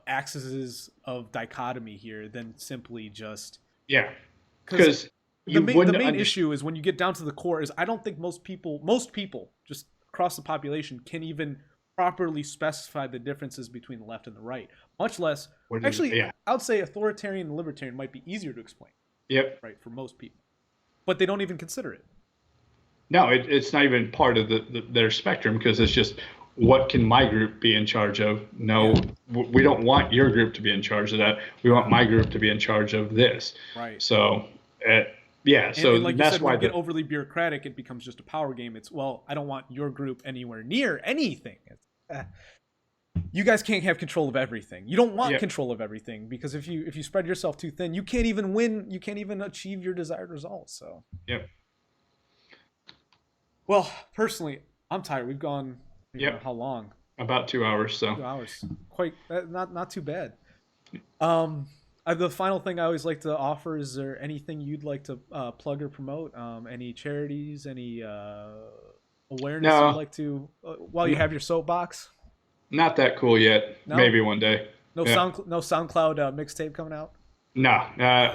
axes of dichotomy here than simply just, Yeah. Because the main issue is when you get down to the core is I don't think most people just across the population can even properly specify the differences between the left and the right, much less yeah. I would say authoritarian and libertarian might be easier to explain, Yep. right, for most people, but they don't even consider it. No, it's not even part of their spectrum, because it's just, what can my group be in charge of? No, we don't want your group to be in charge of that. We want my group to be in charge of this. Right. So, yeah. So and like that's you said, why when you get overly bureaucratic, it becomes just a power game. It's, well, I don't want your group anywhere near anything. You guys can't have control of everything. You don't want control of everything, because if you spread yourself too thin, you can't even win. You can't even achieve your desired results. So. Yep. Well, personally, I'm tired. We've gone. Yep. How long? About 2 hours. So 2 hours. Quite not too bad. The final thing I always like to offer, is there anything you'd like to plug or promote? Any charities? Any awareness No. you'd like to while you have your soapbox? Not that cool yet. No? Maybe one day. No Yeah. no SoundCloud mixtape coming out. No.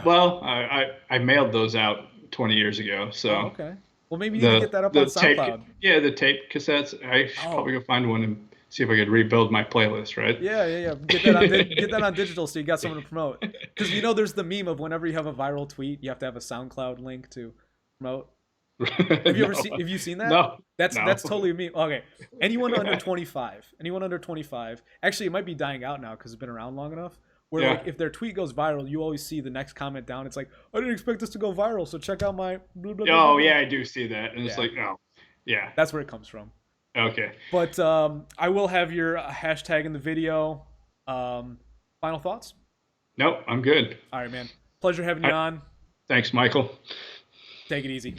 Well, I mailed those out 20 years ago. So. Oh, okay. Well, maybe you need to get that up on SoundCloud. The tape cassettes. I should probably go find one and see if I could rebuild my playlist, right? Yeah. Get that on digital, so you got someone to promote. Because there's the meme of whenever you have a viral tweet, you have to have a SoundCloud link to promote. Have you seen that? No. That's totally a meme. Okay. Anyone under 25. Actually, it might be dying out now because it's been around long enough. Where like if their tweet goes viral, you always see the next comment down. It's like, I didn't expect this to go viral, so check out my. Blah, blah, blah, Oh blah. yeah, I do see that, and it's like, oh, yeah. That's where it comes from. Okay. But I will have your hashtag in the video. Um, Final thoughts? Nope, I'm good. All right, man. Pleasure having All you right. on. Thanks, Michael. Take it easy.